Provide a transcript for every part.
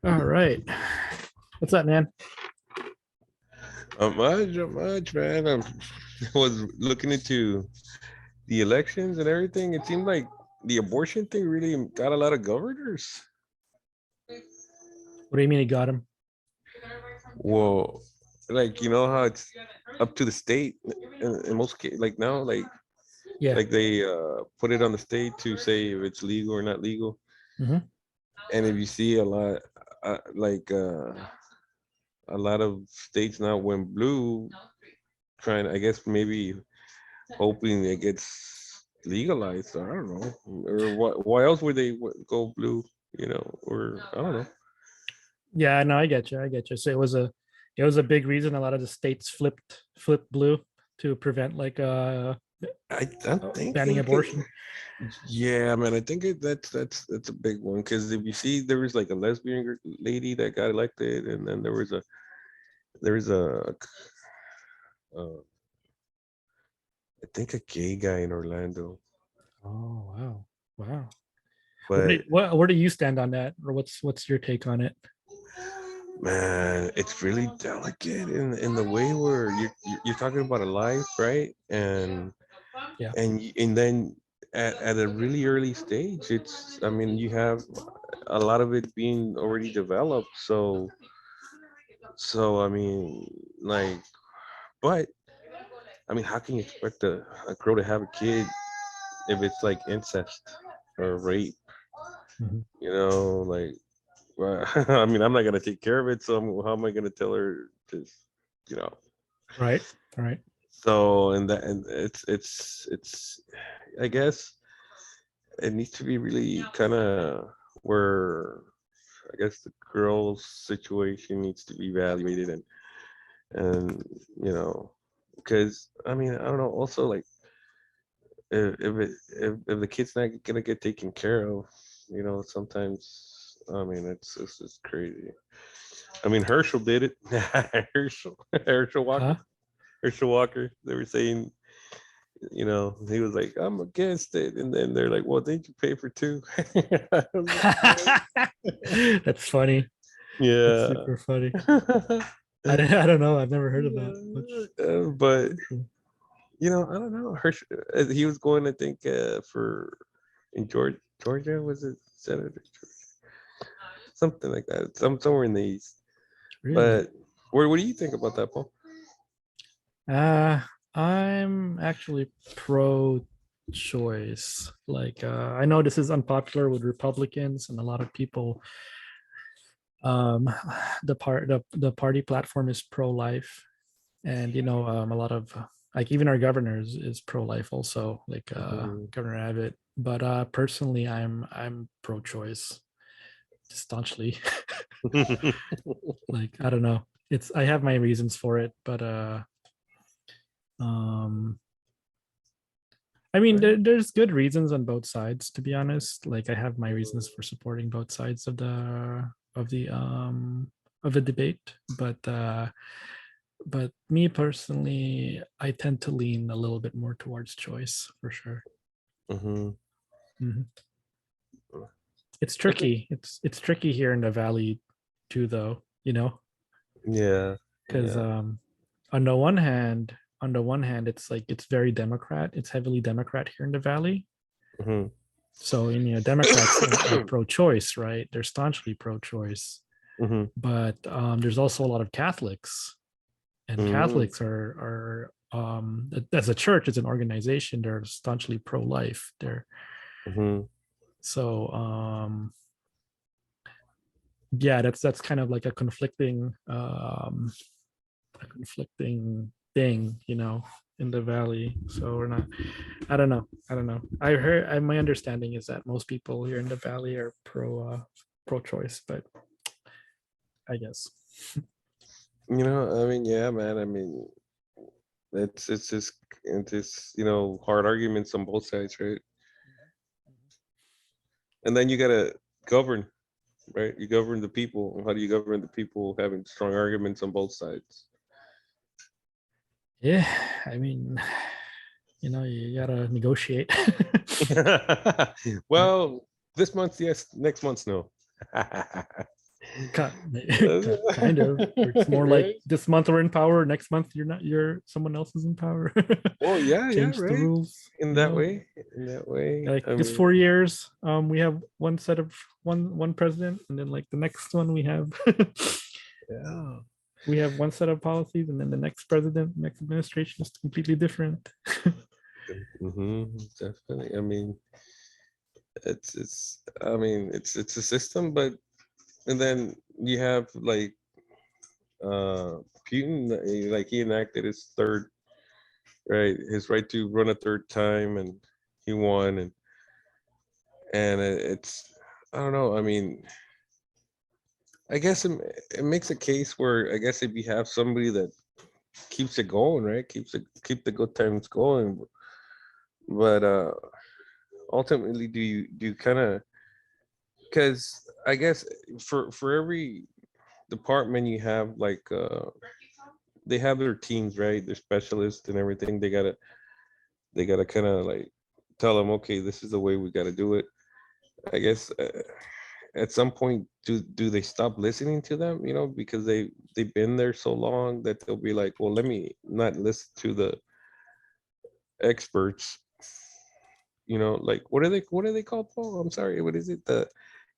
All right. What's up, man? Not much, man. I was looking into the elections and everything. It seemed like the abortion thing really got a lot of governors. What do you mean he got him? Well, like you know how it's up to the state in most cases. Like now, Yeah. like they put it on the state to say if it's legal or not legal. Hmm. And if you see a lot of states now went blue, trying, I guess maybe hoping it gets legalized. Or I don't know, or what? Why else would they go blue? Or I don't know. Yeah, no, I get you. I get you. So it was a big reason a lot of the states flipped blue to prevent like I'm banning thinking, abortion. yeah, man. I think that's a big one because if you see, there was like a lesbian lady that got elected, and then there was a uh, I think a gay guy in Orlando, Oh wow. Wow. but Where do you stand on that? Or what's your take on it? man, it's really delicate in the way where you're talking about a life, right? Yeah. And then at a really early stage, it's, I mean, you have a lot of it being already developed. So I mean, like, but I mean, how can you expect a girl to have a kid if it's like incest or rape? Mhm. Like, well, I mean, I'm not gonna take care of it, so how am I gonna tell her to, you know? Right. Right. So and it's I guess it needs to be really kind of where I guess the girl's situation needs to be evaluated and you know because I mean I don't know, also like if the kid's not gonna get taken care of, sometimes I mean it's just crazy. I mean Herschel did it. Herschel Huh? Walker. Herschel Walker. They were saying, he was like, I'm against it. And then they're like, well, didn't you pay for two? I was like, That's funny. That's yeah. super funny. I don't know. I've never heard of that. Which But, interesting. I don't know. He was going, I think, for in Georgia, was it Senator? Something like that. Somewhere in the East. Really? But what do you think about that, Paul? Uh, I'm actually pro-choice. Like, I know this is unpopular with Republicans and a lot of people. Um, the party platform is pro-life, and a lot of like even our governors is pro-life also, like Hmm. Governor Abbott. But personally, I'm pro-choice staunchly. Like, I don't know. I have my reasons for it, but um I mean, Right. there's good reasons on both sides, to be honest. Like, I have my reasons for supporting both sides of the debate, but me personally, I tend to lean a little bit more towards choice for sure. Hmm. Mhm. It's I think, tricky. It's tricky here in the valley too, though. yeah, Because yeah. on the one hand, it's like it's very Democrat. It's heavily Democrat here in the valley. Hmm. So, Democrats are pro-choice, right? They're staunchly pro-choice, Hmm. but there's also a lot of Catholics, and Hmm. Catholics are as a church, as an organization, they're staunchly pro-life. They're Hmm. so yeah, that's kind of like a conflicting thing, in the valley. So we're not. I don't know. My understanding is that most people here in the valley are pro-choice, but I guess. I mean, yeah, man. I mean, it's just hard arguments on both sides, right? And then you gotta govern, right? You govern the people. How do you govern the people having strong arguments on both sides? Yeah, I mean, you gotta negotiate. Well, this month, yes. Next month, no. Kind of. Or it's more like Right? this month we're in power, next month you're not. You're someone else is in power. Well, yeah, yeah, Change the right. rules. In You that know, way, in that way. like I this mean, 4 years, we have one set of one president, and then like the next one we have. yeah. We have one set of policies, and then the next president, next administration is completely different. Definitely. I mean, it's. I mean, it's a system, but and then you have like Putin, like he enacted his third right, his right to run a third time, and he won, and it's I don't know. I mean, I guess it makes a case where I guess if you have somebody that keeps it going, right, keep the good times going, but ultimately, do you kind of because I guess for every department you have like they have their teams, right, their specialists and everything. They gotta kind of like tell them, okay, this is the way we got to do it. I guess at some point, do they stop listening to them? You know, because they've been there so long that they'll be like, well, let me not listen to the experts. You know, like what are they called, Paul? I'm sorry, what is it?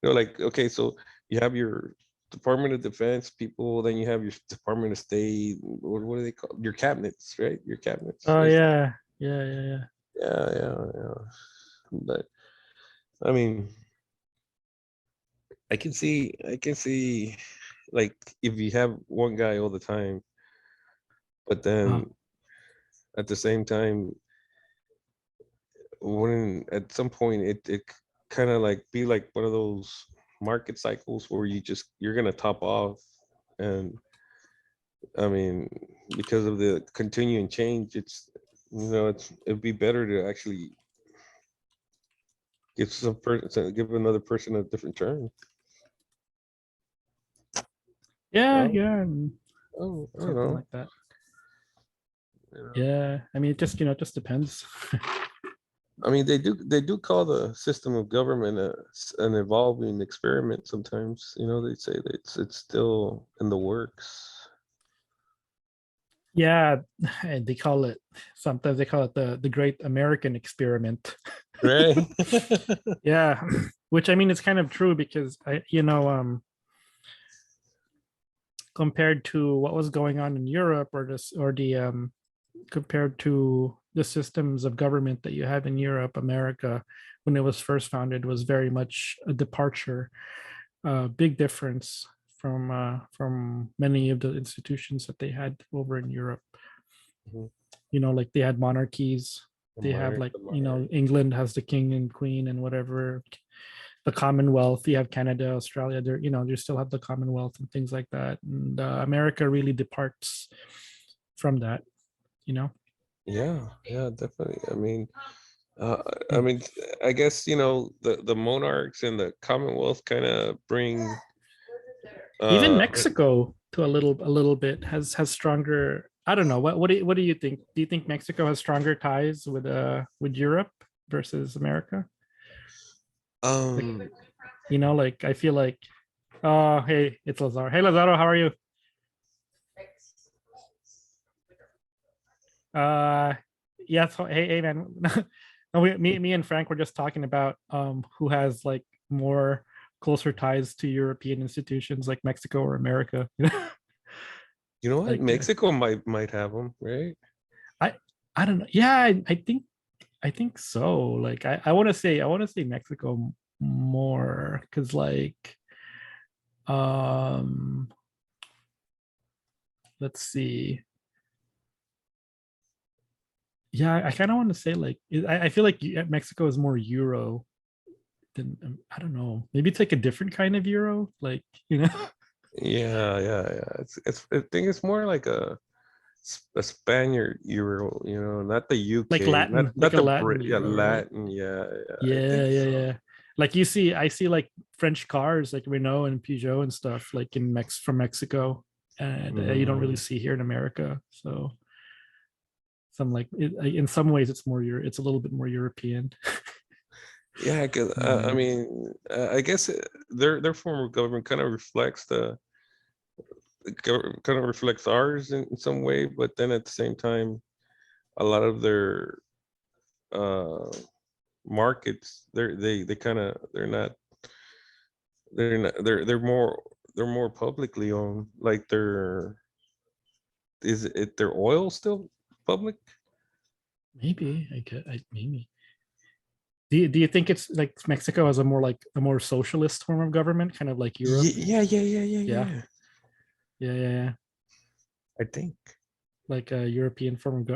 Like okay, so you have your Department of Defense people, then you have your Department of State. What do they call your cabinets, right? Your cabinets. Oh There's yeah, yeah, yeah, yeah. yeah, yeah, yeah. But I mean, I can see like if you have one guy all the time, but Uh, then at the same time, when at some point it kind of like be like one of those market cycles where you're gonna top off, and I mean because of the continuing change, it'd be better to actually give another person a different term. yeah, Oh, yeah, I don't something know. like that. You know. Yeah, I mean, it just it just depends. I mean, they do call the system of government an evolving experiment. Sometimes, they say that it's still in the works, Yeah, and they call it sometimes they call it the Great American Experiment. right? Yeah, which I mean it's kind of true because compared to what was going on in Europe or this or the compared to the systems of government that you have in Europe, America, when it was first founded, was very much a departure, big difference from many of the institutions that they had over in Europe. Mhm. Like they had monarchies. They have like The monarch. England has the king and queen and whatever. The Commonwealth. You have Canada, Australia. They still have the Commonwealth and things like that. And America really departs from that. You know. Yeah, yeah, definitely. Uh, I Mm. mean, I guess the monarchs and the Commonwealth kind of bring. Even Uh, Mexico to a little bit has stronger. I don't know. What do you think? Do you think Mexico has stronger ties with Europe versus America? Like um, like I feel like, oh hey, it's Lazaro. Hey Lazaro, how are you? Uh yeah, so, hey man. No, me and Frank were just talking about who has like more closer ties to European institutions like Mexico or America. you know what? Like Mexico might have them, right? I I don't know. Yeah, I think so. Like I want to say Mexico more because like um let's see. Yeah, I kind of want to say like I feel like Mexico is more Euro than I don't know. Maybe it's like a different kind of Euro, like Yeah, yeah, yeah. I think it's more like a Spaniard Euro, not the like UK, not Latin, like not a the Latin Brit, yeah, Euro, right? Latin, yeah, yeah. I Yeah, think yeah, so. yeah. Like I see like French cars like Renault and Peugeot and stuff like in from Mexico, and you don't really Mhm. see here in America. So some like in some ways it's more it's a little bit more European. Yeah, because I Mm, mean, I guess their form of government kind of reflects kind of reflects ours in some way, but then at the same time, a lot of their uh markets, they kind of they're more publicly owned. Like is it their oil still public? maybe I get. Maybe. Do you think it's like Mexico has a more socialist form of government, kind of like Europe? Yeah, yeah, yeah, yeah, Yeah, yeah. yeah. I think. Like a European form of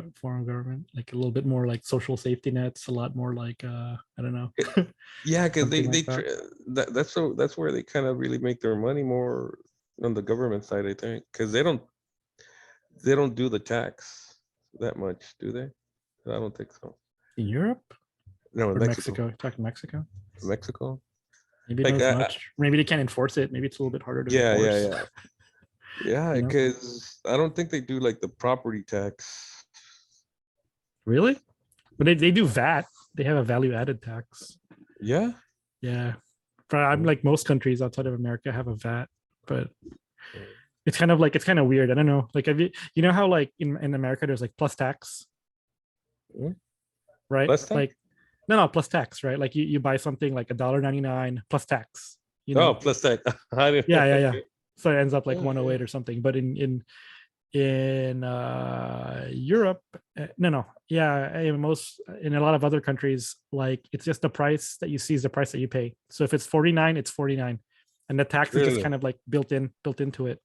government, like a little bit more like social safety nets, a lot more like I don't know, It- Yeah, because something like that. that's where they kind of really make their money more on the government side, I think, because they don't do the tax that much, do they? I don't think so. In Europe No, in or Mexico, Mexico? Talking Mexico, Mexico. maybe not Like, as much. Maybe they can't enforce it. Maybe it's a little bit harder to yeah, yeah, enforce. yeah, yeah. You know, Because I don't think they do like the property tax. really? But they do VAT. They have a value added tax. Yeah. Yeah, but I'm Mm, like most countries outside of America have a VAT, but it's kind of like it's kind of weird. I don't know. Like, have you know how like in America there's like plus tax, mm. right? Less tax? Like no plus tax, right? Like you buy something like $1.99 plus tax, you Oh, know? plus tax. I didn't, Yeah. okay. So it ends up like Yeah, yeah. 108 or something. But in Europe, no, yeah, in a lot of other countries, like it's just the price that you see is the price that you pay. So if it's 49, it's 49, and the tax is just Really? kind of like built into it.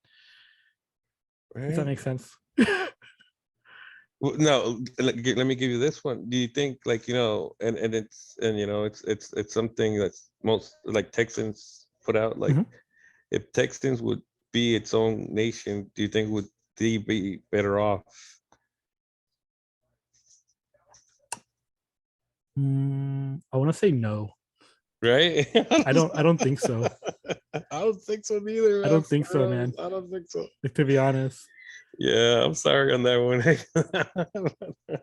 If that Right. makes sense. Well, no, let me give you this one. Do you think, like, it's something that's most like Texans put out, like, Mhm. if Texans would be its own nation, do you think would they be better off? I want to say no. Right? I don't think so. I don't think so neither, I man. don't think so, man. I don't think so. Like, to be honest, Yeah, I'm sorry on that one.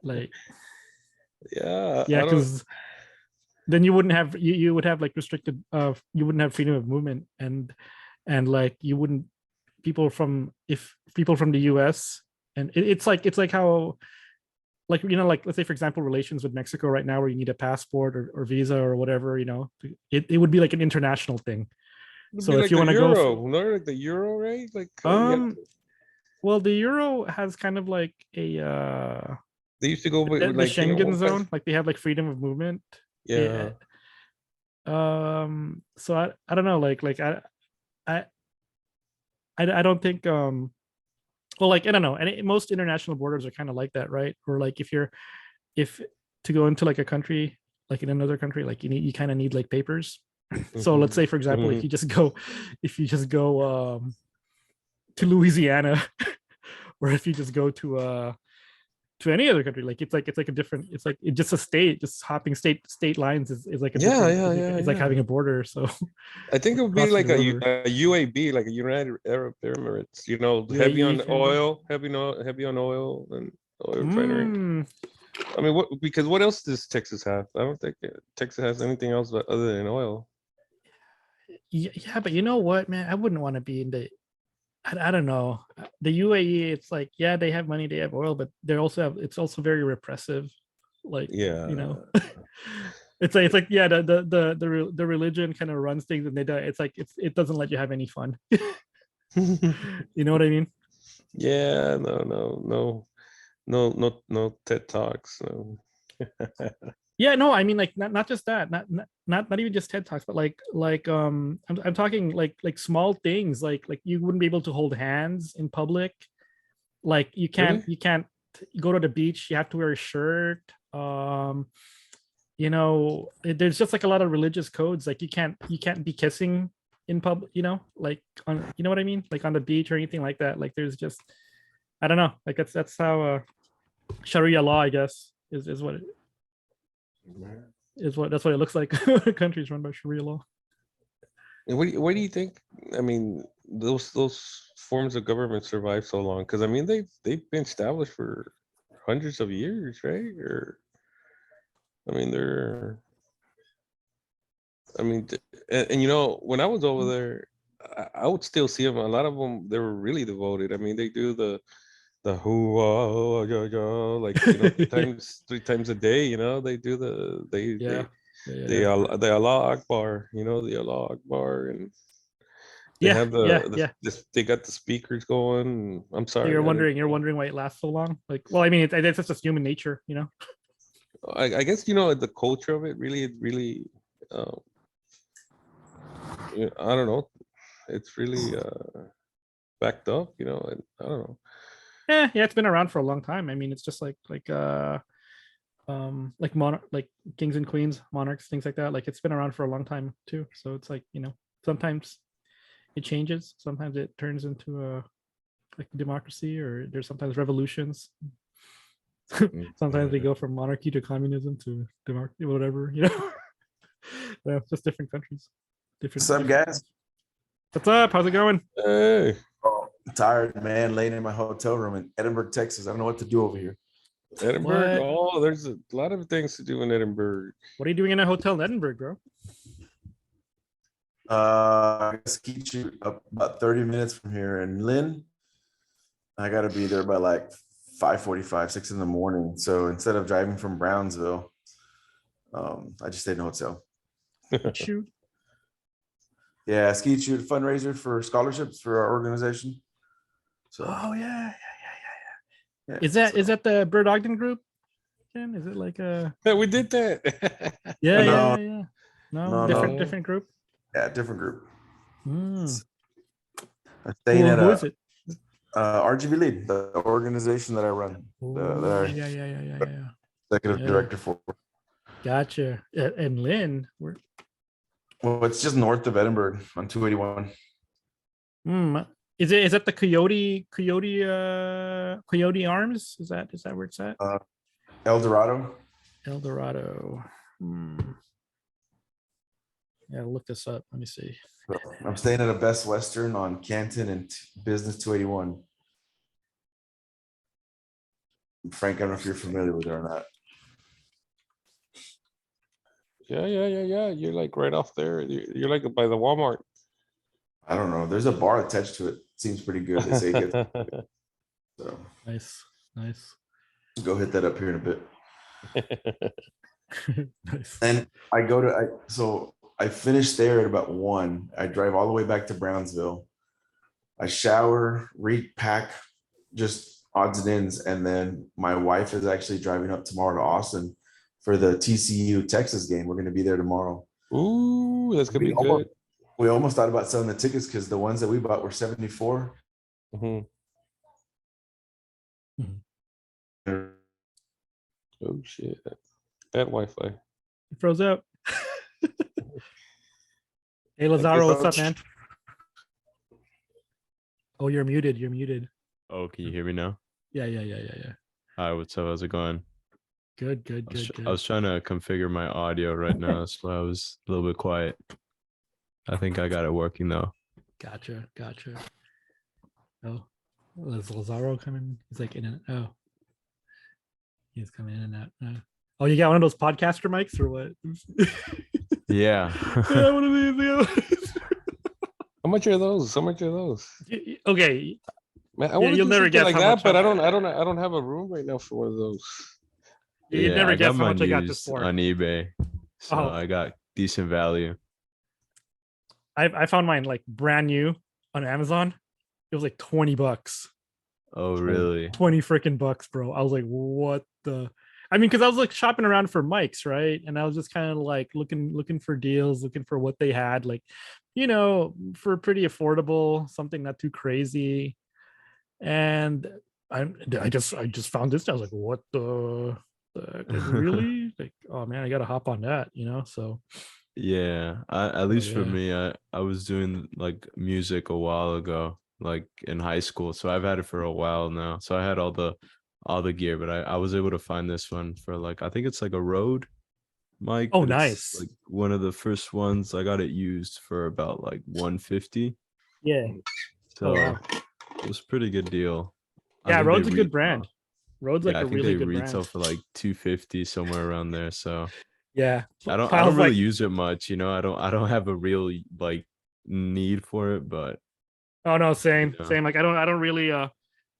like Yeah, yeah, I don't. because then you wouldn't have you would have like restricted you wouldn't have freedom of movement and like you wouldn't people from if people from the US and it's like how like like let's say for example relations with Mexico right now where you need a passport or visa or whatever it would be like an international thing. It'd be So if like you the want to go euro, no, like the euro, right? Like, you have um to, well the euro has kind of like a they used to go with the like, Schengen one zone country. like they have like freedom of movement. Yeah. It, so I don't know I I don't think well like I don't know and most international borders are kind of like that, right? Or like if to go into like a country like in another country like you kind of need like papers. So let's Hmm. say for example Hmm. if you just go to Louisiana or if you just go to any other country like it's like a different it's like it's just a state just hopping state lines is like a Yeah, different yeah, yeah, it's like having yeah. a border so I think it would be crossing like the river. a UAB, like a United Arab Emirates. UAE kind of. Heavy on oil and oil refinery. mm, I mean, because what else does Texas have? I don't think Texas has anything else but other than oil. yeah but you know what man I wouldn't want to be in I don't know the UAE it's like yeah they have money they have oil but they're also have it's also very repressive like you Yeah. know it's like yeah the religion kind of runs things and they do it's like it doesn't let you have any fun. You know what I mean? Yeah, no TED Talks. No. Yeah, no, I mean like not just that, not even just TED Talks, but I'm talking like small things like you wouldn't be able to hold hands in public. Like Really? you can't go to the beach, you have to wear a shirt. There's just like a lot of religious codes. Like you can't be kissing in public, like on you know what I mean? Like on the beach or anything like that. Like there's just I don't know. Like that's how Sharia law, I guess, is what that's what it looks like. Countries run by Sharia law. And what do you think? I mean, those forms of government survive so long because I mean they've been established for hundreds of years, right? Or I mean I mean, and you know, when I was over there, I would still see them. A lot of them, they were really devoted. I mean, they do the who like, you know, Yeah, three times a day. You know, they do yeah, yeah, yeah, they yeah. they Allah Akbar. You know, the Allah Akbar, and they Yeah, have yeah, yeah. they got the speakers going. I'm So sorry, I didn't. you're wondering why it lasts so long. Like, well, I mean, it's just human nature, you know. I guess, you know, the culture of it really, uh, I don't know. It's really backed up, you know. And I don't know. Yeah, yeah, it's been around for a long time. I mean, it's just like like kings and queens, monarchs, things like that. Like it's been around for a long time too. So it's like, you know, sometimes it changes, sometimes it turns into a like democracy, or there's sometimes revolutions. Sometimes we Yeah. go from monarchy to communism to democracy, whatever, you know. Yeah, just different countries, What's up, different guys? times. What's up? How's it going? Hey, Oh, tired, man. Laying in my hotel room in Edinburgh, Texas. I don't know what to do over here. Edinburgh. What? Oh, there's a lot of things to do in Edinburgh. What are you doing in a hotel in Edinburgh, bro? I ski shoot up about 30 minutes from here in Lynn. I gotta be there by like 5:45, 6 in the morning. So instead of driving from Brownsville, I just stayed in a hotel. Shoot. Yeah, ski shoot fundraiser for scholarships for our organization. So Oh yeah. yeah, Is that the Bird Ogden group? Ken? Is it like a Yeah, we did that. yeah, No, yeah, yeah. No, no, different no. No. different group. Yeah, different group. Hmm. I'm staying at Who is it? RGB Lead, the organization that I run, that Oh I yeah, yeah, yeah, yeah, yeah. executive Yeah. director for. Gotcha. And Lynn, we're Well, it's just north of Edinburgh on 281. hmm. Is that the Coyote Arms? Is that where it's at? El Dorado. El Dorado. Hmm. Yeah, look this up. Let me see. So I'm staying at a Best Western on Canton and Business 281. Frank, I don't know if you're familiar with it or not. Yeah. You're like right off there. You're like by the Walmart. I don't know. There's a bar attached to it. Seems pretty good. They say it gets so. Nice, nice, Go hit that up here in a bit. nice. And I go to so I finish there at about 1. I drive all the way back to Brownsville. I shower, repack, just odds and ends, and then my wife is actually driving up tomorrow to Austin for the TCU Texas game. We're going to be there tomorrow. Ooh, that's gonna be good. We almost thought about selling the tickets because the ones that we bought were 74. Mhm. Oh shit, that Wi-Fi. It froze up. Hey Lazaro, what's up, man? Oh, you're muted. You're muted. Oh, can you hear me now? Yeah. Hi, what's up? How's it going? Good. I was trying to configure my audio right now. That's why I was a little bit quiet. I think I got it working though. Gotcha. Oh, is Lazaro coming? He's like in and oh, he's coming in and out. Oh, you got one of those podcaster mics or what? Yeah. Yeah, one of these. Yeah. How much are those? Okay, Man, I Yeah, want to you'll do never something guess like how that, much but I'm- I don't have a room right now for one of those. you'd Yeah, never I guess got how mine much I got this used for. on eBay. So Oh. I got decent value. I found mine like brand new on Amazon. It was like $20. Oh, really? 20 freaking bucks, bro. I was like, what the? I mean, because I was like shopping around for mics, right? And I was just kind of like looking for deals, looking for what they had, like, you know, for pretty affordable, something not too crazy. And I just found this. I was like, what the heck? Like, really? Like, oh man, I gotta hop on that, you know? So Yeah. At least for yeah. me, I was doing like music a while ago, like in high school. So I've had it for a while now. So I had all the gear, but I was able to find this one for like, I think it's like a Rode mic. Oh, but it's nice. like one of the first ones. I got it used for about like 150. Yeah. So wow. it was a pretty good deal. I Yeah, think they Rode's a good brand. Rode's like Yeah, a I think really they good retail brand. for like 250 somewhere around there. So Yeah. I don't Kyle's really like, use it much, you know. I don't have a real like need for it, but oh no, same, yeah. same. Like I don't really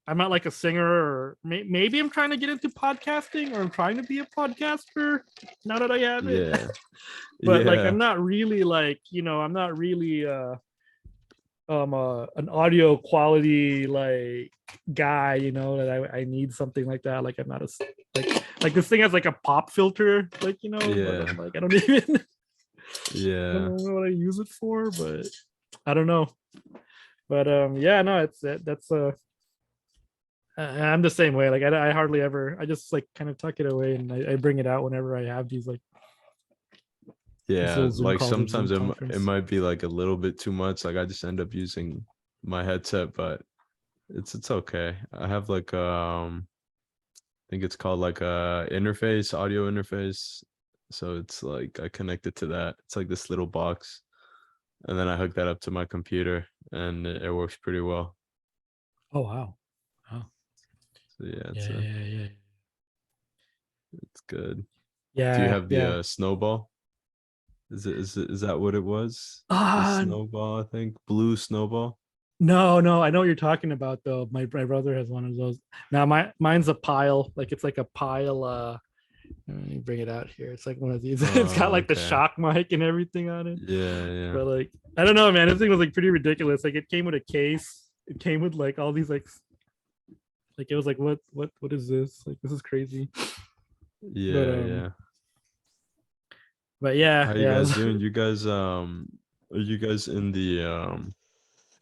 I'm not like a singer, or maybe I'm trying to get into podcasting, or I'm trying to be a podcaster now that I have it. Yeah. But like Yeah. I'm not really like, I'm not really an audio quality like guy, that I need something like that. Like I'm not like this thing has like a pop filter, like, but Yeah. I'm like I don't even I Yeah. don't know what I use it for, but I don't know. But yeah, no, it's that's I'm the same way. Like I hardly ever. I just like kind of tuck it away, and I bring it out whenever I have these Yeah. little Zoom Like calls or Zoom sometimes it conference. might be like a little bit too much. Like I just end up using my headset, but it's okay. I have like I think it's called like a interface, audio interface. So it's like I connect it to that. It's like this little box, and then I hook that up to my computer, and it works pretty well. Oh wow. Oh So yeah, yeah, yeah, yeah, it's good. Do you yeah, have the yeah. snowball? Is that what it was? The Uh snowball, I think. Blue snowball. no, I know what you're talking about though. My brother has one of those. Now mine's a pile. Like it's like a pile. Let me bring it out here. It's like one of these. It's got Oh, like the okay. shock mic and everything on it. Yeah, yeah. But like I don't know, man. This thing was like pretty ridiculous. Like it came with a case. It came with like all these like it was like what is this? Like this is crazy. But Yeah, yeah. yeah, How you yeah. guys doing? You guys are you guys in the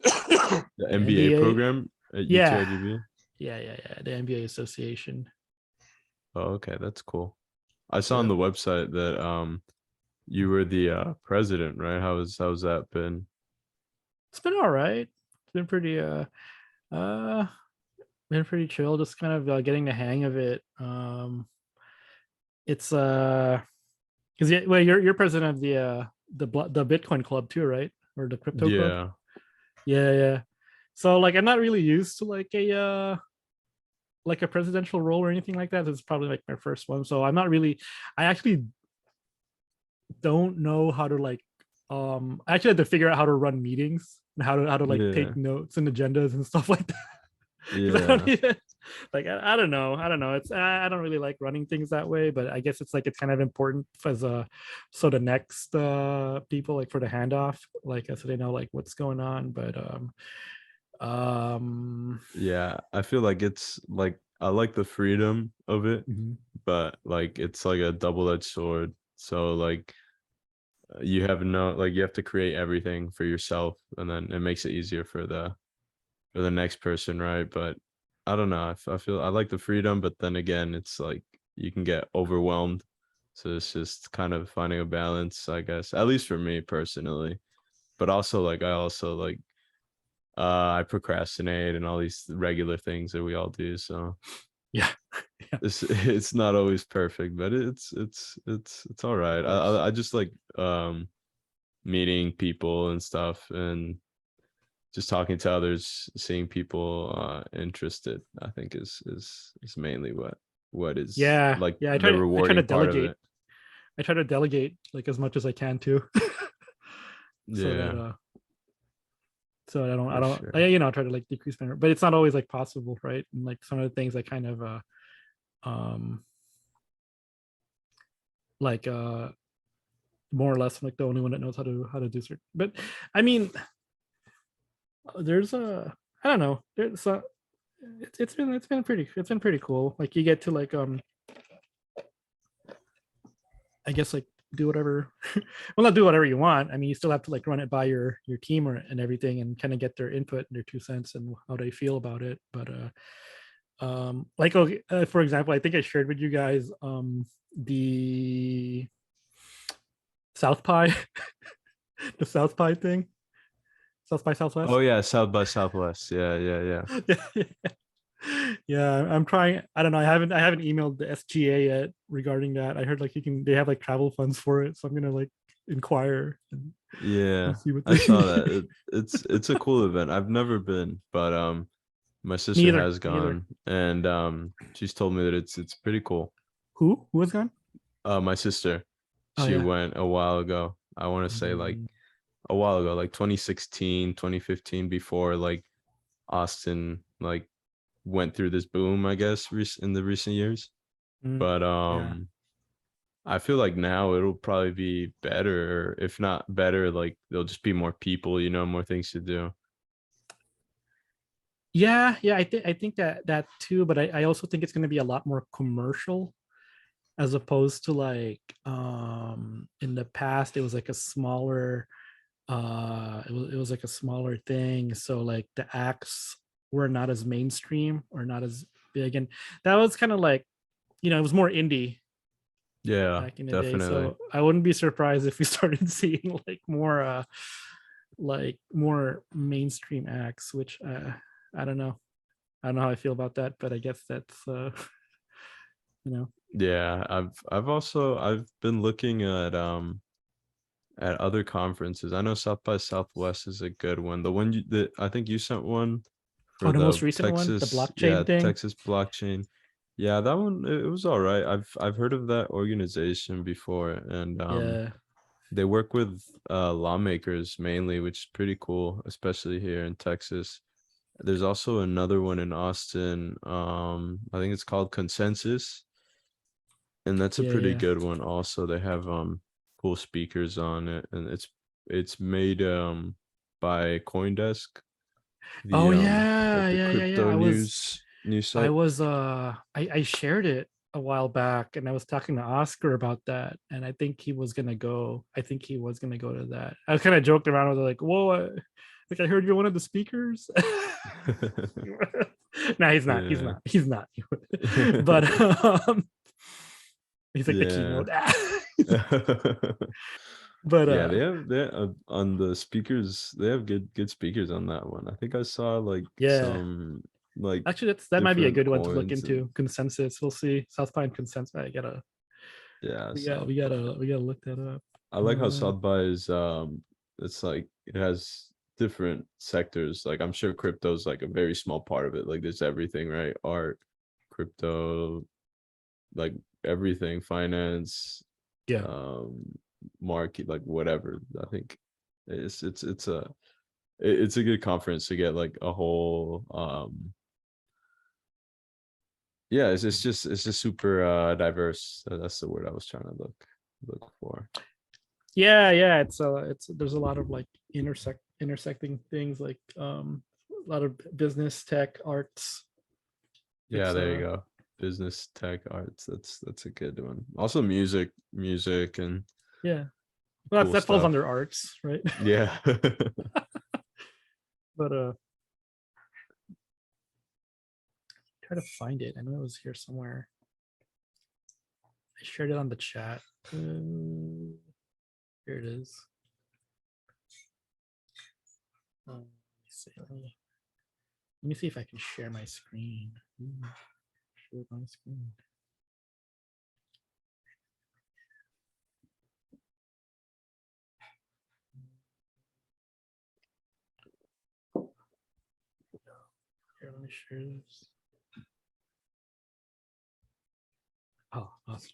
The MBA NBA. program at Yeah. UTIGB? Yeah. The NBA Association. Oh, okay, that's cool. I saw on Yeah. the website that you were the president, right? How's that been? It's been all right. It's been pretty uh been pretty chill, just kind of getting the hang of it. It's because well, you're president of the Bitcoin club too, right? Or the crypto club? Yeah. Yeah. So like I'm not really used to like a presidential role or anything like that. This is probably like my first one. So I'm not really I actually don't know how to like I actually had to figure out how to run meetings and how to like Yeah. take notes and agendas and stuff like that. 'Cause I don't Yeah. even, like I don't know. I don't know. It's I don't really like running things that way, but I guess it's like it's kind of important as a so the next people like for the handoff, like so they know like what's going on. But Yeah. I feel like it's like I like the freedom of it, mhm. but like it's like a double-edged sword. So like you have no like you have to create everything for yourself, and then it makes it easier for the next person, right? But I don't know. I feel I like the freedom, but then again, it's like you can get overwhelmed. So it's just kind of finding a balance, I guess. At least for me personally. But also like I also like I procrastinate and all these regular things that we all do. So Yeah. Yeah. it's not always perfect, but it's all right. I just like meeting people and stuff, and just talking to others, seeing people interested, I think is mainly what is Yeah. like Yeah. the I try to rewarding part of delegate. it. I try to delegate like as much as I can too. So that Yeah, so I for don't sure. try to like decrease my, but it's not always like possible, right? And like some of the things I kind of um like more or less like the only one that knows how to do certain, but I mean there's a I don't know, there's a it's been pretty cool. Like you get to like I guess like do whatever well not do whatever you want. I mean you still have to like run it by your team or and everything and kind of get their input and their 2 cents and how they feel about it. But like okay, for example, I think I shared with you guys the South Pie the South Pie thing, South by Oh Southwest. yeah, South by Southwest. Yeah. Yeah, I'm trying. I don't know. I haven't emailed the SGA yet regarding that. I heard like they have like travel funds for it, so I'm gonna like inquire and Yeah, see what I they. saw that. It's a cool event. I've never been, but my sister Neither, has neither. gone, and she's told me that it's pretty cool. Who has gone? My sister. Oh, She yeah. went a while ago. I want to say like Mm, a while ago, like 2016, 2015, before like Austin like went through this boom, I guess, in the recent years. mm, But yeah. I feel like now it'll probably be better, or if not better, like there'll just be more people, more things to do. Yeah, yeah, I think that too, but I also think it's going to be a lot more commercial as opposed to like in the past it was like a smaller it was like a smaller thing, so like the acts were not as mainstream or not as big, and that was kind of like, it was more indie Yeah, back in the day. definitely. So I wouldn't be surprised if we started seeing like more mainstream acts, which I don't know. I don't know how I feel about that, but I guess that's you know. Yeah, I've been looking at other conferences. I know South by Southwest is a good one. The one that I think you sent one Oh, for the most the recent one, the Texas, yeah, blockchain thing. Texas blockchain. Yeah, that one it was all right. I've heard of that organization before, and Yeah, they work with lawmakers mainly, which is pretty cool, especially here in Texas. There's also another one in Austin. I think it's called Consensus, and that's a yeah, pretty yeah. good one also. They have cool speakers on it, and it's made by CoinDesk, Oh, the yeah, like the yeah, yeah, yeah. crypto I was news I site. was I shared it a while back, and I was talking to Oscar about that, and I think he was gonna go. I think he was gonna go to that. I kind of joked around with like, "Whoa, like I heard you're one of the speakers." No, he's not. He's Yeah. not. He's not. But he's like the Yeah. keynote. But Yeah, they have on the speakers, they have good speakers on that one. I think I saw like yeah, some like actually, that might be a different good one to look coins and into. Consensus. We'll see. South by Consensus. yeah, We gotta look that up. I like how South by is it's like it has different sectors. Like I'm sure crypto's like a very small part of it. Like there's everything, right? Art, crypto, like everything, finance, Yeah. um market, like whatever. I think it's a good conference to get like a whole yeah, it's just super diverse. That's the word I was trying to look for. Yeah, yeah, it's there's a lot of like intersecting things, like a lot of business, tech, arts. Yeah, It's there you go. Business, tech, arts. That's a good one. Also music and yeah, well, cool that falls stuff. under arts, right? Yeah. But try to find it. I know it was here somewhere. I shared it on the chat. Here it is. Let me see. Let me see if I can share my screen. Share my screen. Here, let me share this. Oh, awesome.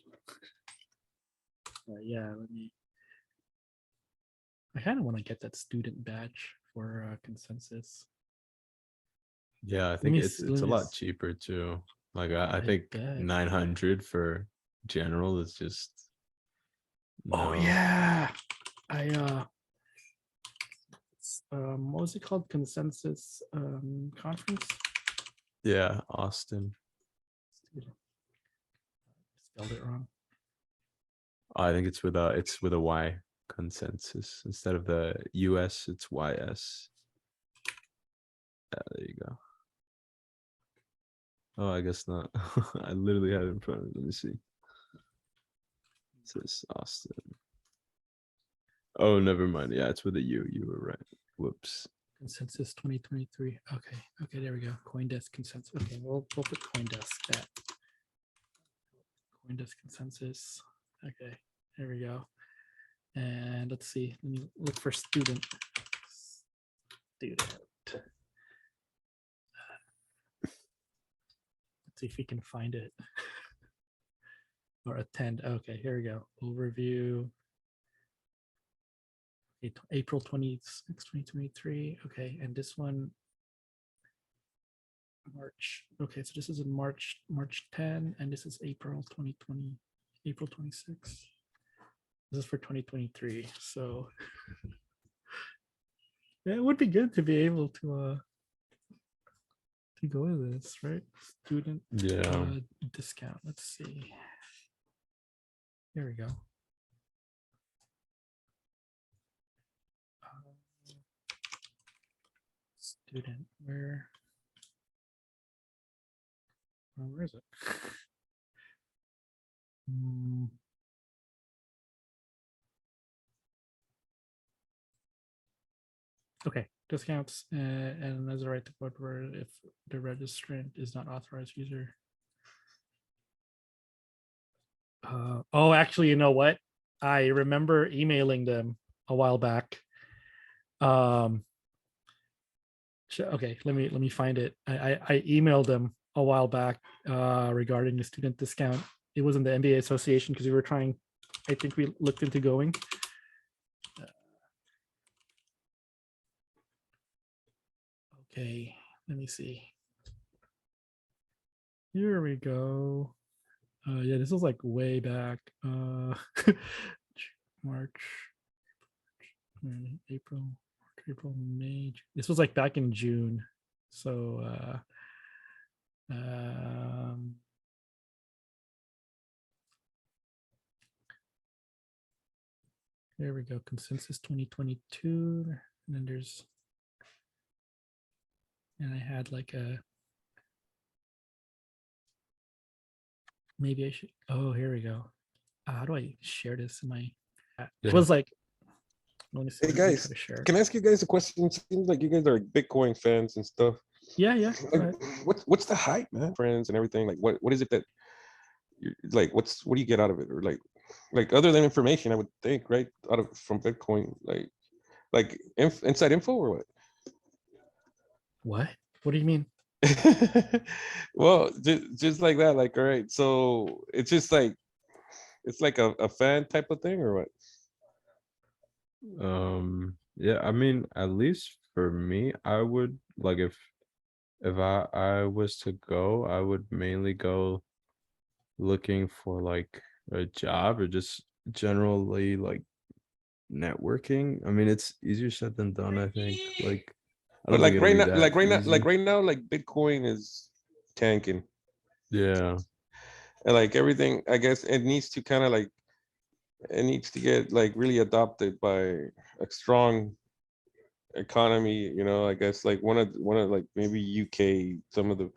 Yeah, let me. I kind of want to get that student badge for Consensus. Yeah, I Let think me it's see. it's a lot cheaper too. Like I I think bet. 900 for general is just Oh no. yeah, I what was it called? Consensus conference. Yeah, Austin. Student. Spelled it wrong. I think it's with a Y, Consensus, instead of the US. It's YS. Yeah, there you go. Oh, I guess not. I literally have it in front of me. Let me see. It says Austin. Oh, never mind. Yeah, it's with a U. You were right. Whoops. Consensus 2023. Okay, okay, there we go. CoinDesk consensus. Okay, we'll put CoinDesk at CoinDesk consensus. Okay, there we go. And let's see. Let me look for student. Student. Let's see if we can find it. or attend. Okay, here we go. Overview. April 26, 2023. Okay, and this one March. Okay, so this is in March 10, and this is April 2020, April 26. This is for 2023. So yeah, it would be good to be able to go to this, right? Student Yeah. discount. Let's see. Here we go. Student, where is it? Okay, discounts and as a right to vote where if the registrant is not authorized user. Oh, actually, you know what? I remember emailing them a while back. Okay, let me find it. I emailed them a while back regarding the student discount. It was in the MBA association because we were trying. I think we looked into going. Okay, let me see. Here we go. Yeah, this was like way back. March, April, May. This was like back in June. So there we go. Consensus 2022. And then there's, and I had like a, maybe I should, oh, here we go. How do I share this in my, it was like, let me see. Hey let me guys, try to share it. can I ask you guys a question? It seems like you guys are Bitcoin fans and stuff. Yeah, go Like, ahead. what's the hype, man? Friends and everything. Like, what is it that you like? What do you get out of it? Or like other than information, I would think, right? Out of from Bitcoin, like inside info or what? What do you mean? Well, just like that. Like, all right. So it's just like it's like a fan type of thing, or what? Yeah, I mean, at least for me, I would like if I was to go, I would mainly go looking for like a job or just generally like networking. I mean, it's easier said than done, I think. Like I But don't think like it'll right be now, that easy. like Bitcoin is tanking, Yeah. and like everything, I guess it needs to kind of like it needs to get like really adopted by a strong economy. I guess like one of like maybe UK, some of the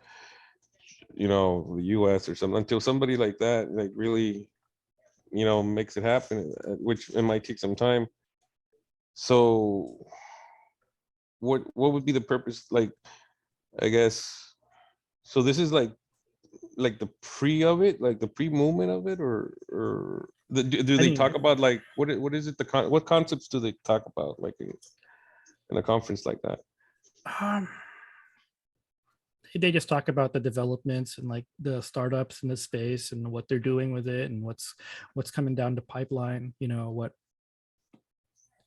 the US or something until somebody like that like really makes it happen, which it might take some time. So what would be the purpose? Like, I guess so. This is like the pre of it, like the pre movement of it, or do I they mean, talk about like what is it what concepts do they talk about like in a conference like that? um, they just talk about the developments and like the startups in the space and what they're doing with it and what's coming down the pipeline. What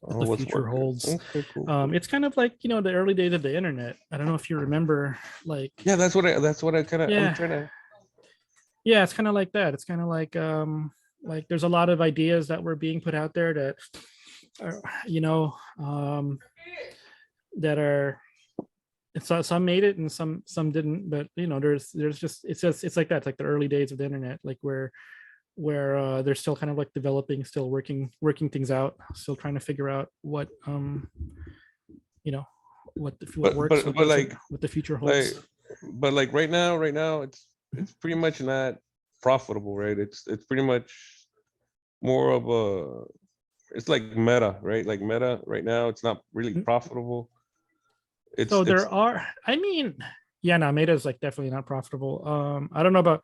Oh, the what's future working? holds. Okay, cool. It's kind of like the early days of the internet. I don't know if you remember, like Yeah, that's what I kind of I'm yeah, trying to. yeah, it's kind of like that. It's kind of like there's a lot of ideas that were being put out there that are, that are some made it and some didn't, but there's just it's like that. It's like the early days of the internet, like where they're still kind of like developing, still working things out, still trying to figure out what you know what but works, but what but doesn't, like what the future like holds. but like right now it's pretty much not profitable, right? It's pretty much more of a it's like meta, right? Like meta right now it's not really Mm. profitable. So It's there are, I mean, yeah, no, Meta is like definitely not profitable. I don't know about,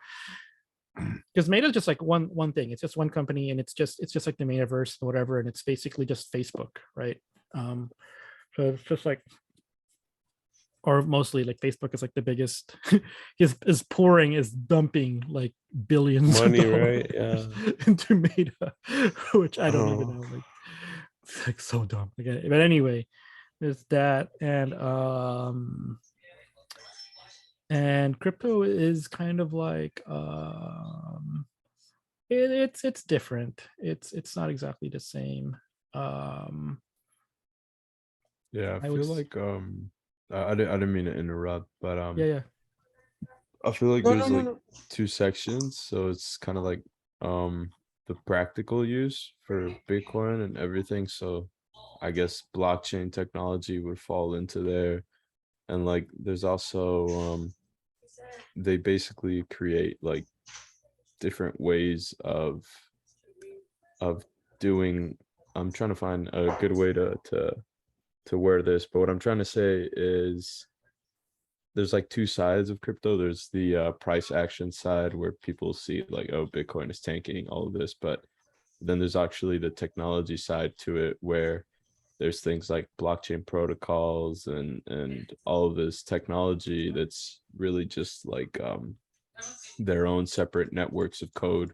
because Meta is just like one thing. It's just one company, and it's just like the metaverse or whatever, and it's basically just Facebook, right? So it's just like or mostly like Facebook is like the biggest. Is dumping like billions Money, of dollars right? Yeah. into Meta, which I don't even Oh, know. Like, it's like so dumb. Okay, but anyway, there's that, and crypto is kind of like it's different. It's not exactly the same. Um, Yeah, I I feel would, like I didn't mean to interrupt, but yeah, yeah. I feel like no, no, there's no, like no. two sections. So it's kind of like the practical use for Bitcoin and everything. So I guess blockchain technology would fall into there. And like there's also they basically create like different ways of doing. I'm trying to find a good way to wear this, but what I'm trying to say is there's like two sides of crypto. There's the price action side where people see like, oh, Bitcoin is tanking, all of this, but then there's actually the technology side to it where there's things like blockchain protocols and all of this technology that's really just like their own separate networks of code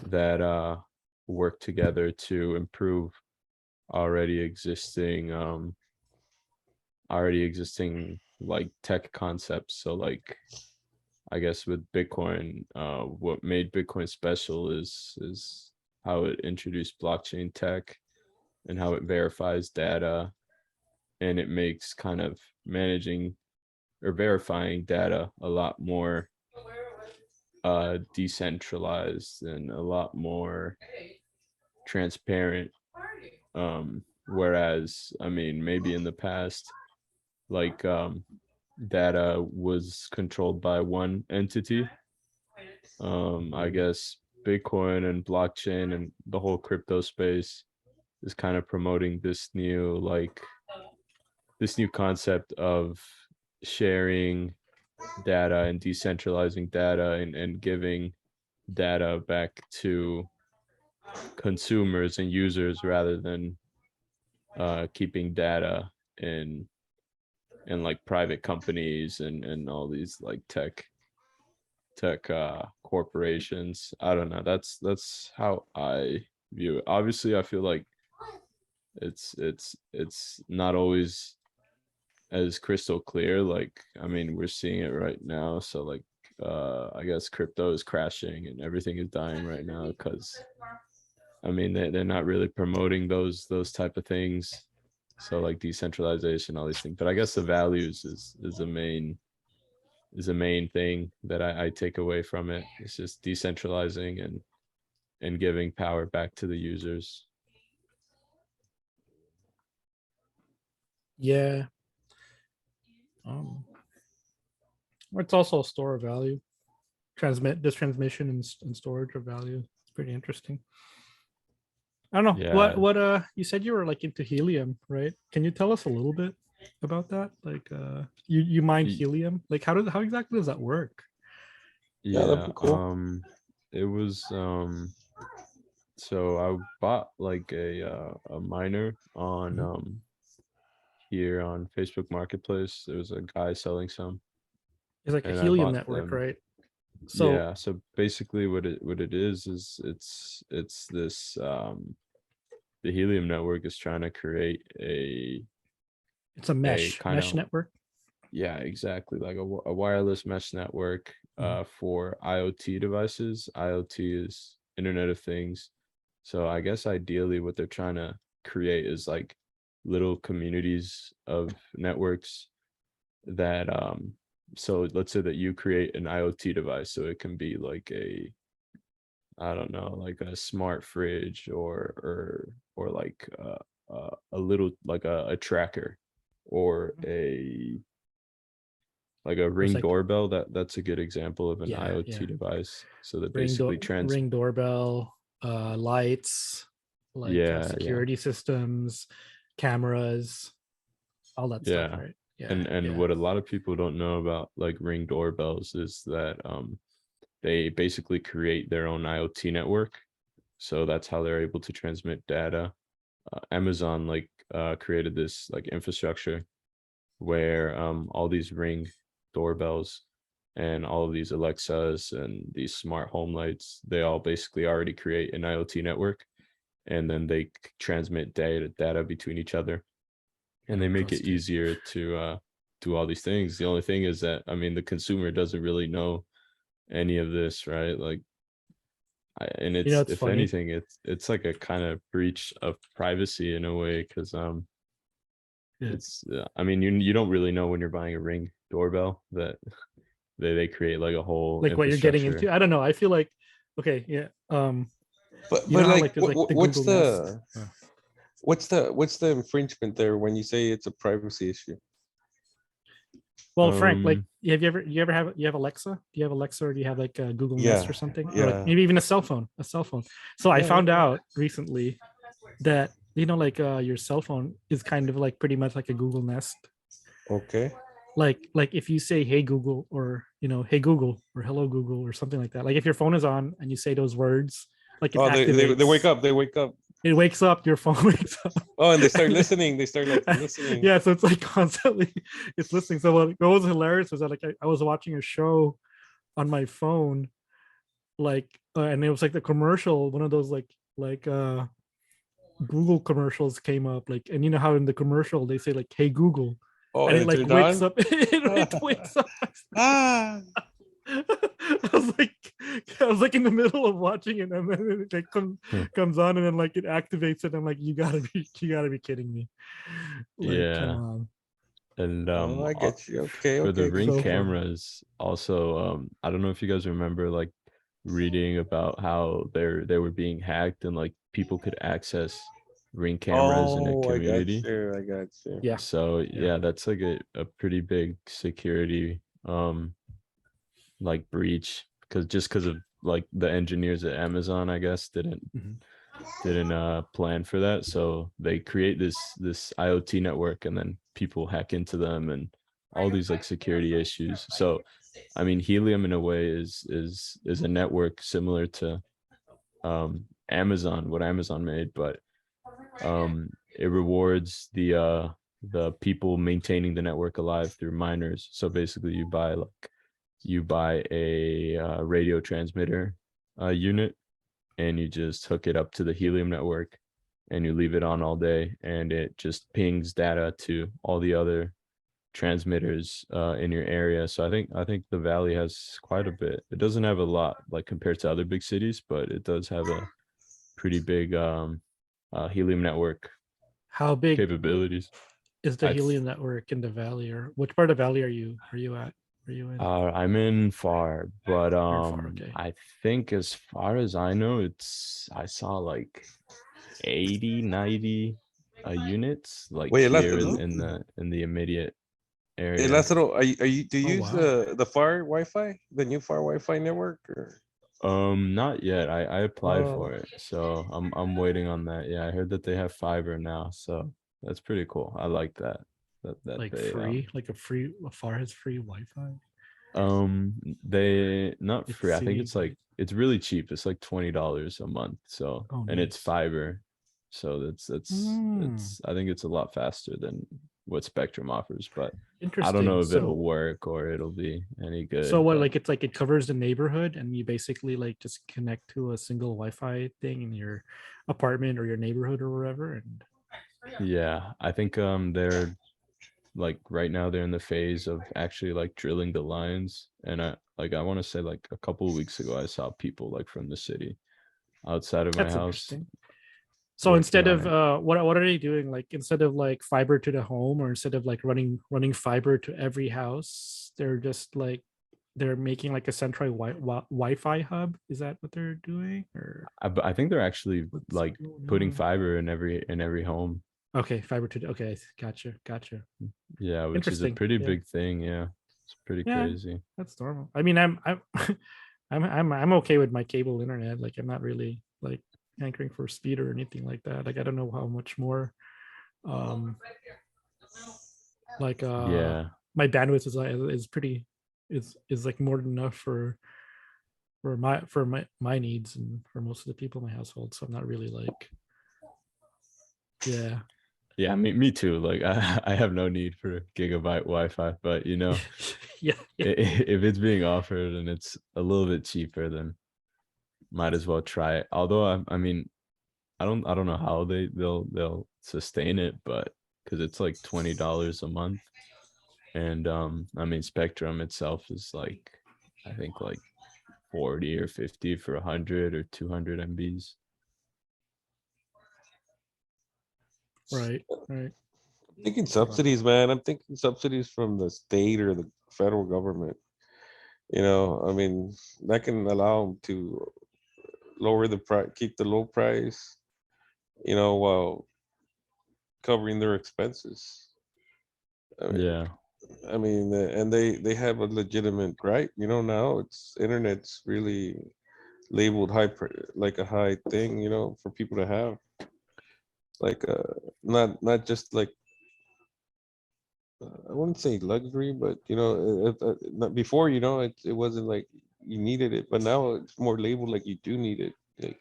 that work together to improve already existing like tech concepts. So like I guess with Bitcoin, what made Bitcoin special is how it introduced blockchain tech and how it verifies data, and it makes kind of managing or verifying data a lot more decentralized and a lot more transparent. Whereas I mean maybe in the past like data was controlled by one entity. I guess Bitcoin and blockchain and the whole crypto space is kind of promoting this new concept of sharing data and decentralizing data and giving data back to consumers and users rather than keeping data in like private companies and all these like tech corporations. I don't know. That's how I view it. Obviously, I feel like it's not always as crystal clear. Like, I mean, we're seeing it right now. So like I guess crypto is crashing and everything is dying right now because I mean they're not really promoting those type of things. So like decentralization, all these things. But I guess the values is the main thing that I take away from it. It's just decentralizing and giving power back to the users. Yeah. Um, it's also a store of value. Transmission and storage of value. It's pretty interesting. I don't know Yeah, what you said you were like into helium, right? Can you tell us a little bit about that? Like you mine y- helium? Like how exactly does that work? Yeah, that'd yeah. be cool. It was so I bought like a miner on Mhm. here on Facebook Marketplace. There was a guy selling some, It's like a and I helium bought network, them. right? So Yeah, so basically what it is it's this the Helium network is trying to create it's a a kind mesh of, network. yeah, exactly, like a wireless mesh network Mhm. for IoT devices. IoT is Internet of Things. So I guess ideally what they're trying to create is like little communities of networks that so let's say that you create an IoT device, so it can be like I don't know, like a smart fridge or like a little like a tracker or a like a There's Ring like doorbell. That's a good example of an yeah, IoT device. So that basically ring doorbell, lights, like yeah, yeah, security systems, cameras, all that stuff, yeah. right? Yeah, And yeah. what a lot of people don't know about like Ring doorbells is that they basically create their own IoT network. So that's how they're able to transmit data. Amazon like created this like infrastructure where all these Ring doorbells and all of these Alexas and these smart home lights, they all basically already create an IoT network, and then they transmit data between each other, and they make it Interesting. easier to do all these things. The only thing is that, I mean, the consumer doesn't really know any of this, right? Like, and You know, it's, it's if funny. anything, it's like a kind of breach of privacy in a way, because Yeah. it's I mean, you don't really know when you're buying a Ring doorbell that they create like a whole Like what you're getting infrastructure. into. I don't know. I feel like, okay, yeah. But You know how like, like there's like the what's Google Nest. what's the infringement there when you say it's a privacy issue? Well, Frank, like, Um, you have Alexa? Do you have Alexa, or do you have like a Google Yeah, Nest or something? Or like yeah. maybe even a cell phone. So I Yeah, found yeah. out recently that, you know, like your cell phone is kind of like pretty much like a Google Nest. Okay. Like if you say hey Google, or, you know, hey Google, or hello Google, or something like that. Like if your phone is on and you say those words, like it Oh, they wake activates. up. They wake up. It wakes up, your phone wakes up. Oh, and they start And listening. They start like listening. yeah, so it's like constantly it's listening. So what was hilarious was that, like, I was watching a show on my phone, like and it was like the commercial, one of those like Google commercials came up, like, and you know how in the commercial they say like hey Google, Oh, and and it it like turned wakes on. up, it wakes up. Ah. I was like, I was like in the middle of watching it, and then it like comes on, and then like it activates it. I'm like, you gotta be kidding me. Like, come yeah, on. and Oh, I get you. Okay, for the okay. Ring So funny. cameras, also, I don't know if you guys remember like reading about how they were being hacked, and like people could access Ring cameras in a Oh, I got community. you. I got you. Yeah. So yeah, that's like a pretty big security like breach, because of like the engineers at Amazon, I guess, Mhm. didn't plan for that. So they create this IoT network, and then people hack into them, and all these like security issues. So I mean, Helium in a way is a network similar to Amazon, what Amazon made, but it rewards the people maintaining the network alive through miners. So basically you buy a radio transmitter unit, and you just hook it up to the Helium network, and you leave it on all day, and it just pings data to all the other transmitters in your area. So I think the valley has quite a bit. It doesn't have a lot like compared to other big cities, but it does have a pretty big Helium network How big capabilities. is the I th- Helium network in the valley, or which part of the valley are you at? Are you in? I'm in Far, but You're far. Okay. I think as far as I know, I saw like 80, 90 units like Wait, here in the immediate area. Lázaro, do you Oh use wow. the FAR Wi-Fi, the new FAR Wi-Fi network? Or? Not yet. I applied Oh, for it, so I'm waiting on that. Yeah, I heard that they have fiber now, so that's pretty cool. I like that. That Like they free, like a far has free Wi-Fi. they not Like free. I think city it's like it's really cheap. It's like $20 a month. So, Oh, and it's nice. fiber. So Mm, I think it's a lot faster than what Spectrum offers, but I don't interesting. know if it'll So work or it'll be any so good, what, but like it's like it covers the neighborhood, and you basically like just connect to a single Wi-Fi thing in your apartment or your neighborhood or wherever. And yeah, I think they're like right now they're in the phase of actually like drilling the lines, and I want to say like a couple of weeks ago I saw people like from the city outside of my that's house interesting. So working instead on of it. what are they doing? Like instead of like fiber to the home, or instead of like running fiber to every house, they're just like they're making like a central Wi-Fi hub. Is that what they're doing, or I think they're actually what's like going putting on? fiber in every home. Okay, fiber to the, okay, gotcha. Yeah, which is a Interesting. pretty Yeah, big thing. Yeah, it's pretty yeah, crazy. that's normal. I mean, I'm I'm okay with my cable internet. Like I'm not really like hankering for speed or anything like that. Like I don't know how much more um like Yeah, my bandwidth is pretty is like more than enough for my needs and for most of the people in my household. So I'm not really like, yeah. Yeah, me too. Like I have no need for gigabyte Wi-Fi, but you know, Yeah, yeah. if it's being offered and it's a little bit cheaper, then might as well try it. Although I mean, I don't know how they'll sustain it, but because it's like $20 a month, and I mean Spectrum itself is like I think like 40 or 50 for 100 or 200 MBs. Right, right. I'm thinking subsidies, man. I'm thinking subsidies from the state or the federal government. I mean, that can allow them to lower the price, keep the low price, while covering their expenses. I mean, Yeah, and they have a legitimate right. Now it's internet's really labeled like a high thing. For people to have, like not just like I wouldn't say luxury, but not before, it wasn't like you needed it, but now it's more labeled like you do need it. Like,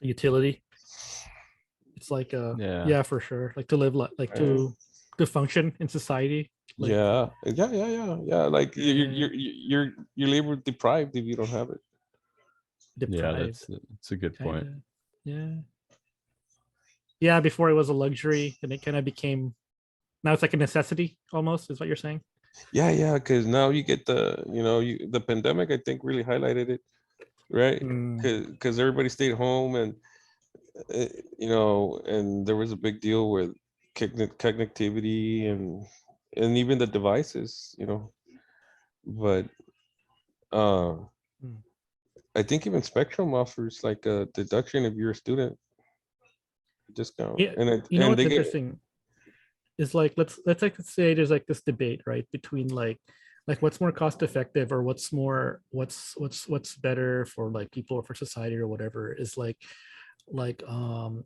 Utility. It's like yeah, yeah, for sure. Like to live like uh, to function in society. Like yeah. Like yeah, you're labeled deprived if you don't have it. yeah. deprived, That's a good kind point. of. Yeah. Yeah, before it was a luxury and it kind of became now it's like a necessity almost, is what you're saying. Yeah, because now you get the pandemic, I think, really highlighted it, right? Mm, Because everybody stayed home, and and there was a big deal with connectivity and even the devices, but uh mm. I think even Spectrum offers like a deduction if you're a student discount, Yeah, and you know and what's they get. interesting is like let's like say there's like this debate, right, between like what's more cost effective or what's more what's better for like people or for society or whatever is like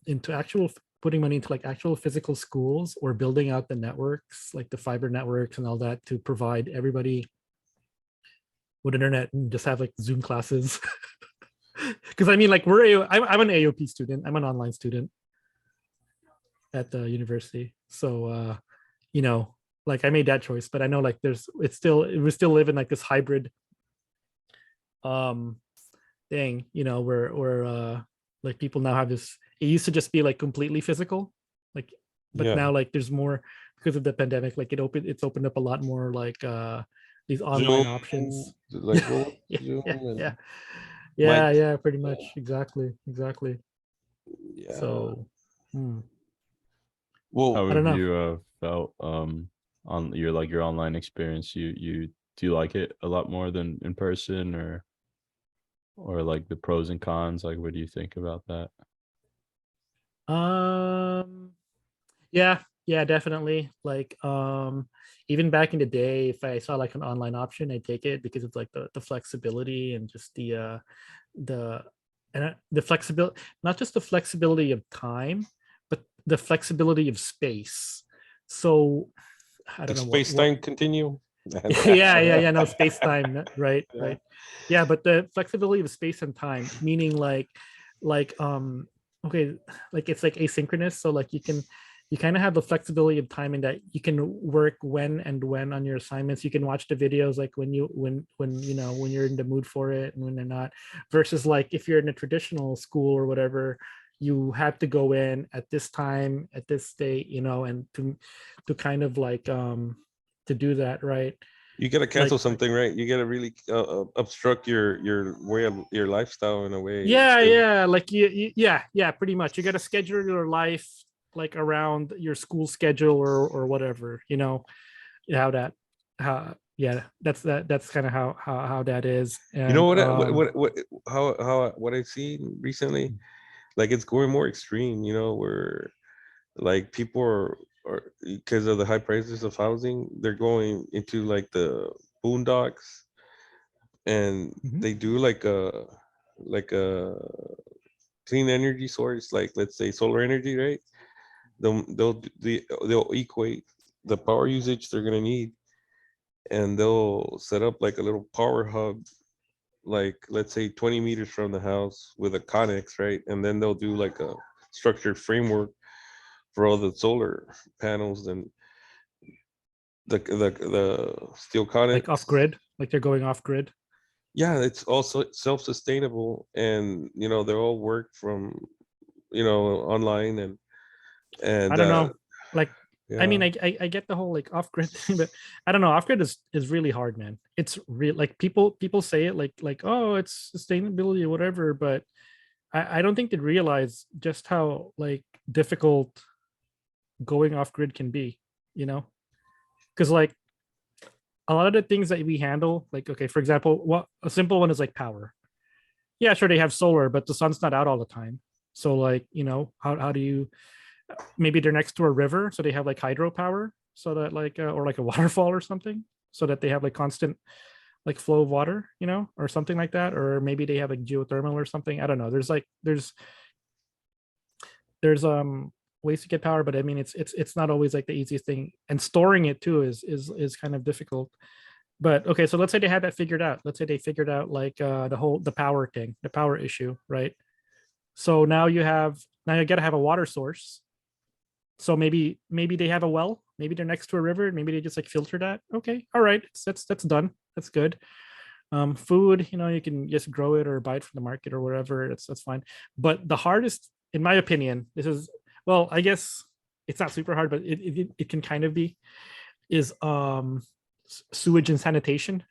into actual putting money into like actual physical schools or building out the networks like the fiber networks and all that to provide everybody with internet and just have like Zoom classes. Because I mean like I'm an AOP student, I'm an online student at the university, so you know like I made that choice, but I know like we still live in like this hybrid um thing, where like people now have this. It used to just be like completely physical, like, but Yeah, now like there's more because of the pandemic. Like it's opened up a lot more like these online Zoom, options. like what was Yeah, Zoom yeah, yeah, and yeah, Mike. yeah. Pretty much, Yeah, exactly. yeah. So, hmm, Well, How I don't have know. you felt on your online experience? You do you like it a lot more than in person, or like the pros and cons? Like, what do you think about that? Um, yeah, definitely. Like, even back in the day, if I saw like an online option, I'd take it because it's like the flexibility and just the the flexibility, not just the flexibility of time, but the flexibility of space. So I don't like know space what time continue. yeah, no, space time, right, Yeah. right. Yeah, but the flexibility of space and time, meaning like okay, like it's like asynchronous, so like you kind of have the flexibility of time in that you can work when on your assignments. You can watch the videos like when you're in the mood for it and when they're not, versus like if you're in a traditional school or whatever, you have to go in at this time at this date, and to kind of like to do that, right? You gotta Like cancel something, right? You gotta really obstruct your way of your lifestyle in a way. yeah, like yeah, pretty much. You got to schedule your life like around your school schedule or whatever, how that how yeah, that's kind of how that is. You know And what I've seen recently, like it's going more extreme. Where like people are because of the high prices of housing, they're going into like the boondocks, and Mhm. they do like a clean energy source, like let's say solar energy, right? They'll equate the power usage they're gonna need, and they'll set up like a little power hub, like let's say 20 meters from the house with a connex, right? And then they'll do like a structured framework for all the solar panels, then the steel Like connects. off grid, like they're going off grid. Yeah, it's also self-sustainable, and they all work from online, and I don't know. Like, I mean, yeah. I get the whole like off grid thing, but I don't know. Off grid is really hard, man. It's real. Like people say it like oh, it's sustainability or whatever, but I don't think they realize just how like difficult going off grid can be. You know, because like a lot of the things that we handle, like okay, for example, what a simple one is like power. Yeah, sure, they have solar, but the sun's not out all the time. So like, how do you maybe they're next to a river, so they have like hydropower, so that like or like a waterfall or something, so that they have like constant like flow of water, or something like that, or maybe they have like geothermal or something. I don't know. There's ways to get power, but I mean it's not always like the easiest thing, and storing it too is kind of difficult. But okay, so let's say they had that figured out. Let's say they figured out like the power thing, the power issue, right? So now you got to have a water source. So maybe they have a well, maybe they're next to a river, maybe they just like filter that. Okay, all right, that's done. That's good. Food, you can just grow it or buy it from the market or wherever. That's fine. But the hardest, in my opinion, this is, well, I guess it's not super hard, but it can kind of be, is sewage and sanitation.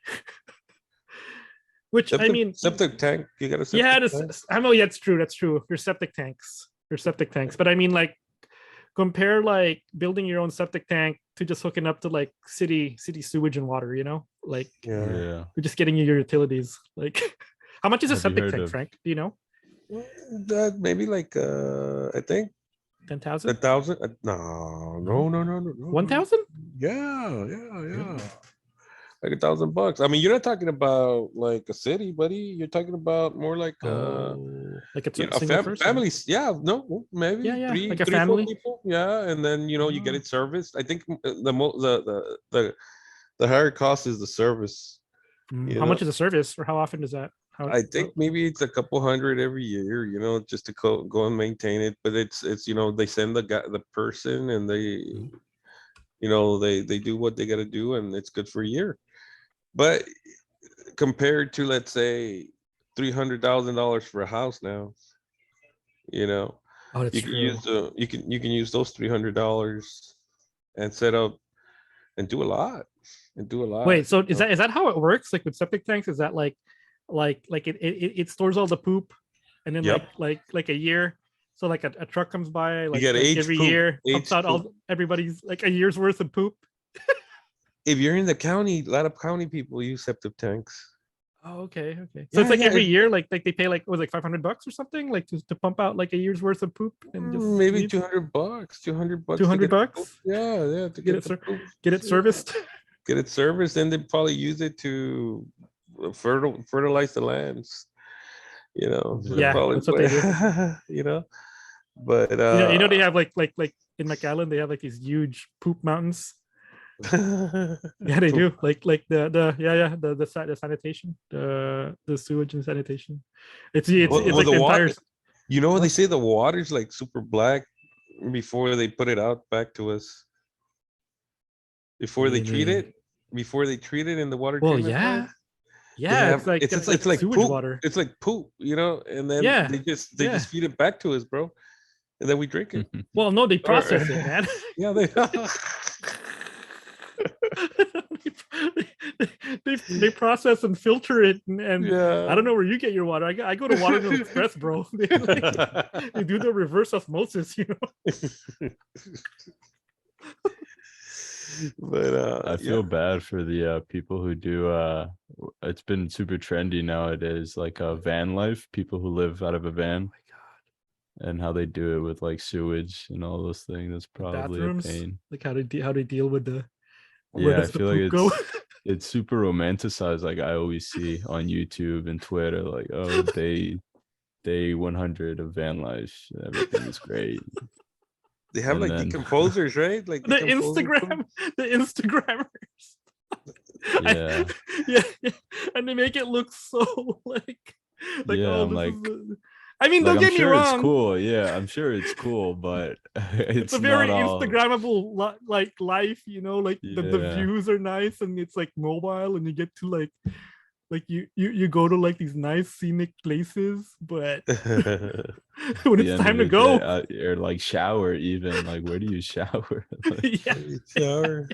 Which I mean, septic tank. You got a septic tank? I know. Yeah, it's true. That's true. Your septic tanks. But I mean, like, compare like building your own septic tank to just hooking up to like city sewage and water. Like Yeah. Yeah. you're just getting your utilities. Like, how much is a Have you septic heard tank, of- Frank? Do you know? That maybe like I think 10,000? 1,000. No. 1,000? Yeah. Like $1,000. I mean, you're not talking about like a city, buddy. You're talking about more like Like it's a a single person. family. Yeah, no, maybe Yeah, three, like a three, four family. people. Yeah, and then you get Oh. it serviced. I think the higher cost is the service. How much is a service, or how often does that? I think maybe it's a couple hundred every year, just to go and maintain it. But it's they send the person, and they they do what they got to do, and it's good for a year. But compared to, let's say, $300,000 for a house now, Oh, that's you can true. use you can use those $300 and set up and do a lot Wait, so is that how it works? Like with septic tanks, is that like it stores all the poop, and then Yep. like a year, so like a truck comes by like, get age every poop, year, age pumps out poop. everybody's like a year's worth of poop. If you're in the county, a lot of county people use septic tanks. Oh, okay. So Yeah, it's like yeah, every year, like they pay like was like $500 or something, like to pump out like a year's worth of poop, and just Maybe leave? $200. $200. to $200? get the poop. Yeah, to Get it the poop. get it Yeah. serviced. Get it serviced, and they probably use it to fertilize the lands. So they Yeah, probably that's what they do. But They have like in McAllen, they have like these huge poop mountains. Yeah, they do. Like the sanitation, the sewage and sanitation. It's Well, like the the entire. water, they say the water's like super black before they put it out back to us. Before they treat it, in the water Well, treatment yeah, plant. yeah. It's like It's like sewage poop. water. It's like poop, and then Yeah, they just yeah. feed it back to us, bro, and then we drink it. Well, no, they process it, man. Yeah, they they process and filter it, and yeah. I don't know where you get your water. I go to Watermill Express, bro. They do the reverse osmosis, But I feel bad for the people who do it's been super trendy nowadays, like van life, people who live out of a van. Oh my God. And how they do it with like sewage and all those things. That's probably Bathrooms, a pain. like how they deal with the Yeah, I feel like go? it's super romanticized. Like I always see on YouTube and Twitter, like, oh, day 100 of van life, everything is great. they have And like then- decomposers, right? Like the decomposers. Instagrammers. Yeah. Yeah, and they make it look so like Yeah, oh, I'm this like, is I mean, Like, don't I'm get me sure it's wrong. cool. Yeah, I'm sure it's cool, but It's it's a very not all. Instagrammable like life, you know, like the Yeah. views are nice and it's like mobile and you get to like you go to like these nice scenic places, but when The it's end of time to the day, go, or like shower even. Like, where do you shower? Like, yeah, Shower.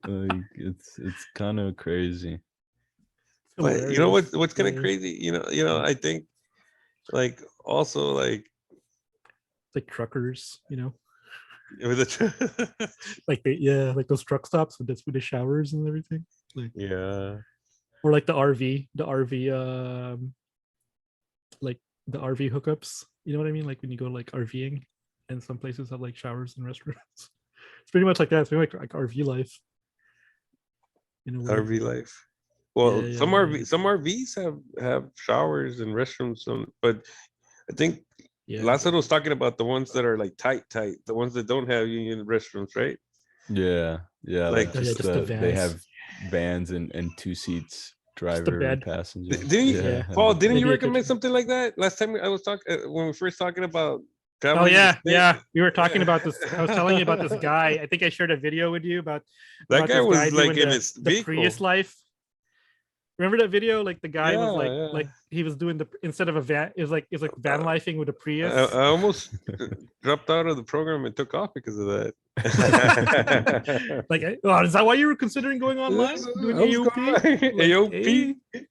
it's kind of crazy. But you know hilarious. what's kind of Hilarious. crazy? I think like also like Like truckers, you know, with the like like those truck stops with the showers and everything, like yeah. or like the RV, like the RV hookups. You know what I mean? Like when you go like RVing, and some places have like showers and restaurants. It's pretty much like that. It's pretty much like RV life in a way. RV life. Yeah, Well, yeah, some yeah, some RVs have showers and restrooms, but I think yeah. Lázaro was talking about the ones that are like tight, the ones that don't have union restrooms, right? Yeah, yeah. Like, Like Oh yeah, just just the they vans, have vans and two seats, just the driver and bed. passenger. didn't you, Yeah, Paul? Didn't you maybe a recommend kitchen. something like that last time I was talking when we first talking about Oh traveling the yeah, state? yeah. We were talking Yeah. about this. I was telling you about this guy. I think I shared a video with you That about guy this guy was like doing in his the Prius vehicle. life. Remember that video? Like the guy was Yeah, yeah. like he was doing the instead of a van, it was like van Uh, lifing with a Prius. I almost dropped out of the program and took off because of that. Like, oh, is that why you were considering going Yes, online, doing I was AOP? going Like, AOP, hey,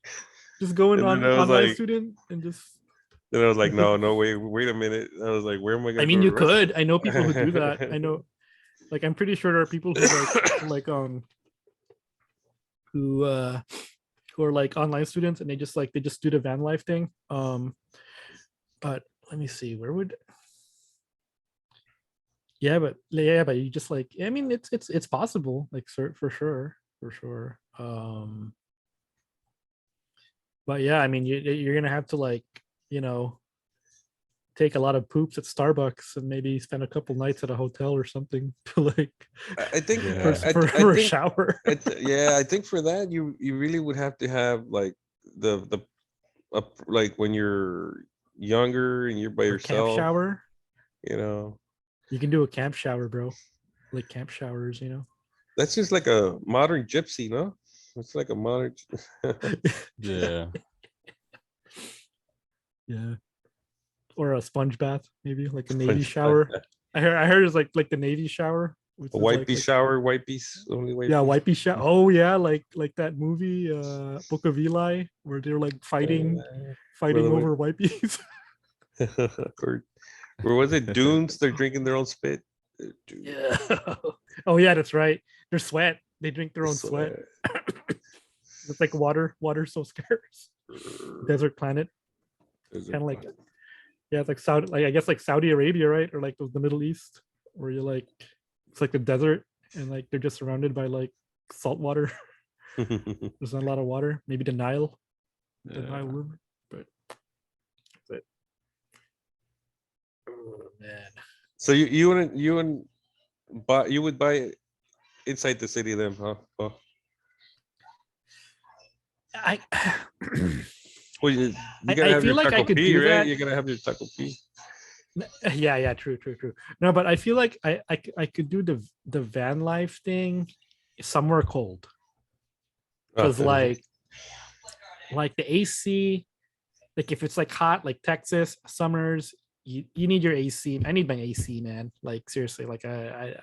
just going and then on I was online like, student and just. no, no, wait a minute. I was like, where am I I gonna mean, go to you the could. I know people who do that. I restaurant? know, like, I'm pretty sure there are people who who uh who are like online students and they just do the van life thing. But let me see, where would but you just like, I mean, it's possible, like, for sure, for sure. But yeah, I mean, you're gonna have to, like, you know, take a lot of poops at Starbucks and maybe spend a couple nights at a hotel or something to like I think, Yeah. for a shower. yeah, I think for that you really would have to have like the like when you're younger and you're by Or camp yourself, shower. you know. You can do a camp shower, bro. Like camp showers, you know. That's just like a modern gypsy, no? It's like a modern. Yeah. Yeah. Or a sponge bath, maybe like a Navy shower. I heard it's like the Navy shower, which A is like wipey shower, wipeys, only yeah, wipeys. wipey shower. Oh yeah, like that movie, Book of Eli, where they're like fighting For the over wipies. or was it Dunes? They're drinking their own spit. Dude, Yeah. Oh yeah, that's right. Their sweat. They drink their own sweat. It's like water. Water's so scarce. Desert planet. Kind of like, yeah, it's like Saudi, like I guess like Saudi Arabia, right? Or like the Middle East, where you're like, it's like the desert and like they're just surrounded by like salt water. There's not a lot of water. Maybe the Nile Yeah. River, but that's it. Oh man. So you would buy it inside the city then, huh? Oh. I Well, you I gotta have feel your like I taco could pea, do right? that. You gotta have your taco pea. Yeah, true. No, but I feel like I could do the van life thing somewhere cold, because like the AC, like if it's like hot, like Texas summers, you need your AC. I need my AC, man. Like seriously, like I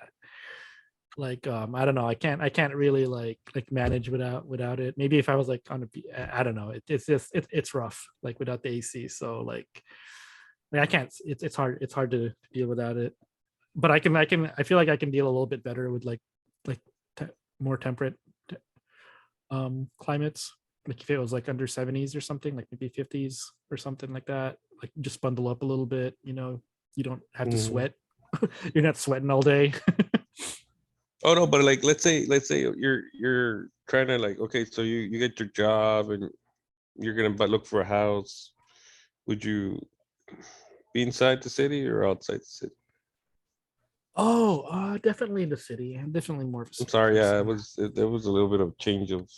like I don't know. I can't really like manage without it. Maybe if I was like on I don't know. It's just it's rough like without the AC. So like I can't. It's hard to deal without it. But I feel like I can deal a little bit better with like more temperate climates. Like if it was like under 70s or something, like maybe 50s or something like that. Like just bundle up a little bit. You know, you don't have to sweat. You're not sweating all day. Oh no, but like let's say you're trying to like, okay, so you get your job and you're gonna look for a house. Would you be inside the city or outside the city? Oh, definitely in the city. I'm definitely more of a I'm city sorry, yeah, person. there was a little bit of change of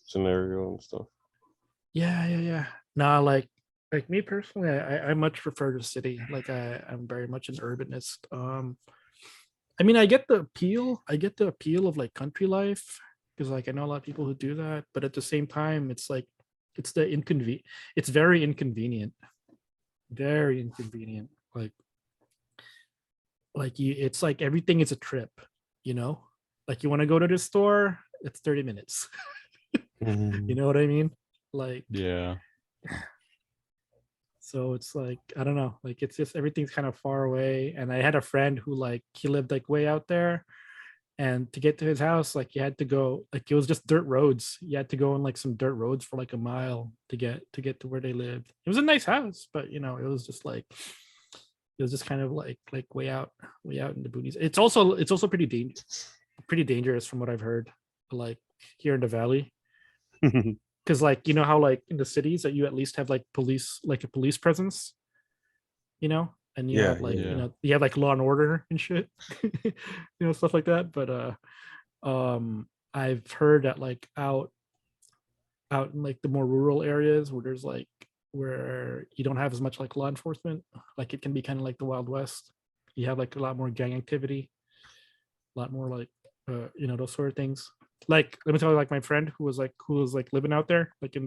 scenario and stuff. Yeah. Nah, like Like me personally, I much prefer the city. Like I'm very much an urbanist. I mean, I get the appeal of like country life because like I know a lot of people who do that, but at the same time, it's like it's the inconvenient. It's very inconvenient. Like you, it's like everything is a trip. You know, like you want to go to the store, it's 30 minutes. You know what I mean? Like Yeah. so it's like I don't know, like it's just everything's kind of far away. And I had a friend who like he lived like way out there, and to get to his house, like you had to go like it was just dirt roads. You had to go on like some dirt roads for like a mile to get to where they lived. It was a nice house, but you know, it was just like it was just kind of like way out in the boonies. It's also pretty dangerous from what I've heard, like here in the valley. Because like you know how like in the cities that you at least have like police like a police presence, you know, and you Yeah, have like yeah. you Yeah. know you have like law and order and shit, you know, stuff like that. But I've heard that like out in like the more rural areas where there's like where you don't have as much like law enforcement, like it can be kind of like the Wild West. You have like a lot more gang activity, a lot more like you know, those sort of things. Like let me tell you, like my friend who was like living out there, like in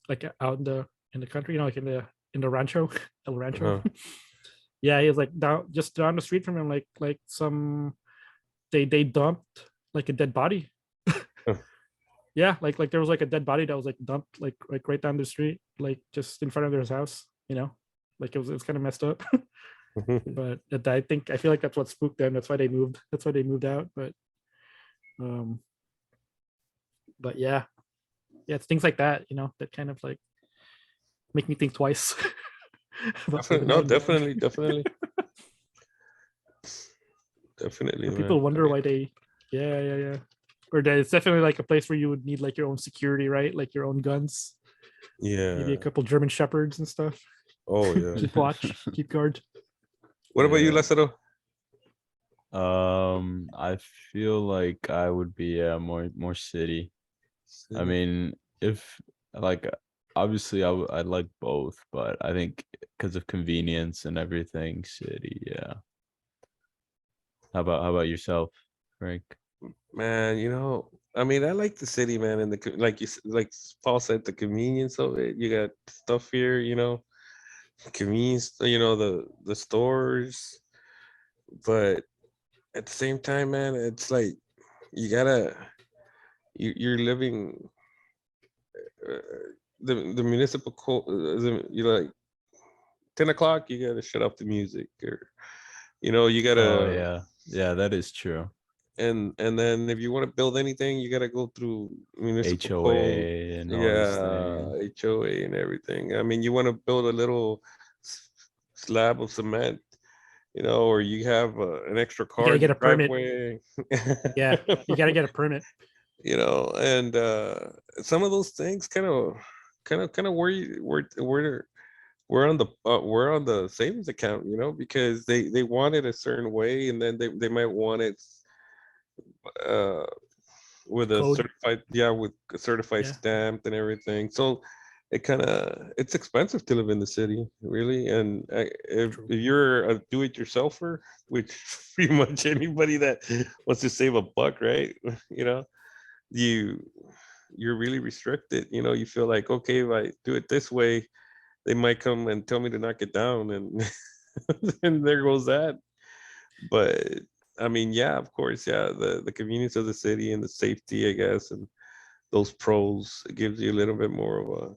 like out in the country, you know, like in the rancho, El Rancho. Uh-huh. Yeah, he was like just down the street from him, like some they dumped like a dead body. Huh. Yeah, like there was like a dead body that was like dumped like right down the street, like just in front of their house, you know, like it was kind of messed up. But I think I feel like that's what spooked them. That's why they moved. That's why they moved out. Um, but yeah, it's things like that, you know, that kind of like make me think twice about living No, out in the country. definitely, definitely, Or man. people I wonder mean, why they, yeah. Or that it's definitely like a place where you would need like your own security, right? Like your own guns, maybe a yeah. couple German shepherds and stuff. Oh, yeah. Keep watch, keep guard. What about you, Yeah. Lázaro? I feel like I would be more city. I mean, if like obviously I'd like both, but I think because of convenience and everything, city. Yeah. How about yourself, Frank? Man, you know, I mean, I like the city, man, and like like Paul said, the convenience of it. You got stuff here, you know, convenience, you know, the stores, but at the same time, man, it's like you gotta you're living the municipal you like 10 o'clock, you gotta shut off the music, or you know, you Oh gotta yeah, yeah, that is true. and then if you want to build anything, you gotta go through municipal code. HOA and all these Yeah, things. HOA and everything. I mean, you want to build a little slab of cement, you know, or you have an extra You car gotta in the get a permit. driveway. Yeah, you gotta get a permit. You know, and some of those things kind of where you we're on the we're on the savings account, you know, because they want it a certain way, and then they might want it uh with a Code. certified, yeah, with a certified Yeah, stamped and everything. So it's expensive to live in the city, really. And true. if you're a do-it-yourselfer, which pretty much anybody that wants to save a buck, right? You know, you you're really restricted. You know, you feel like, okay, if I do it this way, they might come and tell me to knock it down, and and there goes that. But I mean, yeah, of course, yeah, the convenience of the city and the safety, I guess, and those pros, it gives you a little bit more of a.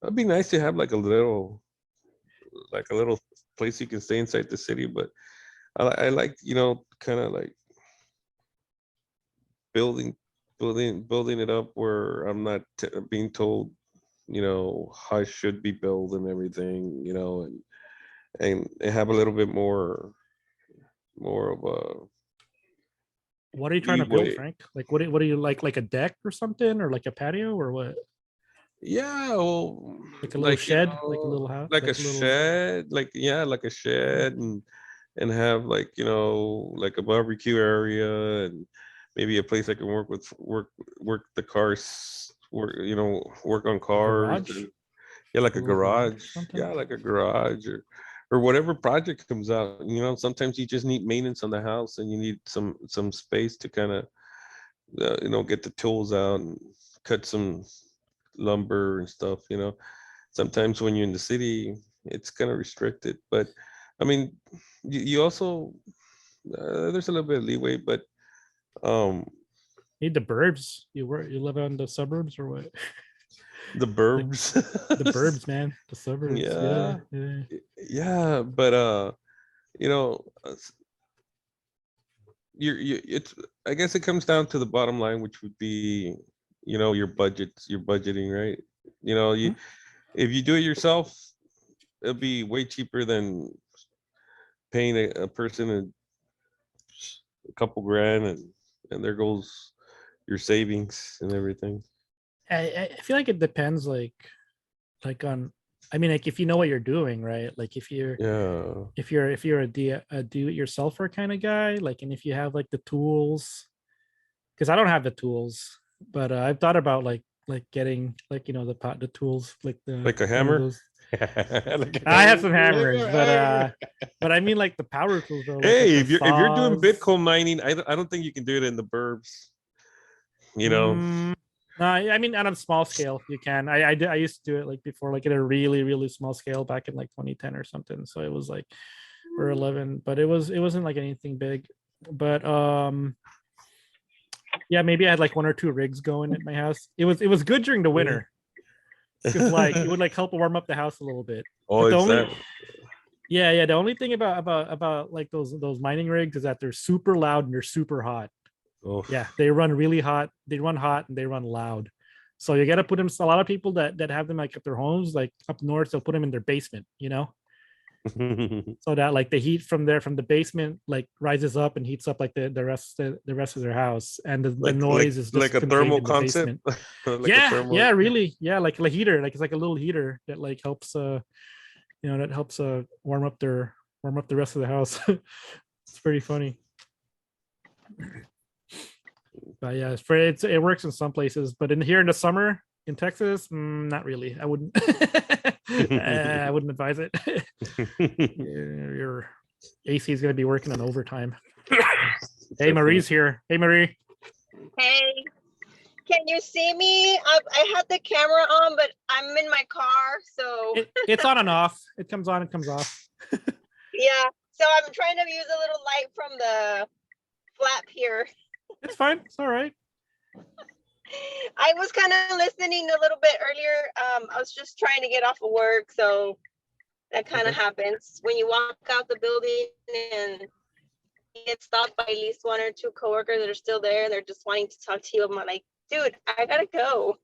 It'd be nice to have like a little place you can stay inside the city, but I like, you know, kind of like building building it up where I'm not being told, you know, how I should be built and everything, you know, and have a little bit more of a What are you trying to build, leeway. Frank? Like what do you like a deck or something, or like a patio, or what? Yeah, well, Like a little like, you shed, like a know, little house, like a like a little. shed, like, yeah, like a Yeah. shed, and have, like, you know, like a barbecue area, and maybe a place I can work the cars work on A cars. garage? Yeah, like a Little garage or garage. something? Yeah, like a garage or whatever project comes out. Sometimes you just need maintenance on the house and you need some space to kind of get the tools out and cut some lumber and stuff. Sometimes when you're in the city, it's kind of restricted. But I mean, you also there's a little bit of leeway, but um Need the burbs. You live out in the suburbs or what? the burbs. The burbs, man. The suburbs. Yeah, Yeah, yeah. yeah, but you know, it's, I guess it comes down to the bottom line, which would be, your budgeting, right? Mhm. If you do it yourself, it'll be way cheaper than paying a person a couple grand, and there goes your savings and everything. I feel like it depends, like on. I mean, like if you know what you're doing, right? Like Yeah. if you're a do-it-yourselfer kind of guy, like, and if you have like the tools, because I don't have the tools, but I've thought about like getting like the tools like Like a one of hammer. those. Like a I have hammer. some Like hammers, a hammer. but I mean like the power tools though, like Hey, the if you're doing saws. Bitcoin mining, I don't think you can do it in the burbs. You know. Mm, no, I mean on a small scale you can. I used to do it like before, like at a really really small scale back in like 2010 or something. So it was like or 11, but it wasn't like anything big. But yeah, maybe I had like one or two rigs going at my house. It was good during the winter because like it would like help warm up the house a little bit. Oh, But the it's only that. yeah, the only thing about like those mining rigs is that they're super loud and they're super hot. Oh. Yeah, they run really hot. They run hot and they run loud. So you got to put them. A lot of people that have them like at their homes, like up north, they'll put them in their basement. So that like the heat from the basement like rises up and heats up like the rest of their house, and the like noise is like just a contained thermal in the concept. basement. Like a Yeah, thermal. yeah, really, yeah, like a heater, like it's like a little heater that like helps that helps warm up the rest of the house. It's pretty funny. But yeah, it works in some places, but in here in the summer in Texas, not really. I wouldn't. I wouldn't advise it. Your AC is going to be working on overtime. Hey, Marie's here. Hey, Marie. Hey, can you see me? I had the camera on, but I'm in my car, so It's on and off. It comes on and comes off. yeah. So I'm trying to use a little light from the flap here. It's fine. It's all right. I was kind of listening a little bit earlier. I was just trying to get off of work, so that kind of happens when you walk out the building and you get stopped by at least one or two coworkers that are still there, and they're just wanting to talk to you. I'm like, dude, I gotta go.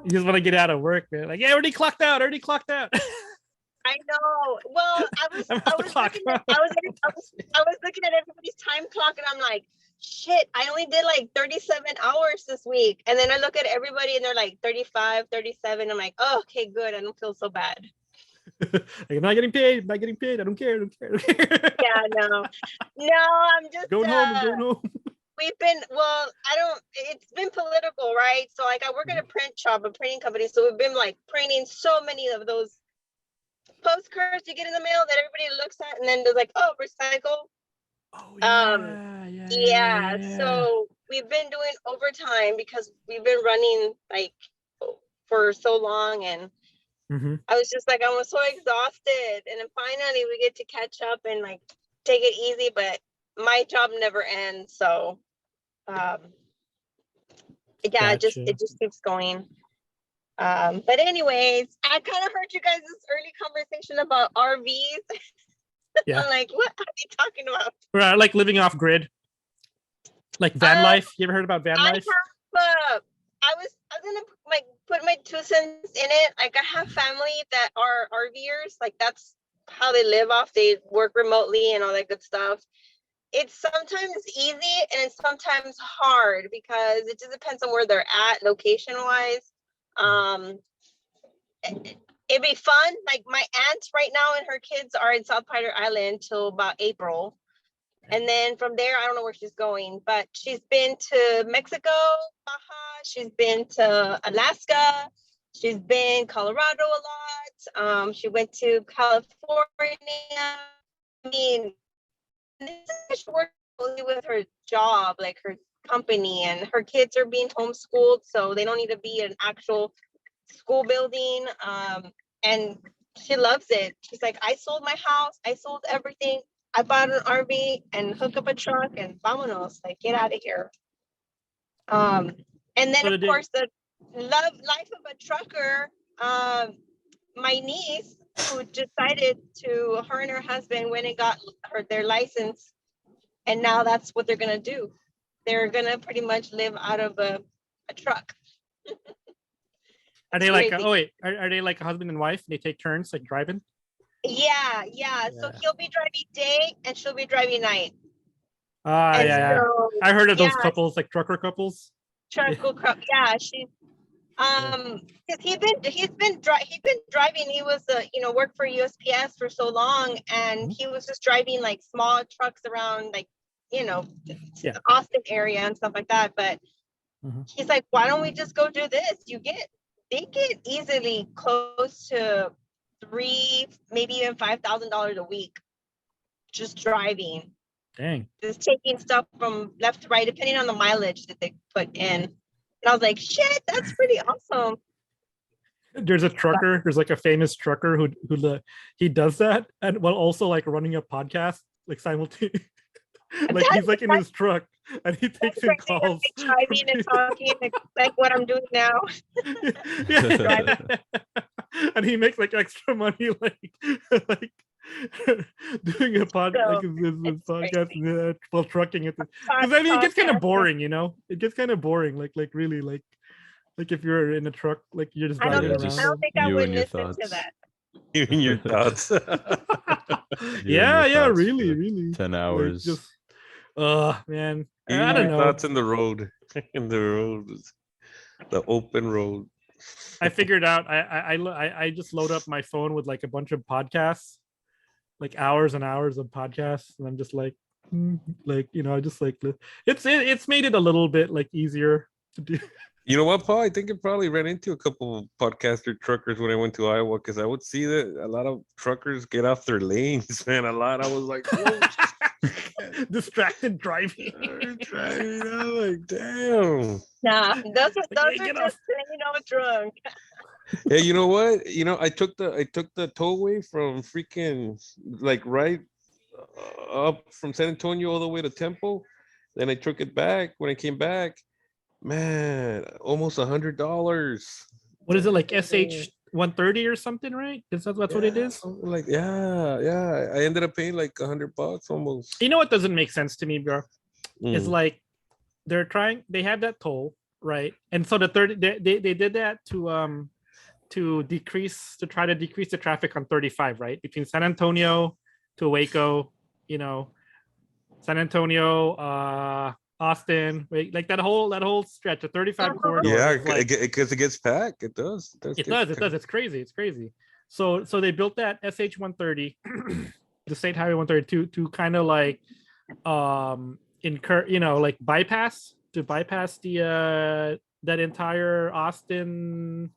You just want to get out of work, man. Like, yeah, already clocked out. Already clocked out. I know. Well, I was looking at everybody's time clock, and I'm like, shit, I only did like 37 hours this week. And then I look at everybody and they're like 35, 37. I'm like, oh, okay, good. I don't feel so bad. Like, I'm not getting paid. I'm not getting paid. I don't care. I don't care. I don't care. Yeah, no, I'm just going home. I'm going home. It's been political, right? So like I work at a print shop, a printing company. So we've been like printing so many of those postcards you get in the mail that everybody looks at, and then they're like, oh, recycle. Oh Yeah. So we've been doing overtime because we've been running like for so long, and I was just like, I was so exhausted, and then finally we get to catch up and like take it easy, but my job never ends. So yeah, Gotcha. it just keeps going. But anyways, I kind of heard you guys' early conversation about RVs. Yeah. I'm like, what are you talking about? Right, like living off grid, like van life. You ever heard about van life? I was gonna like put my 2 cents in it. Like I have family that are RVers. Like that's how they live off. They work remotely and all that good stuff. It's sometimes easy and it's sometimes hard because it just depends on where they're at location wise. It'd be fun. Like my aunt right now and her kids are in South Padre Island till about April. And then from there, I don't know where she's going, but she's been to Mexico, Baja. She's been to Alaska. She's been Colorado a lot. She went to California. I mean, she works with her job, like her company, and her kids are being homeschooled, so they don't need to be an actual school building. And she loves it. She's like, I sold my house, I sold everything. I bought an RV and hook up a truck and vámonos, like get out of here. And then of course the life of a trucker. My niece, who decided to, her and her husband went and got their license, and now that's what they're gonna do. They're gonna pretty much live out of a truck. Are they like are they like a husband and wife? They take turns like driving? Yeah. So he'll be driving day and she'll be driving night. Yeah. So, I heard of those couples, like trucker couples. Yeah, she's because he's been driving. He was worked for USPS for so long, and he was just driving like small trucks around, like the Austin area and stuff like that. But he's like, why don't we just go do this? They get easily close to $3,000, maybe even $5,000 a week just driving. Dang. Just taking stuff from left to right, depending on the mileage that they put in. And I was like, shit, that's pretty awesome. There's a trucker, there's like a famous trucker who he does that, and while also like running a podcast, like simultaneously. Like he's like in his truck and he takes in calls. Like driving and talking like what I'm doing now. Yeah. And he makes like extra money like doing a podcast while trucking it. Because I mean it gets kind of boring, It gets kind of boring, like really like if you're in a truck, like you're just driving around. I don't think I would listen to that. You and your thoughts. Yeah, really. 10 hours. Like man. You I don't know. Thoughts in the road. The open road. I figured out I just load up my phone with like a bunch of podcasts, like hours and hours of podcasts, and I'm just like I just like it's made it a little bit like easier to do. You know what, Paul? I think I probably ran into a couple of podcaster truckers when I went to Iowa, because I would see that a lot of truckers get off their lanes, man. A lot. I was like, whoa. Distracted driving. I'm like, damn. Nah, those are just drunk. Yeah, you know what? I took the tollway from freaking like right up from San Antonio all the way to Temple. Then I took it back. When I came back, man, almost $100. What is it, like SH 130 or something, right? That's what it is. Like yeah. I ended up paying like $100 almost. You know what doesn't make sense to me, bro? It's like they have that toll, right? And so they did that to try to decrease the traffic on 35, right? Between San Antonio to Waco, San Antonio, Austin, like that whole stretch of 35 corridor. Yeah, because it gets packed. It does. It does. It's crazy. So they built that SH 130, the State Highway 132, to kind of like bypass the that entire Austin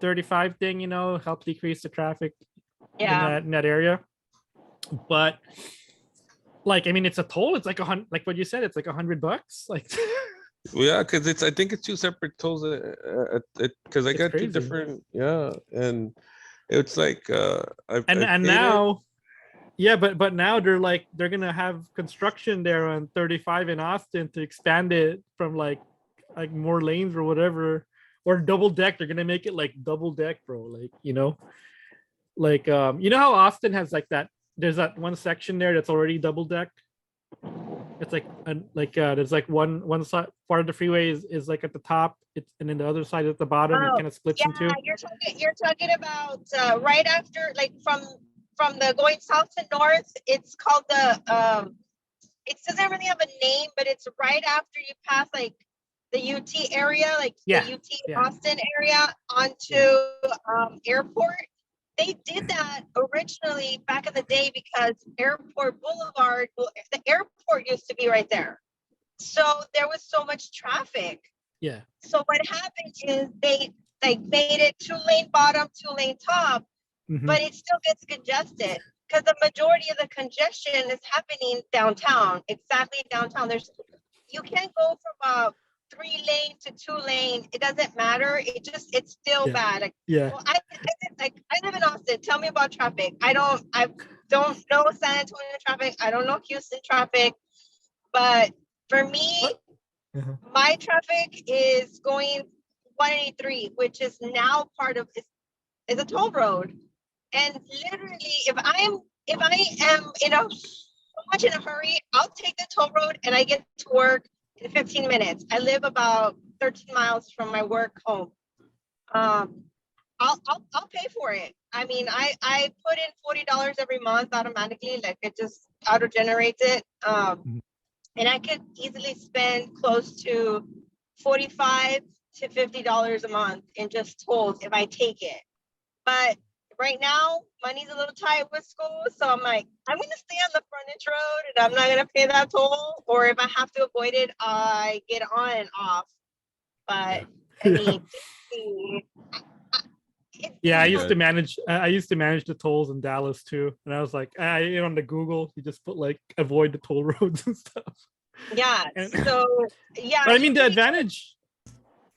35 thing, help decrease the traffic in that area. But like, I mean, it's a toll. It's like like what you said, it's like $100. Like, yeah, because I think it's two separate tolls. Because I got crazy. two different, and it's like now, yeah, but now they're gonna have construction there on 35 in Austin to expand it from like more lanes or whatever, or double deck. They're gonna make it like double deck, bro. Like like how Austin has like that. There's that one section there that's already double decked. It's like there's like one side part of the freeway is like at the top, and then the other side at the bottom. It kind of splits into. You're talking about right after, like from the going south to north. It's called it doesn't really have a name, but it's right after you pass like the UT area, like the UT Austin area onto airport. they did that originally back in the day because Airport Boulevard, the airport used to be right there. So there was so much traffic. Yeah. So what happened is they like made it 2-lane bottom, 2-lane top, but it still gets congested because the majority of the congestion is happening downtown, exactly downtown. You can't go from a 3-lane to 2-lane. It doesn't matter. It's still bad. Like, Yeah. well, I live in Austin. Tell me about traffic. I don't know San Antonio traffic. I don't know Houston traffic, but for me, my traffic is going 183, which is now part of is a toll road. And literally, if I am so much in a hurry, I'll take the toll road and I get to work in 15 minutes. I live about 13 miles from my work home. I'll pay for it. I mean, I put in $40 every month automatically, like it just auto generates it. And I could easily spend close to $45 to $50 a month in just tolls if I take it. But right now, money's a little tight with school, so I'm like, I'm gonna stay on the frontage road, and I'm not gonna pay that toll. Or if I have to avoid it, I get on and off. But I mean, I used to manage. I used to manage the tolls in Dallas too, and I was like, on the Google, you just put like avoid the toll roads and stuff. Yeah. So yeah. But I mean, the advantage.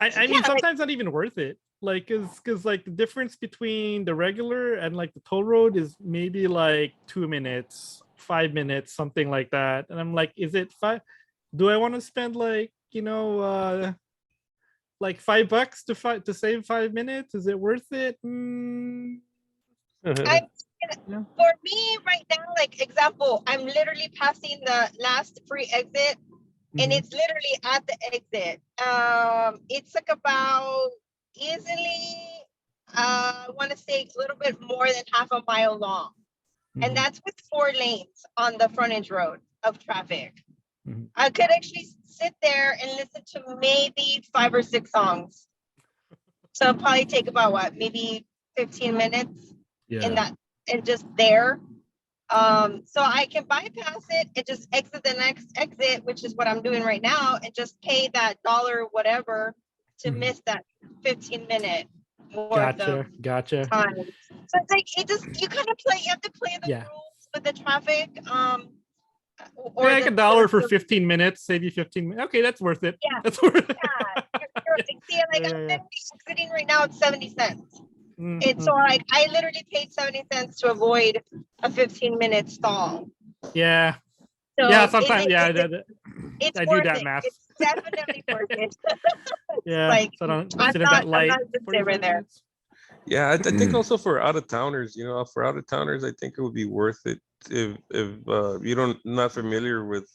I mean, sometimes not even worth it. Like, because like the difference between the regular and like the toll road is maybe like 2 minutes, 5 minutes, something like that. And I'm like, is it five? Do I want to spend like like $5 to save 5 minutes? Is it worth it? For me right now, like example, I'm literally passing the last free exit, and it's literally at the exit. It's like about easily, I want to say a little bit more than half a mile long, and that's with 4 lanes on the frontage road of traffic. I could actually sit there and listen to maybe 5 or 6 songs. So it'll probably take about what, maybe 15 minutes in that, and just there. So I can bypass it and just exit the next exit, which is what I'm doing right now, and just pay that dollar whatever to miss that 15-minute Gotcha. time. So it's like you kind of you have to play the rules with the traffic. Or like $1 for 15 minutes, save you 15 minutes. Okay, that's worth it. Yeah, that's worth it. See, like I'm exiting right now at 70 cents. And so like I literally paid 70 cents to avoid a 15-minute stall. Yeah. So sometimes it's I do that math. It's definitely worth it. Yeah. Like so I'm not over there. Yeah, I think also for out of towners, for out of towners, I think it would be worth it if you not familiar with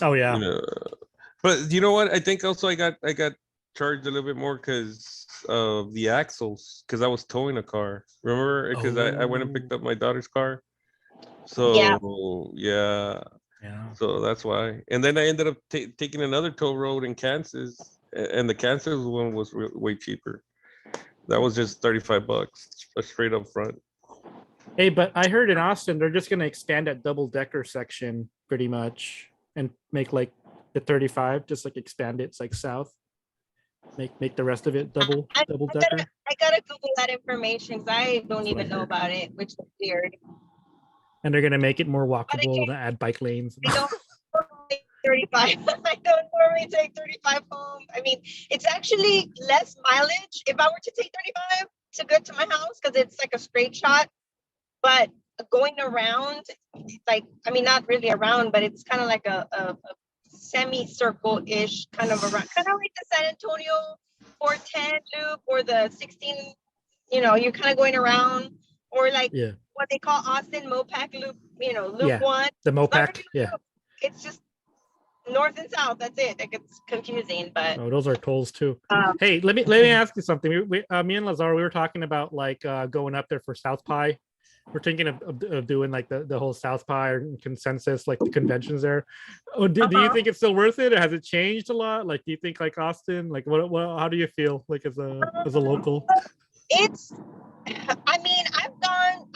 but you know what? I think also I got charged a little bit more because of the axles, because I was towing a car. Remember? Because I went and picked up my daughter's car. So yeah. So that's why. And then I ended up taking another toll road in Kansas, and the Kansas one was way cheaper. That was just $35 straight up front. Hey, but I heard in Austin they're just gonna expand that double-decker section pretty much and make like the 35, just like expand it. It's like south. Make the rest of it double decker. I gotta Google that information because I don't even know about it, which is weird. And they're gonna make it more walkable and add bike lanes. I don't take 35. I don't normally take 35 home. I mean, it's actually less mileage if I were to take 35 to get to my house because it's like a straight shot. But going around, like, I mean, not really around, but it's kind of like a semicircle-ish kind of around, kind of like the San Antonio 410 loop or the 16, you're kind of going around, or like what they call Austin Mopac loop, loop 1. The Mopac, It's just north and south. That's it. Like, it's confusing, but those are tolls too. Hey, let me ask you something. Me and Lazar, we were talking about like going up there for South Pi. We're thinking of doing like the whole South Pi or consensus, like the conventions there. Do you think it's still worth it, or has it changed a lot? Like, do you think like Austin, like what how do you feel like as a local? It's I mean, I've gone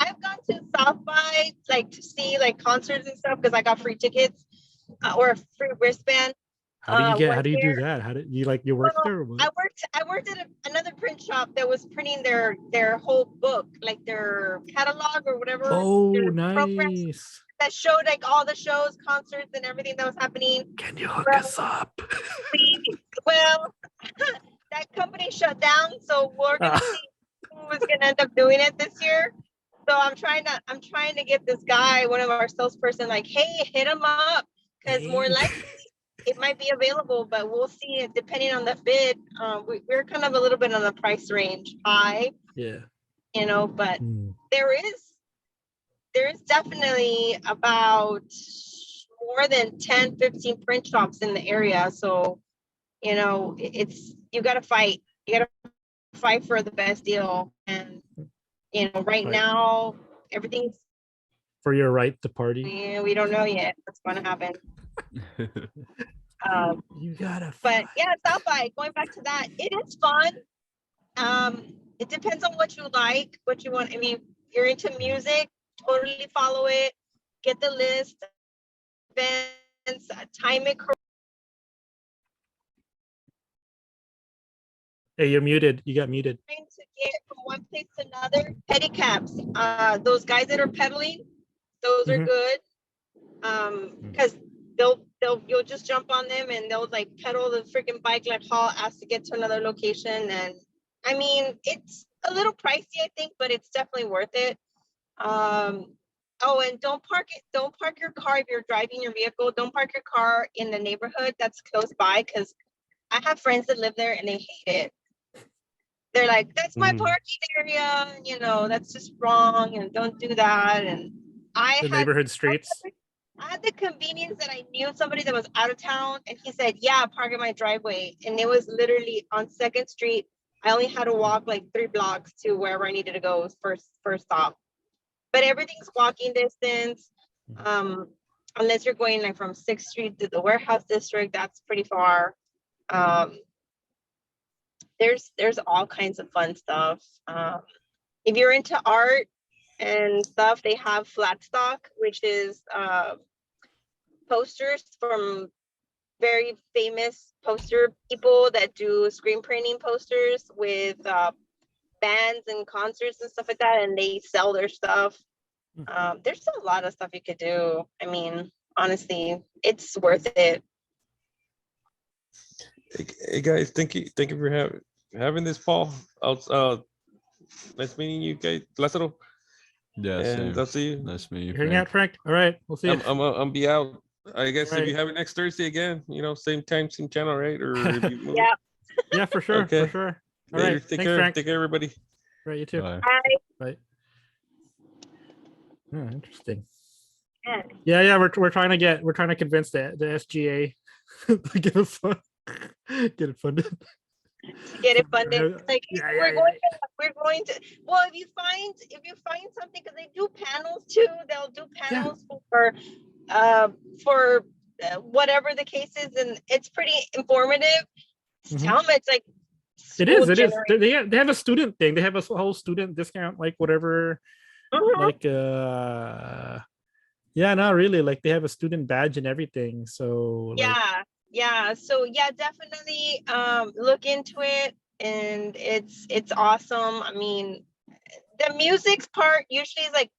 to South by like to see like concerts and stuff because I got free tickets or a free wristband. How do you get? How One do you do year. that? How did you like? You work Well, there or what? I worked at another print shop that was printing their whole book, like their catalog or whatever, Oh, their programs nice. that showed like all the shows, concerts, and everything that was happening. Can you hook Well, us up? well, that company shut down, so we're gonna Ah, see who was gonna end up doing it this year. So I'm trying to get this guy, one of our salesperson, like, hey, hit him up, because more hey. likely it might be available, but we'll see it depending on the bid. We're kind of a little bit on the price range high, Yeah. but Hmm. there is definitely about more than 10, 15 print shops in the area. So, it's, you got to fight. You got to fight for the best deal. And, right Right. now, everything's, For your right to party. we don't know yet what's going to happen. You gotta. But yeah, South by, going back to that, it is fun. It depends on what you like, what you want. I mean, you're into music, totally follow it, get the list, events, time it correctly Hey, you're muted. You got muted. to get from one place to another. Pedicabs, those guys that are pedaling, those are Mhm. good. Because you'll just jump on them and they'll like pedal the freaking bike like haul ass to get to another location. And I mean, it's a little pricey, I think, but it's definitely worth it. Oh, and don't park your car if you're driving your vehicle. Don't park your car in the neighborhood that's close by, because I have friends that live there and they hate it. They're like, that's my Mhm. parking area, and that's just wrong, and don't do that. And I The had neighborhood streets. I had the convenience that I knew somebody that was out of town, and he said, yeah, park in my driveway. And it was literally on 2nd Street. I only had to walk like 3 blocks to wherever I needed to go first stop. But everything's walking distance. Unless you're going like from 6th Street to the warehouse district, that's pretty far. There's all kinds of fun stuff. If you're into art and stuff, they have flat stock, which is posters from very famous poster people that do screen printing posters with bands and concerts and stuff like that, and they sell their stuff. There's a lot of stuff you could do. I mean, honestly, it's worth it. Hey guys, thank you for having this, Paul. Nice meeting you guys, Lázaro, Yeah, and same. I'll see you. Nice meeting you, Hang out, Frank. Frank. All right. We'll see you. I'm be out. I guess if Right. you have it next Thursday again, same time, same channel, right? Or if you move. Yeah. Yeah, for sure. Okay. For sure. All Later. right. Take Thanks, care. Frank. Take care, everybody. Right. You too. Bye. Bye. Oh, interesting. Yeah. Yeah. We're trying to convince the SGA to give us get it funded. To get it funded. It's like, Yeah, we're going to, well, if you find something, because they do panels too, they'll do panels for whatever the case is, and it's pretty informative. Mhm. Tell them it's like It is. generated. They have a student thing. They have a whole student discount, like whatever. Mhm. Like yeah, no, really. Like they have a student badge and everything. So like, Yeah, so yeah, definitely look into it, and it's awesome. I mean, the music's part usually is like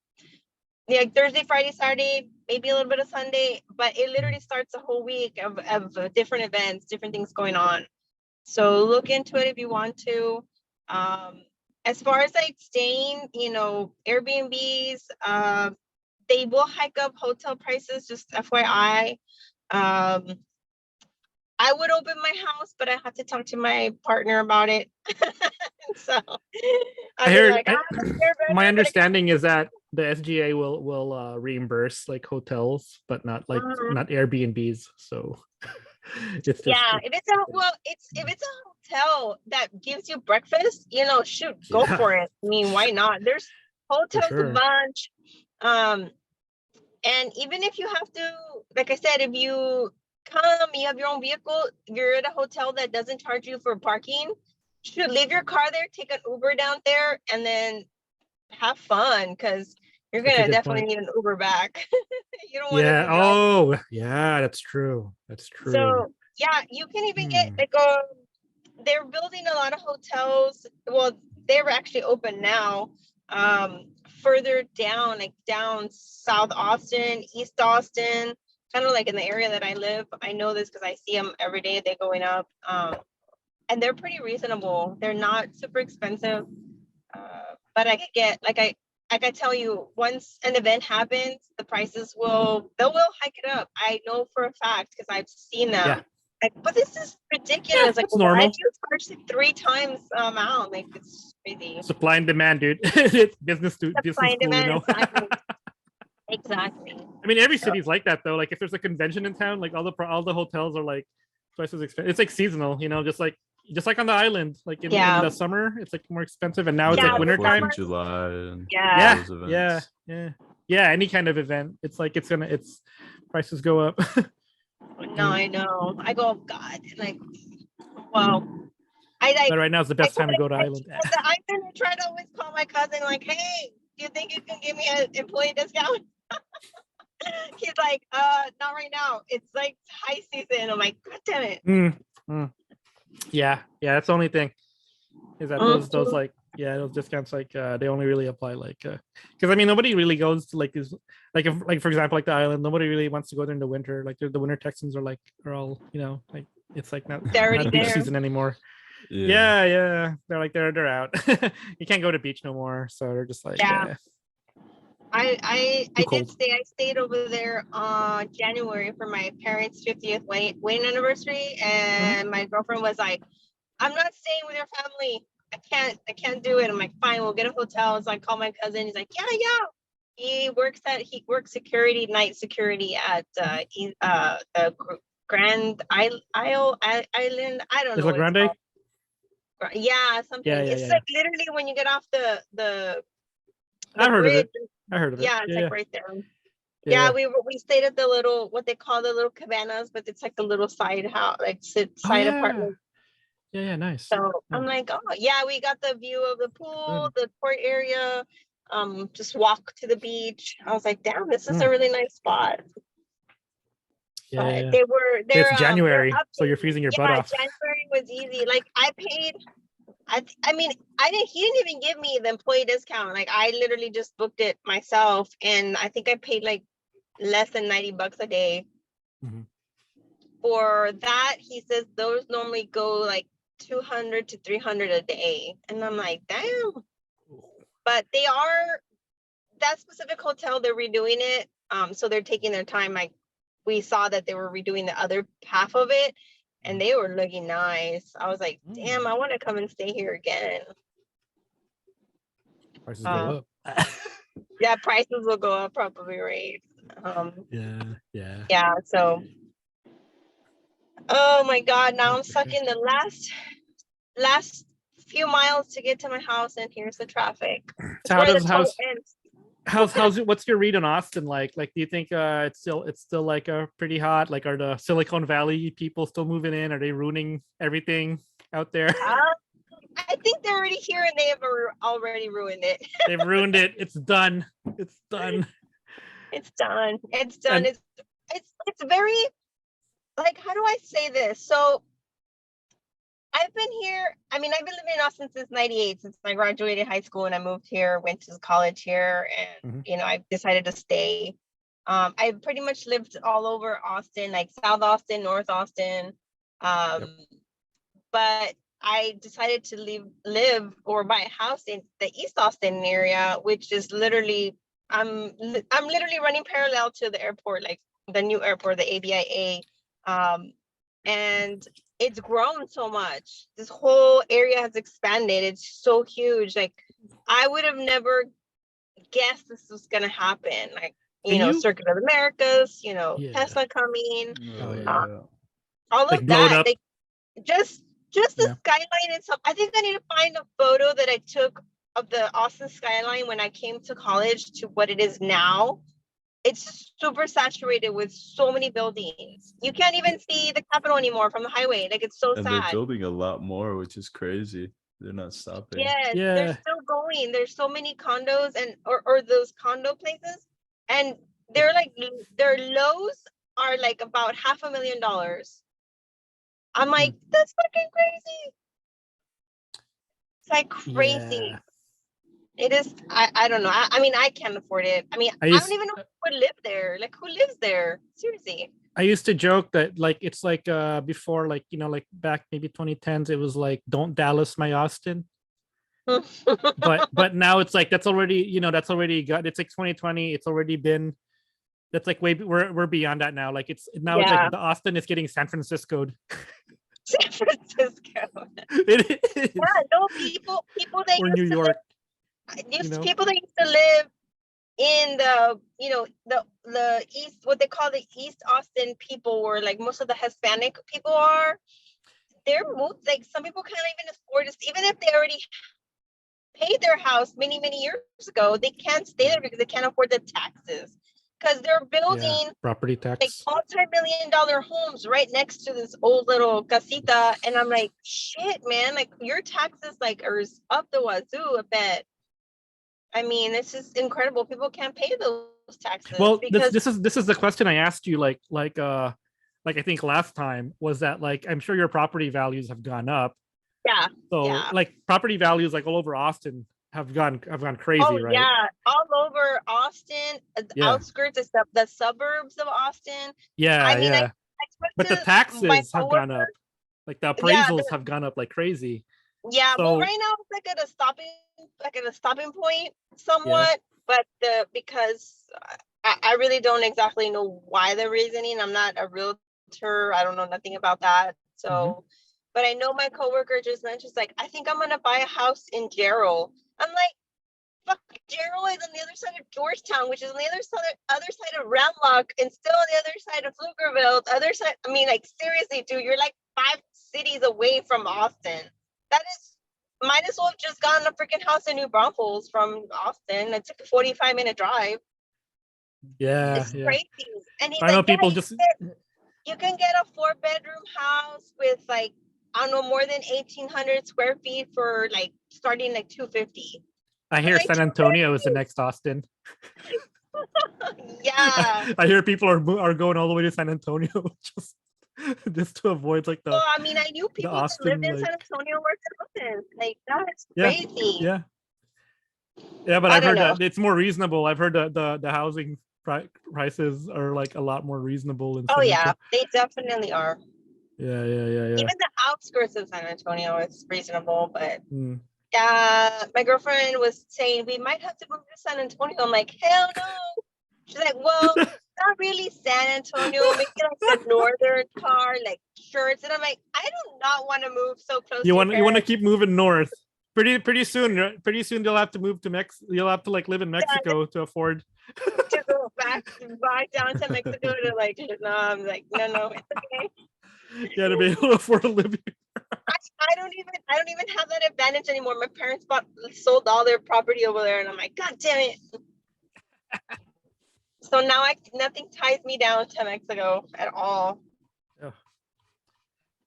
Thursday, Friday, Saturday, maybe a little bit of Sunday, but it literally starts a whole week of different events, different things going on. So look into it if you want to. As far as like staying, Airbnbs, they will hike up hotel prices, just FYI. I would open my house, but I have to talk to my partner about it. So I heard. My my understanding is that the SGA will reimburse like hotels, but not like not Airbnbs. So it's just if it's a hotel that gives you breakfast, shoot, go Yeah. for it. I mean, why not? There's hotels a sure. bunch. And even if you have to, like I said, if you have your own vehicle, you're at a hotel that doesn't charge you for parking, should leave your car there, take an Uber down there, and then have fun, because you're That's a gonna good definitely point. need an Uber back. You don't want to Yeah. be driving. Oh, yeah. That's true. That's true. So yeah, you can even get like they're building a lot of hotels. Well, they're actually open now. Further down, like down South Austin, East Austin, kind of like in the area that I live. I know this because I see them every day. They're going up. And they're pretty reasonable. They're not super expensive. But I could get like I tell you, once an event happens, the prices will hike it up. I know for a fact because I've seen them. Yeah. Like, but this is ridiculous. Like, that's why normal. do you charge 3 times the amount? Like, it's crazy. Supply and demand, dude. It's business Supply school, and you demand, know. exactly. Exactly. I mean, every city's like that though. Like, if there's a convention in town, like all the hotels are like twice as expensive. It's like seasonal, you know, just like on the island. Like in the summer, it's like more expensive, and now it's Yeah, like the winter time. 4th of July and Yeah. those Yeah, events. yeah. Any kind of event, it's like it's prices go up. No, I know. I go, oh God, like, well, I like. But right now is the best time to go to Island. At the island, I try to always call my cousin, like, hey, do you think you can give me an employee discount? He's like, not right now. It's like high season. I'm like, God damn it. Yeah, that's the only thing. Is that those like those discounts, like they only really apply like because I mean nobody really goes to like is like if like for example like the island, nobody really wants to go there in the winter. Like the winter Texans are all, you know, like it's like not They're already beach there. season anymore. Yeah. They're like they're out. You can't go to beach no more, so they're just like I Too did cold. stay. I stayed over there January for my parents' 50th wedding anniversary, and my girlfriend was like, "I'm not staying with your family. I can't do it." I'm like, "Fine, we'll get a hotel." So I call my cousin. He's like, "Yeah." He works security, night security at the Grand Isle Island. I don't know Isla what it's Grande? called. Yeah, something. Yeah, It's like literally when you get off the I've heard of bridge. it. I heard of it. Yeah, it's like right there. Yeah. We stayed at the little, what they call the little cabanas, but it's like a little side house, like side apartment. Yeah, nice. So I'm like, oh yeah, we got the view of the pool, the port area. Just walk to the beach. I was like, damn, this is a really nice spot. Yeah. But It's January, so you're freezing your butt off. January was easy. Like I paid. I mean, he didn't even give me the employee discount. Like I literally just booked it myself, and I think I paid like less than $90 a day. For that. He says those normally go like 200 to 300 a day, and I'm like, damn. But that specific hotel, they're redoing it, so they're taking their time. Like we saw that they were redoing the other half of it, and they were looking nice. I was like, damn, I want to come and stay here again. Prices go up. Yeah, prices will go up probably, right? Yeah. So, oh my God, now I'm stuck in the last few miles to get to my house, and here's the traffic. So what's your read on Austin like? Like, do you think it's still like pretty hot? Like, are the Silicon Valley people still moving in? Are they ruining everything out there? I think they're already here, and they have already ruined it. They've ruined it. It's done. It's done. It's done. It's done. And it's very, like, how do I say this? So I've been here. I mean, I've been living in Austin since '98, since I graduated high school and I moved here, went to college here, and you know, I decided to stay. I pretty much lived all over Austin, like South Austin, North Austin. But I decided to live or buy a house in the East Austin area, which is literally, I'm literally running parallel to the airport, like the new airport, the MBAA. And it's grown so much. This whole area has expanded. It's so huge. Like I would have never guessed this was gonna happen. Like, you know, Circuit of the Americas, you know, Tesla coming, all of that. Like just the skyline itself. I think I need to find a photo that I took of the Austin skyline when I came to college to what it is now. It's super saturated with so many buildings. You can't even see the Capitol anymore from the highway. Like, it's so sad. And they're building a lot more, which is crazy. They're not stopping. Yes, Yeah. they're still going. There's so many condos and or those condo places, and they're like their lows are like about $500,000. I'm like, that's fucking crazy. It's like crazy. Yeah. It is. I don't know. I mean, I can't afford it. I mean, I I used don't even know who would live there. Like, who lives there? Seriously. I used to joke that like it's like before, like, you know, like back maybe 2010s, it was like, don't Dallas my Austin. But now it's like that's already, you know, that's already got, it's like 2020, it's already been, that's like way, we're beyond that now. Like it's now it's Yeah. like the Austin is getting San Francisco'd. San Francisco. It is. Yeah, no, people that Or used New to York, live, you know. people that used to live in the, you know, the East, what they call the East Austin people, where like most of the Hispanic people are, they're moved. Like some people can't even afford it, even if they already paid their house many years ago. They can't stay there because they can't afford the taxes. Because they're building Property like tax. multi-million-dollar homes right next to this old little casita, and I'm like, shit, man, like your taxes like are up the wazoo a bit. I mean, it's just incredible. People can't pay those taxes Well, because this is the question I asked you, like I think last time, was that like, I'm sure your property values have gone up. yeah, So yeah. like property values like all over Austin have gone crazy, Oh right? yeah, all over Austin, the Yeah. outskirts, the suburbs of Austin. Yeah, I mean, yeah. I spoke But the to my taxes have gone coworker. up. Like the Yeah, appraisals have gone up like crazy. yeah. Well, So right now it's like at a stopping point, yeah. somewhat. But because I really don't exactly know why the reasoning. I'm not a realtor. I don't know nothing about that. So, but I know my coworker just mentioned, she's like, I think I'm gonna buy a house in Gerald. I'm like, fuck, Gerald is on the other side of Georgetown, which is on the other side of Ramlock, and still on the other side of Pflugerville. The other side. I mean, like seriously, dude, you're like 5 cities away from Austin. That is, might as well have just gotten a freaking house in New Braunfels from Austin. It's like a 45-minute drive. Yeah, It's crazy. And he's I know like, yeah, people just you can get a 4-bedroom house with like, I don't know, more than 1,800 square feet for like starting like 250. I hear like San Antonio is the next Austin. Yeah. I hear people are going all the way to San Antonio just to avoid like the Well, I mean, I knew people that Austin, lived in like, San Antonio worked in Austin. Like, that's yeah, crazy. yeah, but I I've don't heard know. that it's more reasonable. I've heard that the housing prices are like a lot more reasonable in Oh, San yeah, Antonio. they definitely are. Yeah. Even the outskirts of San Antonio is reasonable, but Mm. my girlfriend was saying we might have to move to San Antonio. I'm like, hell no. She's like, well, not really San Antonio, maybe like the northern part, like shirts. And I'm like, I do not want to move so close to You your want to parents. keep moving north. Pretty soon you'll have to move to You'll have to like live in Mexico to afford To go back down to Mexico to like, no, I'm like, no, it's okay. yeah, to be able to afford a living. I don't even have that advantage anymore. My parents sold all their property over there, and I'm like, God damn it. So now nothing ties me down to Mexico at all. Yeah.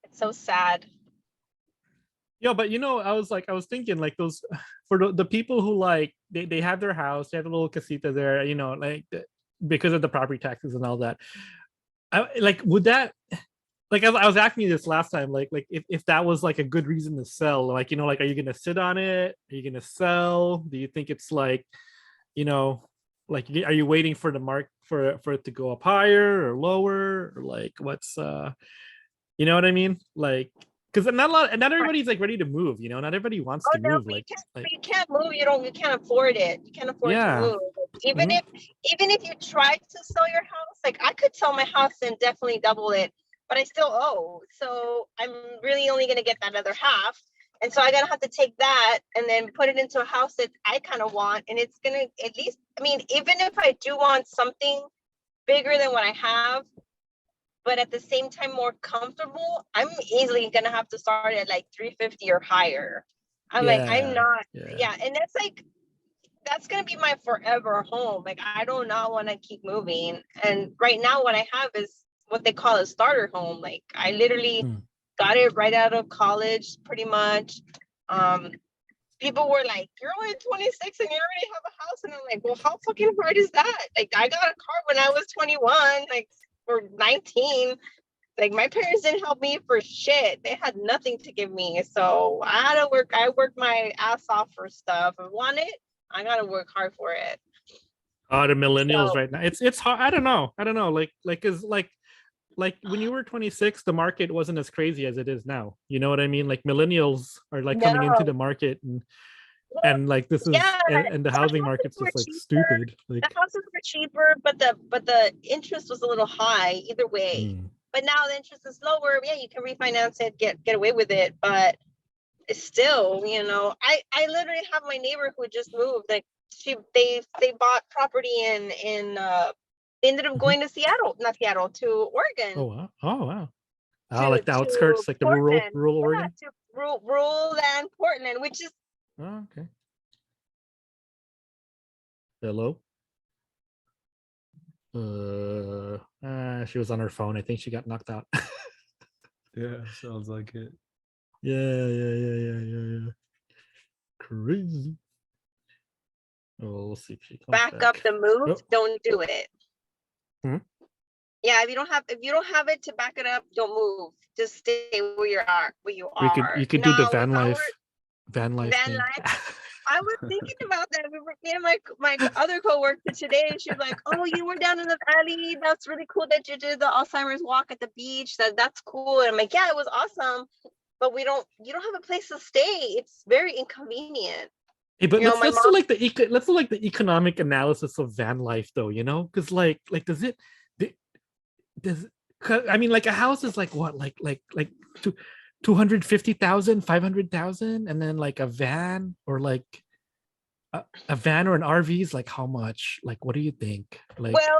It's so sad. Yeah, but you know, I was thinking like those for the people who like they have their house, they have a little casita there, you know, like because of the property taxes and all that. Like would that, like I was asking you this last time, like if that was like a good reason to sell, like, you know, like are you gonna sit on it? Are you gonna sell? Do you think it's like, you know, like are you waiting for the mark for it to go up higher or lower, or like what's you know what I mean? Like, because not everybody's like ready to move, you know, not everybody wants to No, move. but Like you can't move. You can't afford it. You can't afford to yeah. move. Even if you try to sell your house, like I could sell my house and definitely double it, but I still owe. So I'm really only gonna get that other half. And so I'm gonna have to take that and then put it into a house that I kind of want. And it's gonna at least, I mean, even if I do want something bigger than what I have, but at the same time more comfortable, I'm easily gonna have to start at like 350 or higher. I'm like, I'm not, and that's gonna be my forever home. Like I do not want to keep moving. And right now what I have is what they call a starter home. Like I literally got it right out of college, pretty much. people were like, "You're only 26 and you already have a house," and I'm like, "Well, how fucking hard is that? Like, I got a car when I was 21, like, or 19." Like, my parents didn't help me for shit. They had nothing to give me. So I had to work. I worked my ass off for stuff. If I want it, I gotta work hard for it. The millennials So, right now. It's hard. I don't know. Is like when you were 26, the market wasn't as crazy as it is now. You know what I mean? Like millennials are like coming into no. the market and like this is Yeah, and the the housing houses market's were just like cheaper. stupid. The Like houses were cheaper, but the interest was a little high either way. mm. But now the interest is lower. Yeah, you can refinance it, get away with it. But it's still, I literally have my neighbor who just moved. Like they bought property they ended up going to Seattle, not Seattle, to Oh Oregon, wow. Oh wow. to Like the outskirts, like the rural Portland. Yeah, Oregon. to rural land Portland, which is Oh, okay. Hello. She was on her phone. I think she got knocked out. Yeah, sounds like it. Yeah. Crazy. Oh, we'll see if she comes back up back. the move. Oh. Don't do it. Hmm? Yeah, if you don't have it to back it up, don't move. Just stay where you are. You could do the Now, if I were van life van thing. life, I was thinking about that. We were me and my other coworker today, and she's like, "Oh, you were down in the valley. That's really cool that you did the Alzheimer's walk at the beach. That's cool." And I'm like, "Yeah, it was awesome, but you don't have a place to stay. It's very inconvenient." Hey, but My let's do mom. like let's do like the economic analysis of van life though, because like does I mean, like a house is like what, like 250,000, 500,000, and then like a van or like a van or an RV is like how much? Like, what do you think? Like, Well,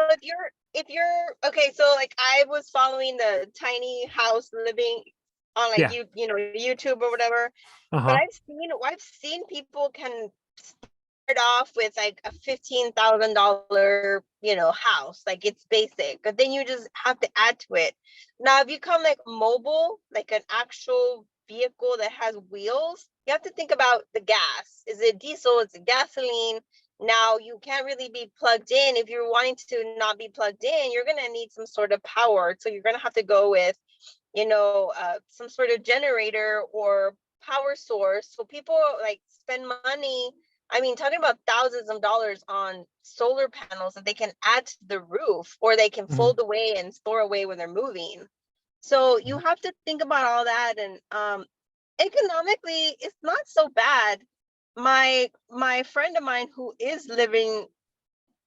if you're okay, so like I was following the tiny house living on like yeah, YouTube or whatever, but uh-huh. I've seen people can start off with like a $15,000 house, like it's basic, but then you just have to add to it. Now, if you come like mobile, like an actual vehicle that has wheels, you have to think about the gas. Is it diesel? Is it gasoline? Now, you can't really be plugged in. If you're wanting to not be plugged in, you're going to need some sort of power. So you're going to have to go with, some sort of generator or power source. So people like spend money. I mean, talking about thousands of dollars on solar panels that they can add to the roof, or they can Mhm. fold away and store away when they're moving. So you have to think about all that. And economically, it's not so bad. My friend of mine who is living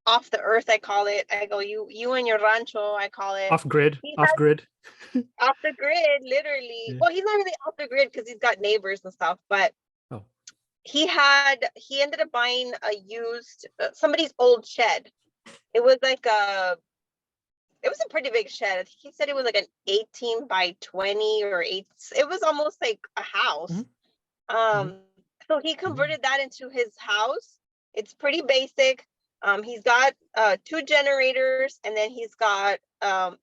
off the earth, I call it. I go, you and your rancho, I call it. Off grid, He off has grid. off the grid, literally. Yeah. Well, he's not really off the grid because he's got neighbors and stuff, but Oh, he ended up buying a used somebody's old shed. It was like it was a pretty big shed. I think he said it was like an 18 by 20 or 8. It was almost like a house. Mhm. So he converted that into his house. It's pretty basic. He's got 2 generators, and then he's got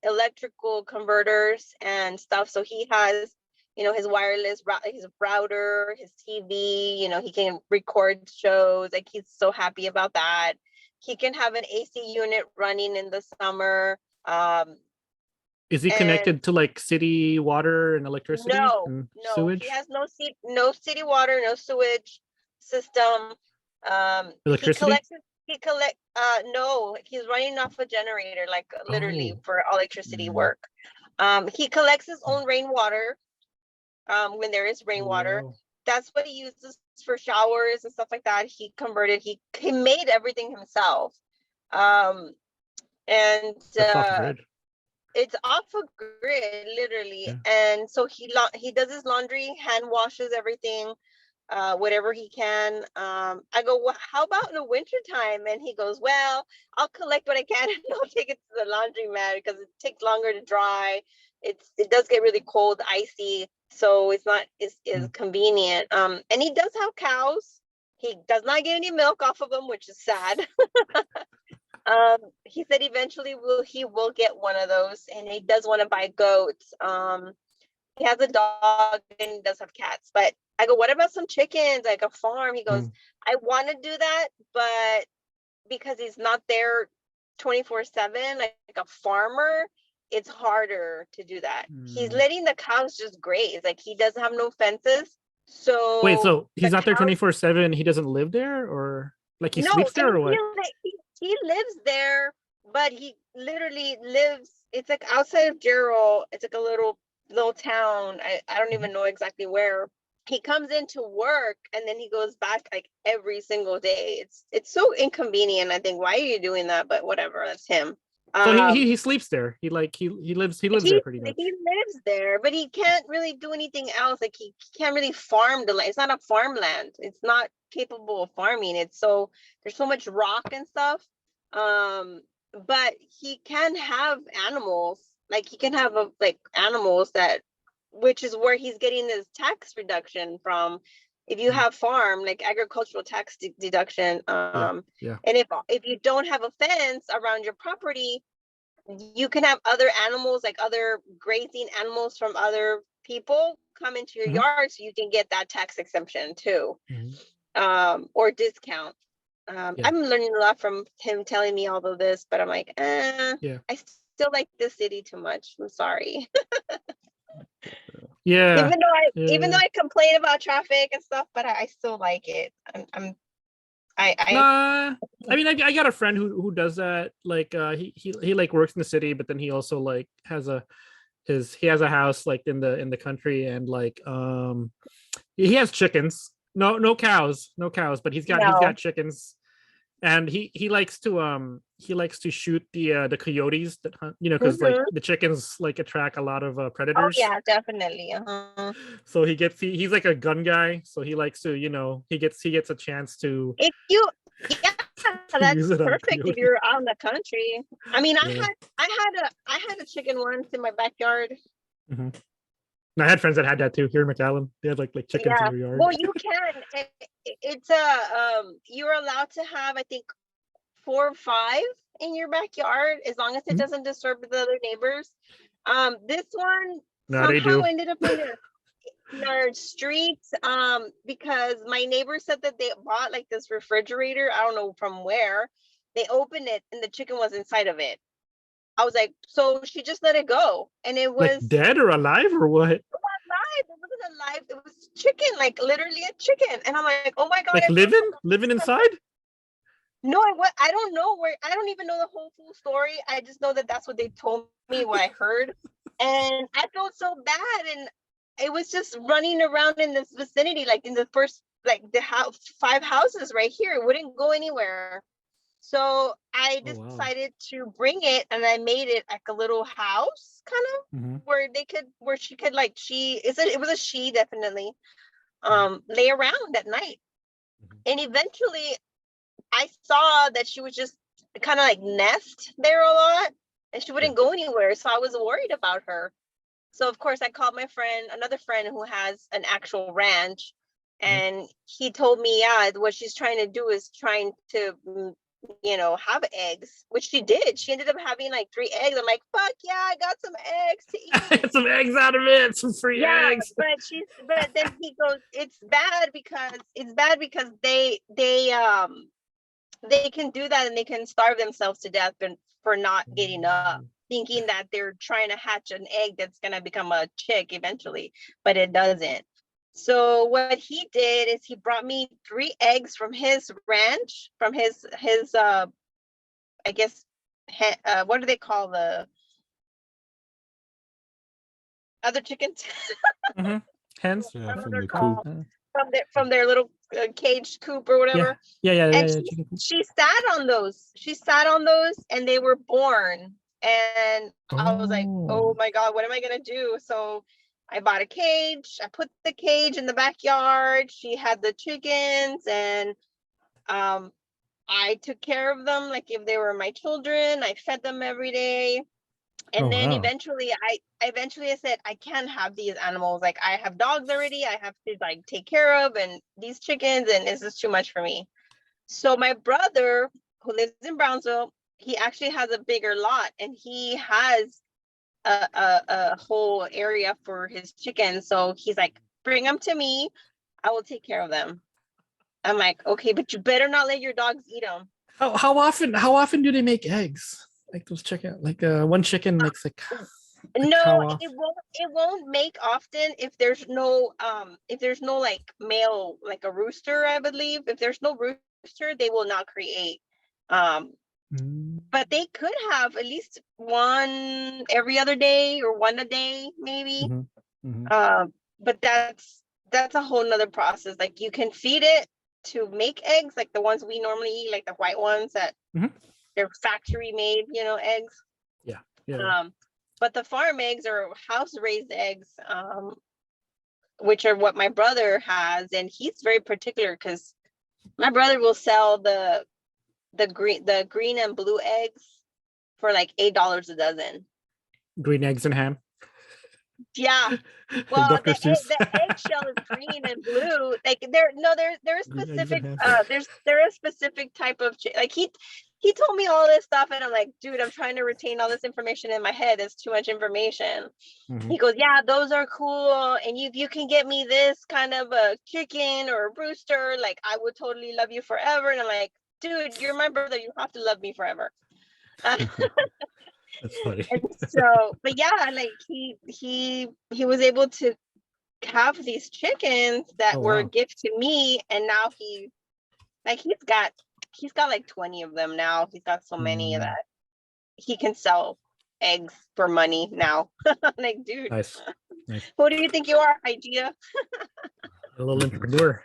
electrical converters and stuff. So he has, his wireless, his router, his TV. He can record shows. Like, he's so happy about that. He can have an AC unit running in the summer. Is he And connected to like city water and electricity and no, he sewage? has no city water, no sewage system. He Electricity? collects he collect no, he's running off a generator, like literally Oh, for electricity Mm. work. He collects his own rainwater when there is rainwater. wow. That's what he uses for showers and stuff like that. He converted, he made everything himself. And That's off grid. it's off a grid, literally. Yeah. And so he does his laundry, hand washes everything, whatever he can. I go, well, how about in the winter time? And he goes, well, I'll collect what I can and I'll take it to the laundromat because it takes longer to dry. It does get really cold, icy, so it's not is convenient. And he does have cows. He does not get any milk off of them, which is sad. He said eventually he will get one of those, and he does want to buy goats. He has a dog and he does have cats, but I go, what about some chickens, like a farm? He goes, Mm. I want to do that, but because he's not there 24/7, like a farmer, it's harder to do that. He's Mm. letting the cows just graze. Like he doesn't have no fences. Wait, So so the he's not there cows, 24/7. He doesn't live there, or like he no, sleeps and there, or what? he lives there, but he literally lives, it's like outside of Gerald. It's like a little town. I don't even know exactly where. He comes into work and then he goes back like every single day. It's so inconvenient. I think, why are you doing that? But whatever, that's him. So he, Um, he sleeps there. He lives there pretty much. he lives there, but he can't really do anything else. Like he can't really farm the land. It's not a farmland. It's not capable of farming. It's so there's so much rock and stuff. But he can have animals. Like he can have like animals that, which is where he's getting this tax reduction from. If you have farm, like agricultural tax deduction, Yeah. and if you don't have a fence around your property, you can have other animals, like other grazing animals from other people come into your Mhm. yard, so you can get that tax exemption too, Mhm. or discount. Yeah. I'm learning a lot from him telling me all of this, but I'm like, Yeah. I still like this city too much. I'm sorry. Yeah. Even though Yeah. I complain about traffic and stuff, but I still like it. I Nah, I mean, I got a friend who does that. Like, he like works in the city, but then he also like he has a house like in the country, and like he has chickens. No cows, but he's got no. chickens, and he likes to shoot the coyotes that hunt, because like Mhm. the chickens like attract a lot of Oh predators. yeah, definitely. Uh-huh. So he's like a gun guy, so he likes to, he gets a chance to If you, yeah, use that's it on a perfect if coyote. you're out in the country. I mean, Yeah. I had a chicken once in my backyard. Mhm. And I had friends that had that too here in McAllen. They had like chickens in Yeah. their yard. Well, you can. It's you're allowed to have, I think, 4 or 5 in your backyard as long as it Mhm. doesn't disturb the other neighbors. This one No, they somehow do. ended up in our street, because my neighbor said that they bought like this refrigerator. I don't know from where. They opened it and the chicken was inside of it. I was like, so she just let it go, and it Like was dead or alive or what? alive. It wasn't alive. It was chicken, like literally a chicken. And I'm like, oh my god, Like I feel so living bad. inside? No, I don't know where. I don't even know the whole full story. I just know that that's what they told me, what I heard, and I felt so bad. And it was just running around in this vicinity, like in the first, like the house, 5 houses right here. It wouldn't go anywhere. So I Oh wow. decided to bring it, and I made it like a little house, kind of Mhm. where she could like it was a she definitely lay around at night. Mhm. And eventually I saw that she was just kind of like nest there a lot, and she wouldn't go anywhere. So I was worried about her. So of course I called my friend, another friend who has an actual ranch, and he told me, yeah, what she's trying to do is trying to, have eggs, which she did. She ended up having like 3 eggs. I'm like, fuck yeah, I got some eggs to eat. Get some eggs out of it, some free Yeah, eggs. but then he goes, it's bad because they can do that and they can starve themselves to death for not getting up, thinking that they're trying to hatch an egg that's going to become a chick eventually, but it doesn't. So what he did is he brought me 3 eggs from his ranch, from his I guess what do they call the other chickens? Mhm. Hens. Yeah, I don't know what from they're the called. coop. From their little cage coop or Yeah. whatever. And Chicken coop. she sat on those. She sat on those and they were born. And I was like, oh my God, what am I gonna do? So I bought a cage. I put the cage in the backyard. She had the chickens, and I took care of them like if they were my children. I fed them every day. Oh And then wow. eventually I said, I can't have these animals. Like I have dogs already. I have to like take care of, and these chickens, and this is too much for me. So my brother, who lives in Brownsville, he actually has a bigger lot, and he has a whole area for his chickens. So he's like, bring them to me. I will take care of them. I'm like, okay, but you better not let your dogs eat them. How often do they make eggs? Like those chicken, like one chicken makes like No, how it won't make often if there's no like male, like a rooster, I believe. If there's no rooster, they will not create. But they could have at least one every other day or one a day, maybe. But that's a whole nother process. Like you can feed it to make eggs, like the ones we normally eat, like the white ones that they're factory made, eggs. Yeah. But the farm eggs are house raised eggs, which are what my brother has, and he's very particular because my brother will sell the green and blue eggs for like $8 a dozen. Green eggs and ham. Yeah. Well, Dr. the Seuss. eggshell is green and blue. Like there are Green eggs and specific ham. there is specific type of like he told me all this stuff and I'm like, dude, I'm trying to retain all this information in my head. It's too much information. He goes, yeah, those are cool, and you can get me this kind of a chicken or a rooster, like I would totally love you forever. And I'm like, dude, you're my brother, you have to love me forever. That's funny. And so, but yeah, like he was able to have these chickens that were a gift to me, and now he's got like 20 of them now. He's got so many that he can sell eggs for money now. Like, dude, Nice. who do you think you are, Idea? A little entrepreneur.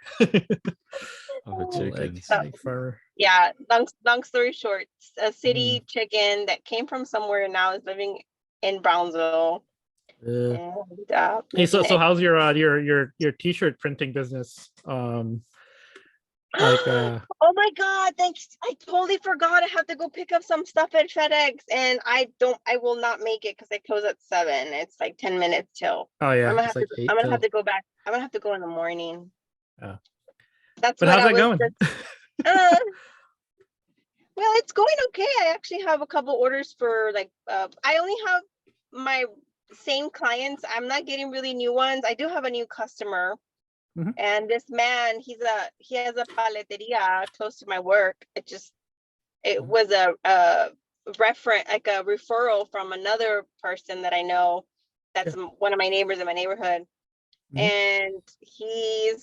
Of a chickens. Like farmer. Yeah, long story short, a city chicken that came from somewhere and now is living in Brownsville. And, Hey, so how's your t-shirt printing business? Oh my God, thanks. I totally forgot. I have to go pick up some stuff at FedEx, and I will not make it because I close at 7. It's like 10 minutes till. Oh yeah, I'm gonna have to go back. I'm gonna have to go in the morning. Oh. That's but what how's that going? Well, it's going okay. I actually have a couple orders for like I only have my same clients. I'm not getting really new ones. I do have a new customer. And this man, he has a paleteria close to my work. It was a reference, like a referral from another person that I know. That's one of my neighbors in my neighborhood. And he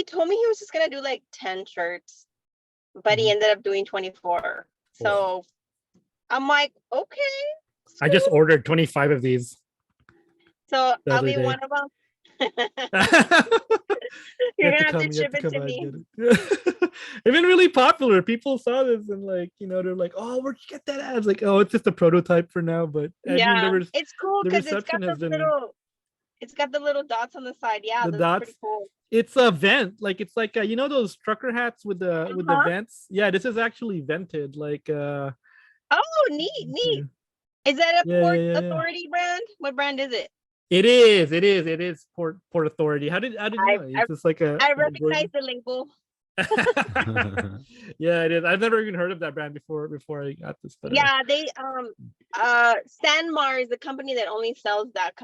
told me he was just gonna do like 10 shirts, but he ended up doing 24. So I'm like, okay. I just ordered 25 of these. So I'll be one of them. You're gonna have to ship it to me. They've been really popular. People saw this and they're like, oh, where'd you get that ad? It's like, oh, it's just a prototype for now, but it's cool because it's got the little dots on the side. Yeah, the that's dots. Pretty cool. It's a vent, like it's like those trucker hats with the vents. Yeah, this is actually vented. Like oh, neat. Is that a Port Authority brand? What brand is it? It is Port Authority. How did you know? It's just like I recognize the label. Yeah, it is. I've never even heard of that brand before I got this. But yeah, they Sanmar is the company that only sells that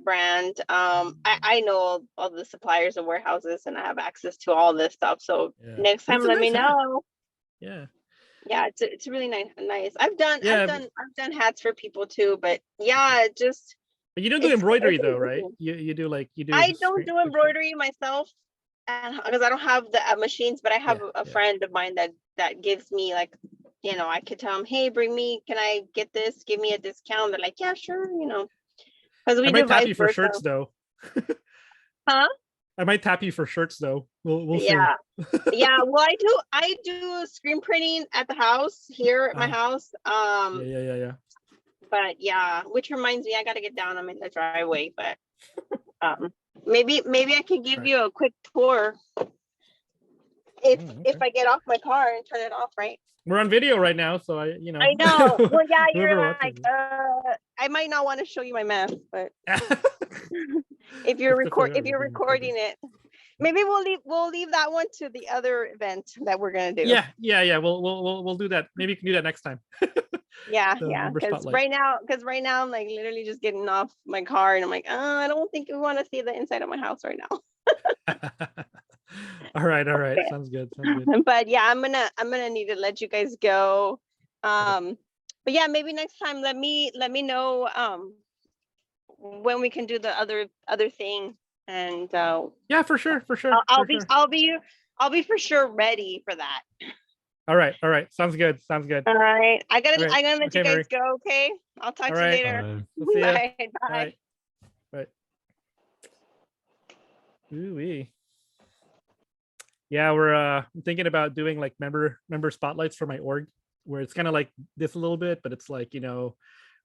brand. I know all the suppliers and warehouses, and I have access to all this stuff. So next time, let me know. Yeah, it's really nice. I've done hats for people too, but yeah, But you don't do embroidery though, right? You do. I don't do embroidery myself, because I don't have the machines. But I have a friend of mine that gives me I could tell him, hey, can I get this? Give me a discount. They're like, yeah, sure. Because we I might tap you for shirts though. Huh? I might tap you for shirts though. We'll see. Yeah. Well, I do screen printing at the house here at my house. Yeah. But yeah, which reminds me, I got to get down. I'm in the driveway, but maybe I can give you a quick tour if I get off my car and turn it off, right? We're on video right now, so I know. Well, yeah, you're like, I might not want to show you my mess, but if you're recording it, maybe we'll leave that one to the other event that we're gonna do. Yeah. We'll do that. Maybe you can do that next time. Yeah. Because right now I'm like literally just getting off my car, and I'm like, I don't think we want to see the inside of my house right now. All right. Sounds good. Sounds good. But yeah, I'm gonna need to let you guys go. But yeah, maybe next time let me know when we can do the other thing, and Yeah, for sure. I'll be for sure ready for that. All right. Sounds good. All right, I'm gonna let Okay, you guys Mary. go. Okay, I'll talk to you right. later. We'll see ya. Bye. All right. Ooh-wee. Yeah, we're thinking about doing like member spotlights for my org, where it's kind of like this a little bit, but it's like, you know,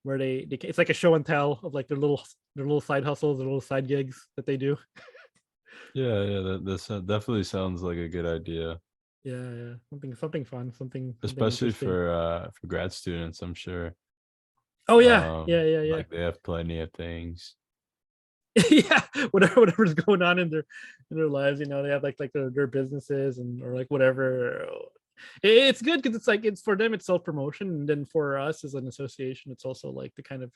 where they it's like a show and tell of like their little side hustles, their little side gigs that they do. Yeah, this definitely sounds like a good idea. Yeah, something fun, something Especially interesting. for grad students, I'm sure. Oh yeah. Like they have plenty of things. Yeah, whatever's going on in their lives, you know, they have like their businesses and or like whatever. It's good because it's like it's for them, it's self-promotion, and then for us as an association, it's also like the kind of,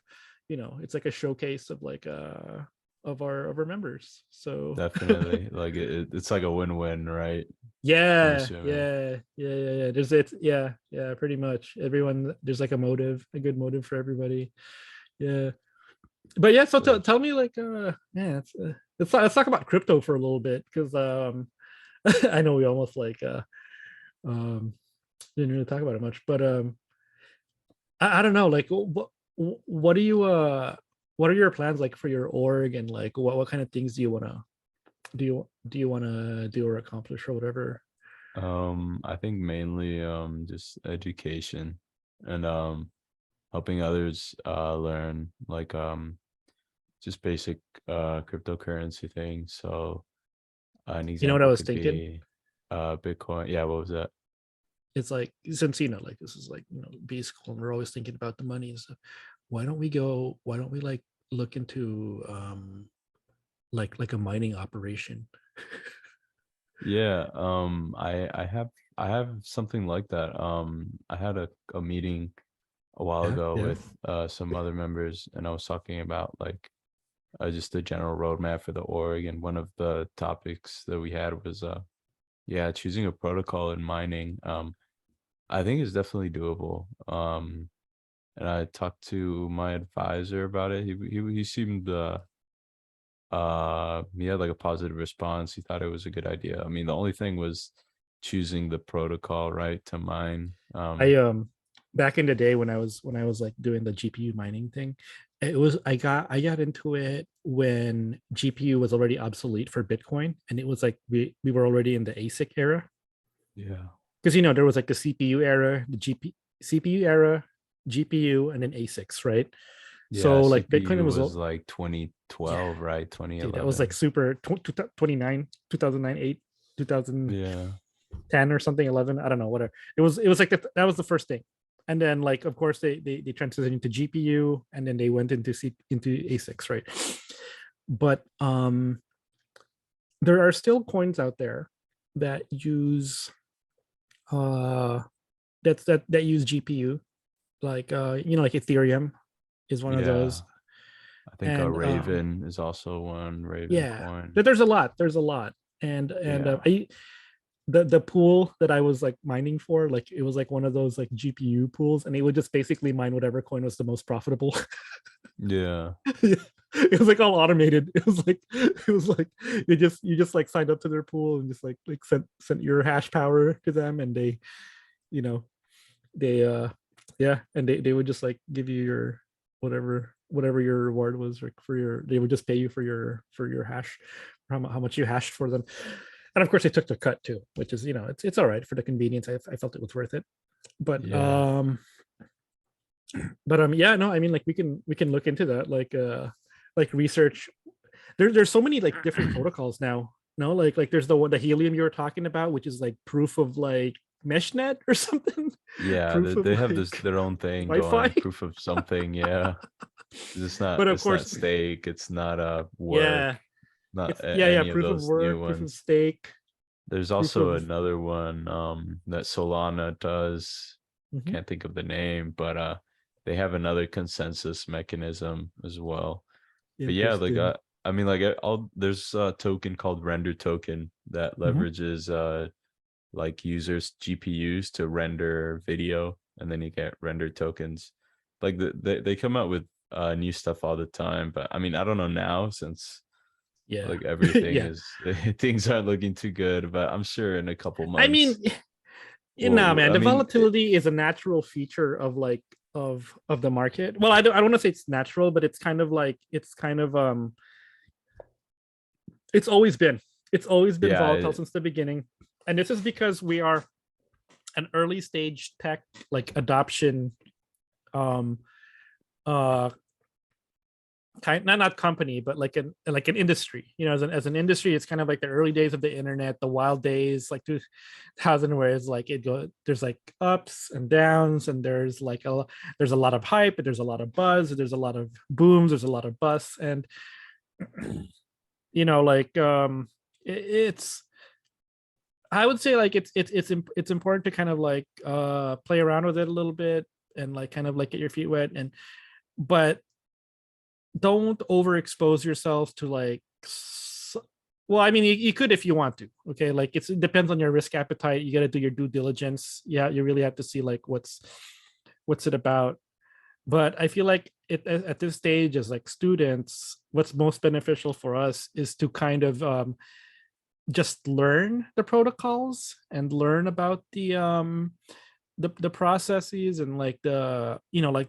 you know, it's like a showcase of like of our members. So Definitely, like it's like a win-win, right? yeah. Yeah, pretty much everyone, there's like a good motive for everybody. Yeah. But yeah, so tell me like man, let's talk about crypto for a little bit, because I know we almost like um didn't really talk about it much, but I don't know, like what do you what are your plans like for your org, and like what kind of things do you want to do or accomplish or whatever? I think mainly just education and helping others learn like just basic cryptocurrency things. So an You know what I example was could thinking? be Bitcoin. Yeah, what was that? It's like, since, you know, like this is like, you know, B school and we're always thinking about the money and stuff, why don't we like look into like a mining operation? Yeah, I have something like that. I had a meeting a while ago Yeah. with some other members, and I was talking about like just the general roadmap for the org, and one of the topics that we had was yeah, choosing a protocol in mining. I think it's definitely doable. And I talked to my advisor about it. He seemed he had like a positive response. He thought it was a good idea. I mean, the only thing was choosing the protocol, right, to mine. I back in the day when I was like doing the GPU mining thing, it was I got into it when GPU was already obsolete for Bitcoin, and it was like we were already in the ASIC era. Yeah. Because, you know, there was like the CPU era, the CPU era, GPU, and then ASICs, right? Yeah, So like CPU Bitcoin was like 2012, right? dude, 2011. that was like super 2009, 2009, 8, 2010 Yeah. or something, 11, I don't know, whatever. It was like that was the first thing. And then like of course they transitioned into GPU, and then they went into ASICs, right? But there are still coins out there that use that use GPU, like you know, like Ethereum is one of those. I think And Raven is also one. Raven yeah, coin. there's a lot, and the pool that I was like mining for, like it was like one of those like GPU pools, and it would just basically mine whatever coin was the most profitable. Yeah. It was like all automated. It was like you just like signed up to their pool and just like sent your hash power to them, and they, you know, they yeah, and they would just like give you your whatever your reward was, like for your, they would just pay you for your hash, how much you hashed for them. And of course they took the cut too, which is, you know, it's all right for the convenience. I felt it was worth it. But yeah, no, I mean, like we can look into that, like research. There's so many like different protocols now. No, like there's the helium you were talking about, which is like proof of like meshnet or something. Yeah, they have this their own thing Wi-Fi? going, proof of something. Yeah. It's not, But of it's not course, stake, it's not work, yeah, not it's any of proof of those new work, proof of ones. stake. There's Proof also of another one that Solana does. Mhm. Can't think of the name, but they have another consensus mechanism as well. But yeah, like Interesting. I mean, like there's a token called render token that leverages like users GPUs to render video, and then you get render tokens. Like they come out with new stuff all the time, but I mean, I don't know now since Yeah. like everything Yeah. is things aren't looking too good, but I'm sure in a couple months. I mean, man, the volatility is a natural feature of like of the market. Well, I don't want to say it's natural, but it's kind of it's always been volatile since the beginning. And this is because we are an early stage tech like adoption not company, but like an industry, as an industry. It's kind of like the early days of the internet, the wild days, like 2000, where it's like there's like ups and downs, and there's a lot of hype, but there's a lot of buzz, there's a lot of booms, there's a lot of busts, and it's I would say like it's important to kind of like play around with it a little bit and like kind of like get your feet wet, but don't overexpose yourself to like, well, I mean, you could if you want to, okay? Like it depends on your risk appetite. You got to do your due diligence. Yeah, you really have to see like what's it about. But I feel like at this stage as like students, what's most beneficial for us is to kind of just learn the protocols and learn about the processes and like the like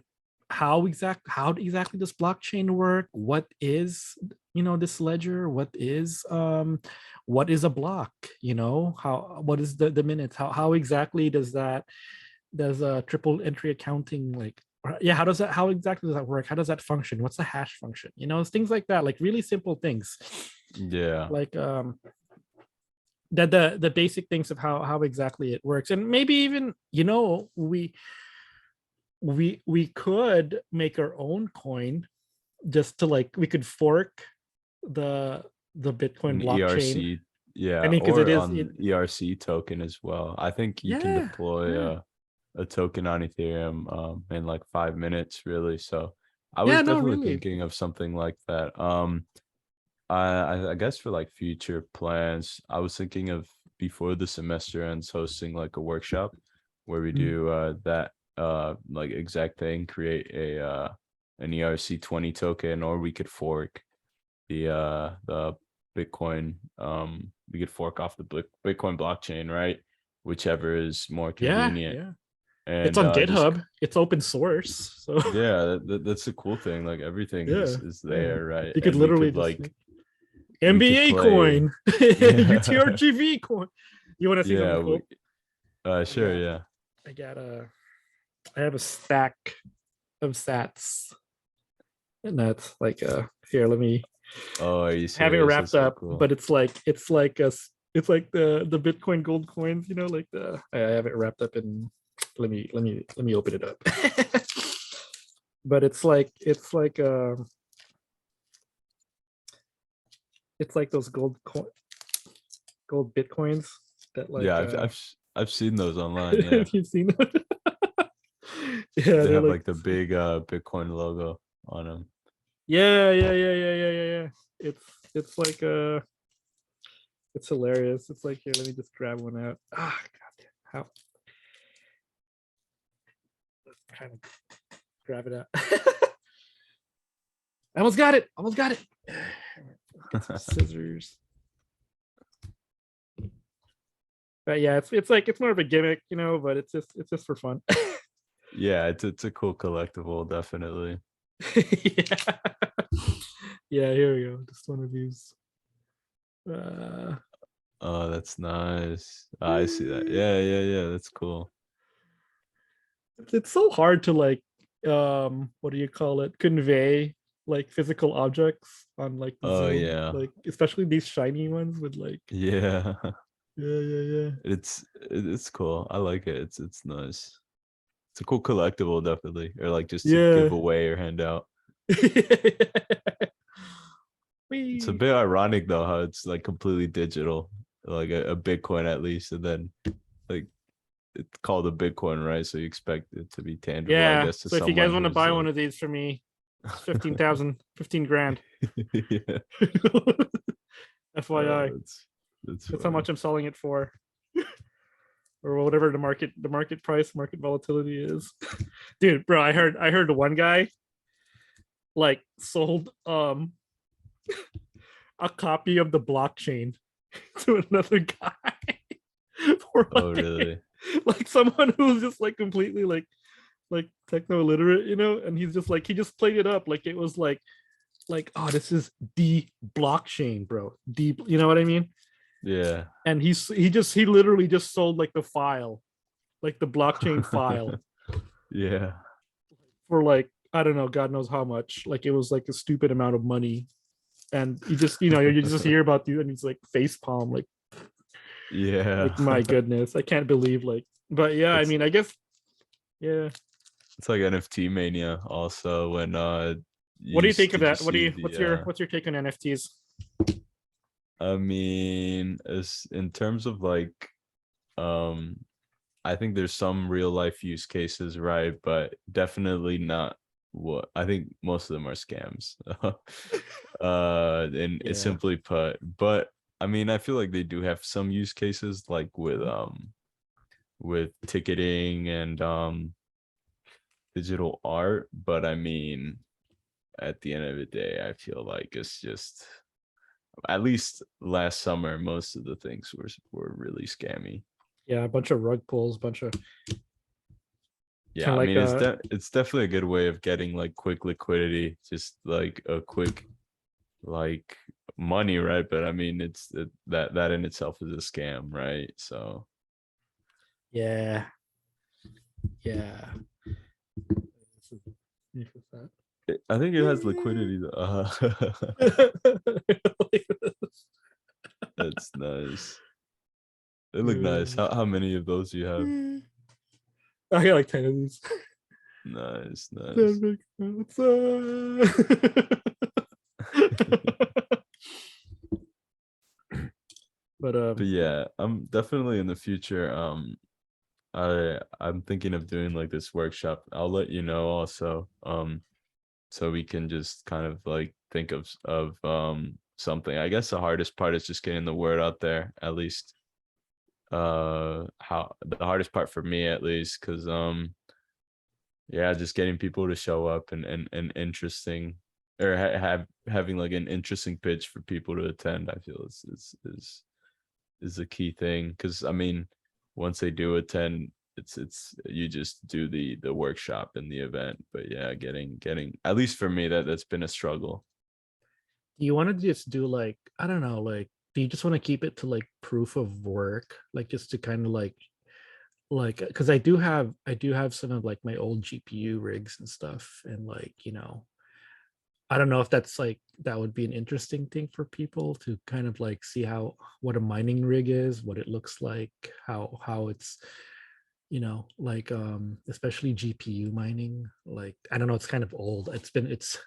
how exactly does blockchain work, what is this ledger, what is a block, what is the minutes, how exactly does a triple entry accounting like, how exactly does that work, how does that function, what's the hash function, things like that, like really simple things, like the basic things of how exactly it works. And maybe even we could make our own coin, just to like, we could fork the Bitcoin blockchain. ERC, yeah, I mean, because or on ERC token as well. I think you can deploy a token on Ethereum in like 5 minutes, really. So I was definitely thinking of something like that. I guess for like future plans, I was thinking of, before the semester ends, hosting like a workshop where we do that like exact thing, create an ERC20 token, or we could fork the Bitcoin. We could fork off the Bitcoin blockchain, right? Whichever is more convenient. And it's on GitHub. It's open source. So yeah, that's the cool thing. Like everything is there, right? You could literally just like MBAA coin, UTRGV coin. You want to see something cool? Sure, yeah. I have a stack of sats, and that's like here. Let me. Oh, are you serious? Have it wrapped so up, cool. but it's like the Bitcoin gold coins. Like I have it wrapped up in. Let me open it up. But it's like those gold Bitcoins that like I've seen those online. Yeah, you've seen them. They have like the big Bitcoin logo on them. Yeah. It's like it's hilarious. It's like, here, let me just grab one out. God, how? Let's kind of grab it out. I almost got it. Get some scissors. But yeah, it's more of a gimmick, but it's just for fun. Yeah, it's a cool collectible, definitely. Yeah, here we go. Just one of these. Oh, that's nice. I see that. Yeah, that's cool. It's so hard to like what do you call it, convey like physical objects on like Zoom. Yeah, like especially these shiny ones with like yeah. It's cool. I like it. It's nice. It's a cool collectible, definitely, or like just to give away or hand out. It's a bit ironic though how it's like completely digital, like a Bitcoin at least, and then like it's called a Bitcoin, right? So you expect it to be tangible. I guess, to so if you guys want to buy like, one of these for me, It's 15,000, 15 grand. Yeah. FYI, That's that's how funny. much I'm selling it for, or whatever the market price, market volatility is. Dude, bro, I heard one guy like sold a copy of the blockchain to another guy for Oh, really? like someone who's just like completely like techno illiterate, you know, and he's just like he just played it up like it was like oh, this is the blockchain, bro, the, you know what I mean? Yeah. And he literally just sold like the file, like the blockchain file Yeah. for like, I don't know, God knows how much. Like it was like a stupid amount of money. And you just, you know, you just hear about the, and he's like face palm, Yeah. like my goodness, I can't believe like, but yeah, I It's- mean, I guess, yeah. It's like NFT mania also when What do you think of did you that? see What's your take on NFTs? I mean, as in terms of like um I think there's some real life use cases, right? But definitely not what I think most of them are scams. And it's Yeah. simply put. But I mean, I feel like they do have some use cases like with ticketing and digital art. But I mean, at the end of the day, I feel like it's just at least last summer, most of the things were really scammy. Yeah, a bunch of rug pulls, bunch of Yeah, kind I of like mean it's definitely a good way of getting like quick liquidity, just like a quick like money, right? But I mean that in itself is a scam, right? So yeah, yeah. I think it has liquidity though. That's nice. They look nice. How many of those do you have? I got like 10 of these. Nice, nice. But But yeah, I'm definitely in the future. I'm thinking of doing like this workshop. I'll let you know also. So we can just kind of like think of something. I guess the hardest part is just getting the word out there, at least. How the hardest part for me at least, because yeah, just getting people to show up and interesting or having like an interesting pitch for people to attend, I feel is a key thing. Because I mean, once they do attend, it's you just do the workshop and the event. But yeah, getting at least for me that's been a struggle. do you want to just do like, I don't know, like, do you just want to keep it to like proof of work, like just to kind of like because I do have some of like my old GPU rigs and stuff, and like, you know, I don't know if that's like that would be an interesting thing for people to kind of like see how what a mining rig is, what it looks like, how it's, you know, like especially GPU mining. Like I don't know, it's kind of old. It's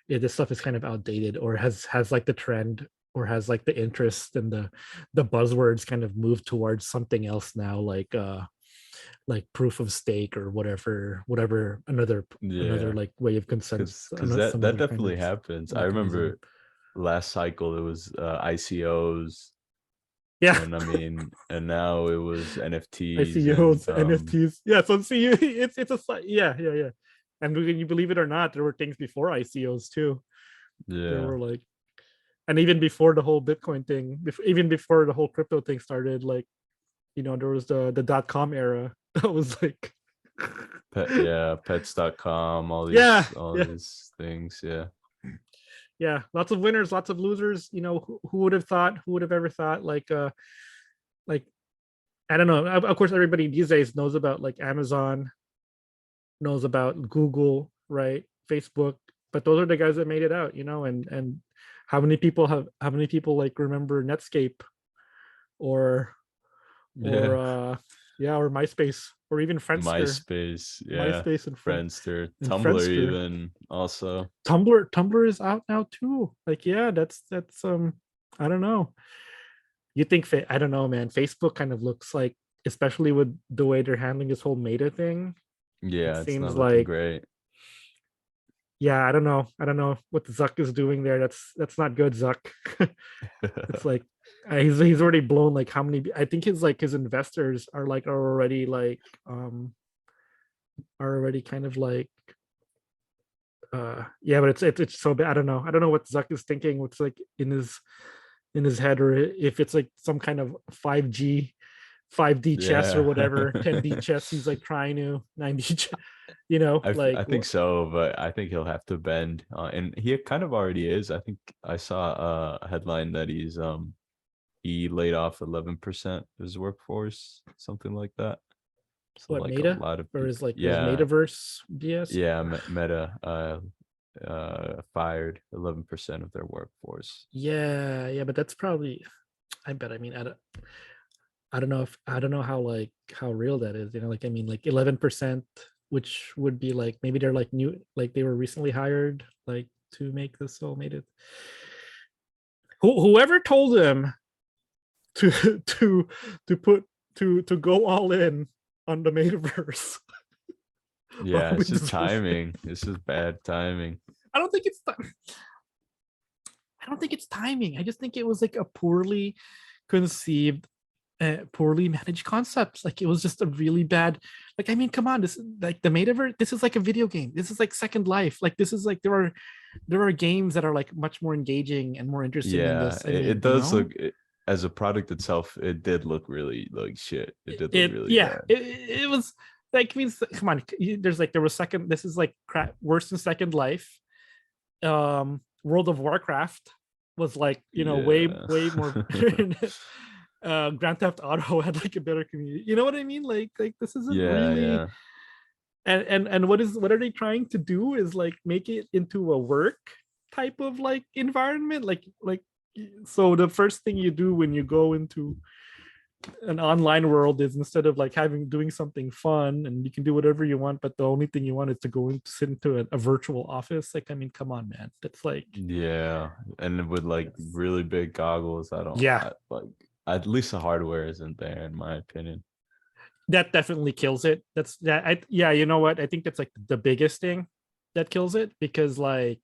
yeah, this stuff is kind of outdated, or has like the trend, or has like the interest and the buzzwords kind of moved towards something else now, like proof of stake or whatever another Yeah, like way of consensus, because some that other kind definitely of happens. I mechanism. remember last cycle it was ICOs, Yeah. and I mean, and now it was NFTs ICOs, and NFTs. Yeah, so see, it's yeah. And when you believe it or not, there were things before ICOs too. There yeah. were like, and even before the whole Bitcoin thing, even before the whole crypto thing started, like, you know, there was the .com era. That was like, Pets.com, yeah, all yeah, these things, yeah. yeah. Lots of winners, lots of losers. You know, who would have thought? Who would have ever thought? Like I don't know. Of course, everybody these days knows about like Amazon, knows about Google, right? Facebook, but those are the guys that made it out, you know. And how many people like remember Netscape, or Yeah, yeah, or MySpace, or even Friendster. MySpace, yeah, MySpace and Friendster, and Tumblr Friendster. even also. Tumblr is out now too. Like, yeah, that's I don't know. You think I don't know, man. Facebook kind of looks like, especially with the way they're handling this whole meta thing, it Yeah, it's seems not looking like great. yeah, I don't know. I don't know what Zuck is doing there. That's not good, Zuck. It's like he's already blown like how many? I think his investors are already are already kind of yeah, but it's so bad. I don't know what Zuck is thinking, what's like in his head, or if it's like some kind of 5D chess or Yeah. whatever, 10D chess. He's like trying to 9D I think so, but I think he'll have to bend, and he kind of already is. I think I saw a headline that he laid off 11% of his workforce, something like that. So what, like a Meta, lot of or people, is like his yeah, metaverse BS? yeah, Meta fired 11% of their workforce. Yeah, but that's probably, I bet. I mean, I don't know if I don't know how real that is. Like I mean, like 11%, which would be like maybe they're like new, like they were recently hired, like to make this all made it. Whoever told them to put to go all in on the metaverse. Yeah, it's just deserve it. timing. It's just bad timing. I don't think it's I don't think it's timing. I just think it was like a poorly conceived, poorly managed concept. Like it was just a really bad. Like I mean, come on, this is like the metaverse. This is like a video game. This is like Second Life. Like this is like there are games that are like much more engaging and more interesting than Yeah, this. I it, mean, it does look as a product itself. It did look really like shit. It did look really yeah, bad. it was like, I mean, come on. There was second. This is like worse than Second Life. World of Warcraft was like Yeah. way more. Grand Theft Auto had like a better community. You know what I mean? Like this isn't Yeah, really. yeah. And what are they trying to do is like make it into a work type of like environment, like so the first thing you do when you go into an online world is, instead of like doing something fun and you can do whatever you want, but the only thing you want is to go and sit into a virtual office. Like I mean, come on, man. That's like, Yeah, and with like really big goggles, yeah, like at least the hardware isn't there in my opinion. that definitely kills it. That's that. Yeah, you know what? I think that's like the biggest thing that kills it, because like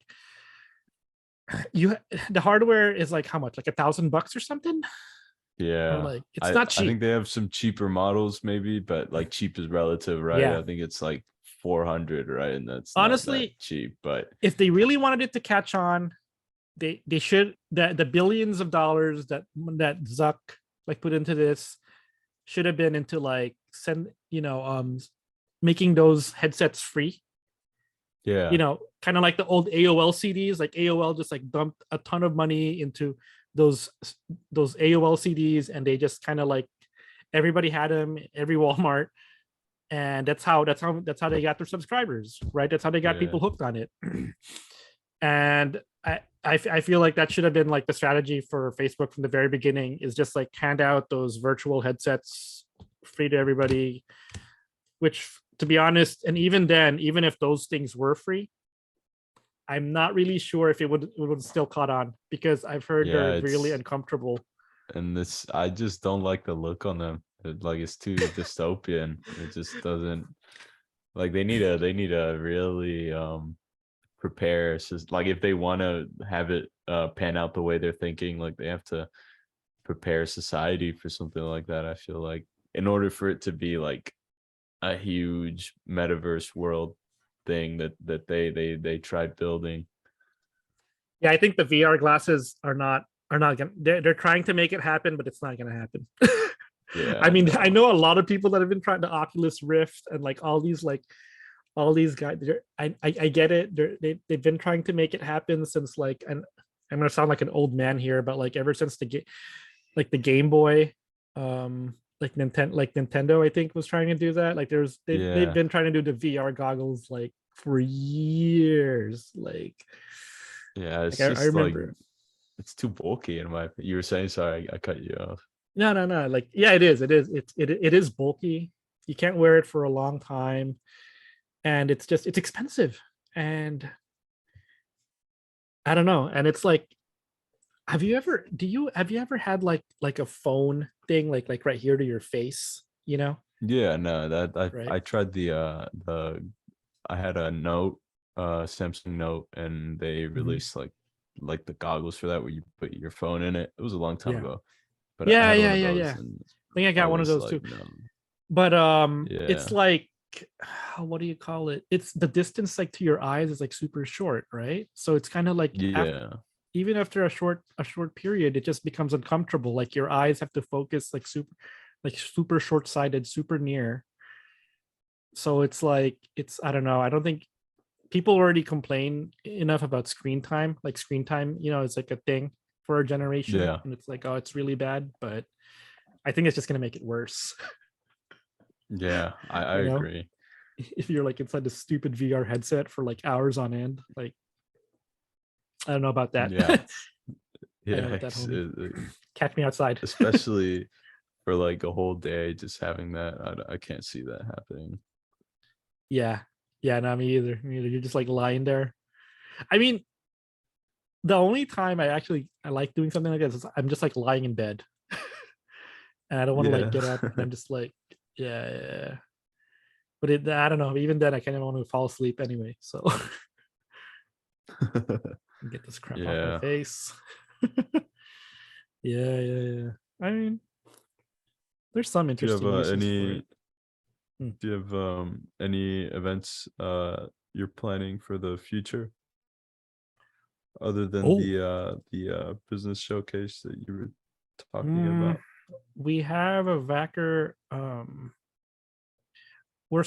the hardware is like how much, like $1,000 or something, or Yeah, like it's not I cheap. think they have some cheaper models maybe, but like cheap is relative, right? Yeah. I think it's like 400, right? And that's not that Honestly, cheap, but if they really wanted it to catch on, they should, the billions of dollars that Zuck like put into this should have been into like making those headsets free. yeah, Kind of like the old AOL CDs. Like AOL just like dumped a ton of money into those AOL CDs, and they just kind of like, everybody had them, every Walmart, and that's how they got their subscribers, right? That's how they got yeah. people hooked on it. And I feel like that should have been like the strategy for Facebook from the very beginning, is just like hand out those virtual headsets free to everybody, which, to be honest, and even then, even if those things were free, I'm not really sure if it would still caught on, because I've heard Yeah, they're really it's uncomfortable. and this I just don't like the look on them. Like it's too dystopian. It just doesn't, like they need a really prepare. So like if they want to have it pan out the way they're thinking, like they have to prepare society for something like that. I feel like in order for it to be like a huge metaverse world thing that they tried building. Yeah, I think the VR glasses are not gonna. They're trying to make it happen, but it's not gonna happen. Yeah, I mean, I know a lot of people that have been trying to Oculus Rift and like all these guys. I get it. They've been trying to make it happen since like, and I'm gonna sound like an old man here, but like ever since the Game Boy, like Nintendo, I think, was trying to do that. Like they've yeah. been trying to do the VR goggles like for years. Like Yeah, it's I just remember. like it's too bulky in my opinion. You were saying, sorry, I cut you off. No. Like, yeah, it is. It is bulky. You can't wear it for a long time, and it's expensive. And I don't know. And it's like, have you ever had like a phone thing like right here to your face? Yeah, no, that Right. I tried the I had a Note Samsung Note, and they released like the goggles for that where you put your phone in it. It was a long time Yeah. ago, but I Yeah, had one yeah, of yeah, those, yeah. and I think I got one of was those like, too. no. But Yeah. it's like, what do you call it? It's the distance like to your eyes is like super short, right? So it's kind of like Yeah. even after a short period, it just becomes uncomfortable. Like your eyes have to focus like super short-sighted, super near. So it's like I don't know. I don't think people already complain enough about screen time. Like screen time, it's like a thing for our generation. Yeah. And it's like, oh, it's really bad. But I think it's just gonna make it worse. Yeah, I agree. If you're like inside the stupid VR headset for like hours on end, like I don't know about that. Yeah. I know Yeah, about that, homie. Catch me outside. especially for like a whole day, just having that. I can't see that happening. Yeah. No, me either. You're just like lying there. I mean, the only time I like doing something like this is I'm just like lying in bed. And I don't want to like get up, and I'm just like, yeah. But I don't know. Even then, I kind of want to fall asleep anyway. So get this crap off my face. Yeah. I mean, there's some interesting uses for it. Do you have any events you're planning for the future, other than the business showcase that you were talking about? We have a Vacker. We're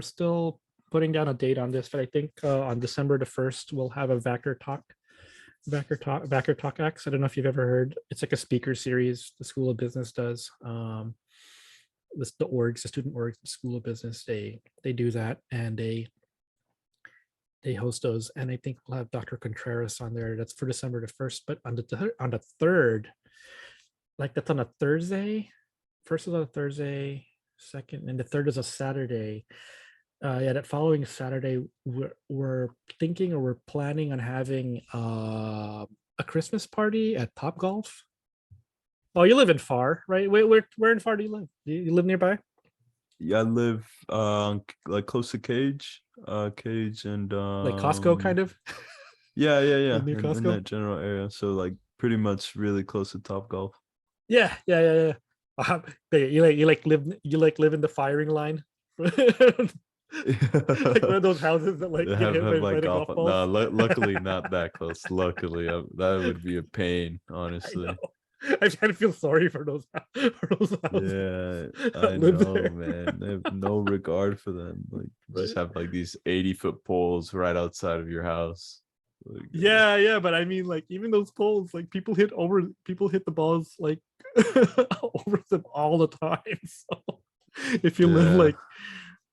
still putting down a date on this, but I think on December the 1st we'll have a Vacker Talk X. I don't know if you've ever heard. It's like a speaker series the School of Business does. The student orgs, the School of Business, they do that, and they host those. And I think we'll have Dr. Contreras on there. That's for December the 1st. But on the 3rd, like that's on a Thursday. First is on a Thursday, second, and the 3rd is a Saturday. That following Saturday, we're thinking, or we're planning on having a Christmas party at Top Golf. Oh, you live in Far, right? Where in Far do you live? You live nearby? Yeah, I live like close to Cage and Like Costco, kind of. Yeah. Near In Costco? that general area, so like pretty much really close to Top Golf. Yeah. You live in the firing line. Like one of those houses that like They get hit have by like the golf. golf balls. No, luckily not that close. Luckily, that would be a pain, honestly. I kind of feel sorry for those houses. Yeah, that I live know, there. man. They have no regard for them. Like, you just have like these 80-foot poles right outside of your house. Like, Yeah, but I mean, like, even those poles, like people hit the balls like over them all the time. So if you live like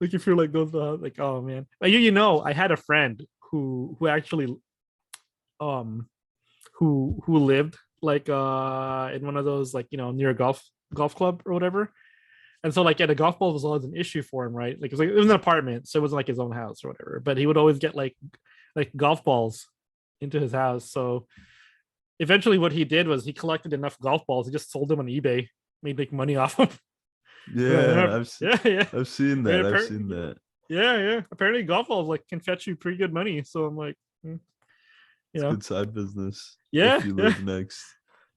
if you're like those like, oh man. I had a friend who actually who lived like in one of those, like, near a golf club or whatever. And so like, the golf ball was always an issue for him, right? Like it was an apartment, so it wasn't like his own house or whatever, but he would always get like golf balls into his house. So eventually what he did was he collected enough golf balls, he just sold them on eBay, made like money off them. yeah, I've seen that. I mean, I've seen that. Yeah. Apparently golf balls like can fetch you pretty good money. So I'm like, It's good side business. Yeah, if you live next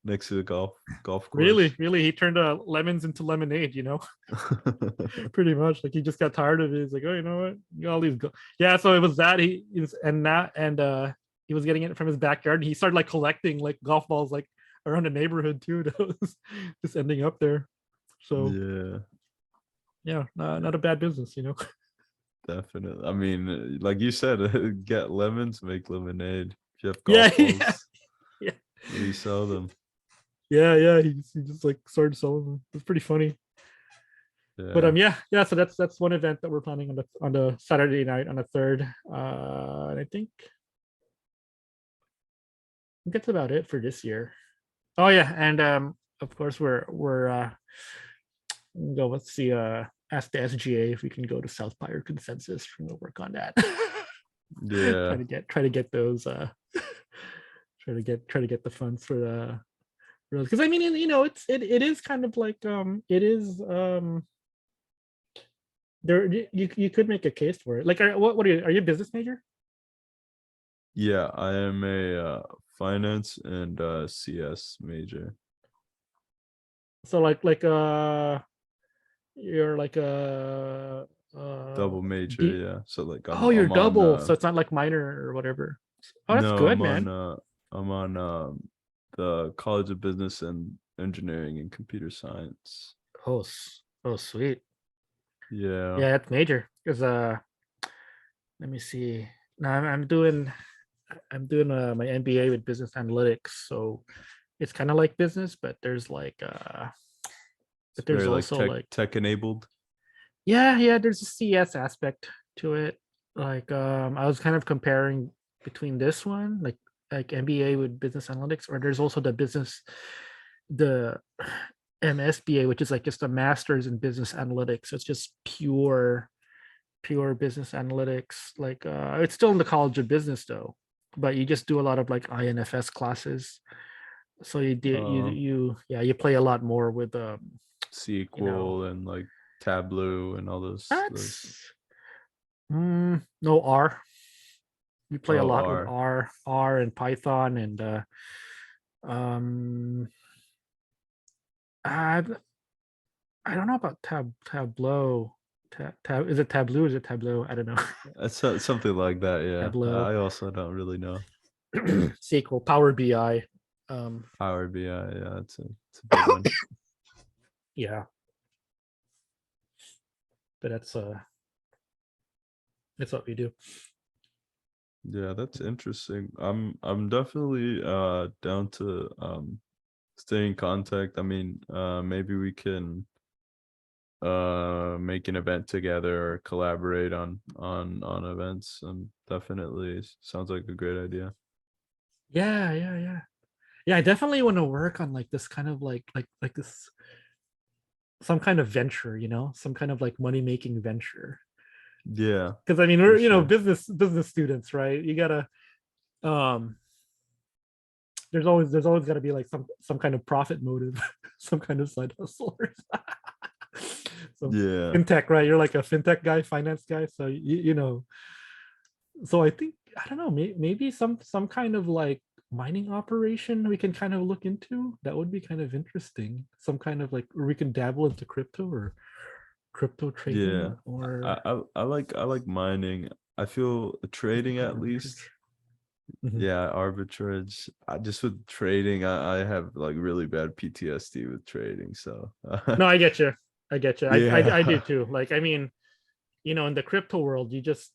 to the golf course. Really, he turned lemons into lemonade. Pretty much. Like he just got tired of it. He's like, oh, you know what? You got all these. Yeah, so it was that he was getting it from his backyard. And he started like collecting like golf balls like around the neighborhood too. That was just ending up there. So yeah, not a bad business, Definitely. I mean, like you said, get lemons, make lemonade. If you have golf balls, yeah. You sell them. Yeah. He just like started selling them. It's pretty funny. Yeah. But yeah. So that's one event that we're planning on the Saturday night on the 3rd. And I think that's about it for this year. Oh yeah, and of course we're go. Let's see. Ask the SGA if we can go to South by consensus. We're gonna work on that. Yeah. try to get those. Try to get the funds for the. Because I mean, it is kind of like it is there you could make a case for it. Like, what are you a business major? Yeah, I am a finance and CS major. So you're like a Double major, D, yeah. So like oh, you're I'm on double, so it's not like minor or whatever. Oh, that's no, good, man. I'm on the College of Business and Engineering and Computer Science. Oh, sweet. Yeah. Yeah, that's major. Because let me see. Now I'm doing my MBA with business analytics, so it's kind of like business, but there's like It's but there's very like also like tech enabled. yeah, there's a CS aspect to it. Like I was kind of comparing between this one, like MBA with business analytics, or there's also the MSBA, which is like just a master's in business analytics. So it's just pure business analytics. Like it's still in the College of Business though, but you just do a lot of like INFS classes. So you did you play a lot more with SQL and like Tableau and all those. that's no R. You play a lot with R and Python and um I I don't know about Tableau. Is it Tableau? Or is it Tableau? I don't know. It's something like that, yeah. Tableau. I also don't really know. SQL, Power BI. Power BI, yeah, it's a big one. Yeah, but that's what we do. Yeah, that's interesting. I'm definitely down to stay in contact. I mean, maybe we can make an event together or collaborate on events. Definitely sounds like a great idea. Yeah. I definitely want to work on like this kind of like this some kind of venture, some kind of like money making venture. Yeah, because I mean we're sure. business students, right? You gotta there's always got to be like some kind of profit motive, some kind of side hustle. So Yeah, fintech, right? You're like a fintech guy, finance guy, so so I think I don't know, maybe some kind of like mining operation we can kind of look into. That would be kind of interesting. Some kind of like, or we can dabble into crypto or crypto trading. yeah. Or I like mining. I feel trading at least. Yeah, arbitrage. I just with trading, I have like really bad PTSD with trading. So no, I get you. I Yeah. do too. Like, I mean, in the crypto world, you just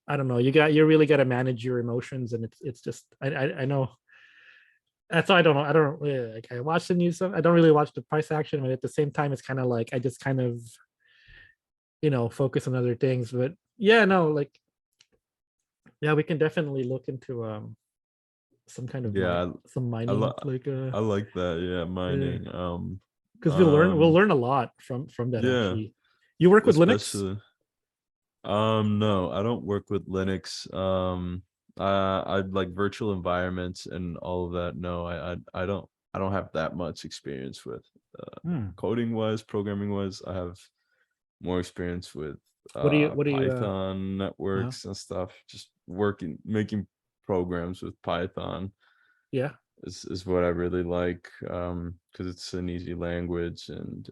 I don't know. You really got to manage your emotions, and it's just I know. That's why I don't know. I don't really, like, I watch the news. I don't really watch the price action, but at the same time, it's kind of like I just kind of focus on other things. But yeah, no, like yeah, we can definitely look into some kind of Yeah, some I, mining, I like that. Yeah, mining. because we'll learn a lot from that. Yeah, actually, you work with Linux? especially. No, I don't work with Linux. I like virtual environments and all of that. No, I don't have that much experience with coding wise, programming wise. I have more experience with What do you Python networks and stuff. Just making programs with Python. Yeah, is what I really like because it's an easy language and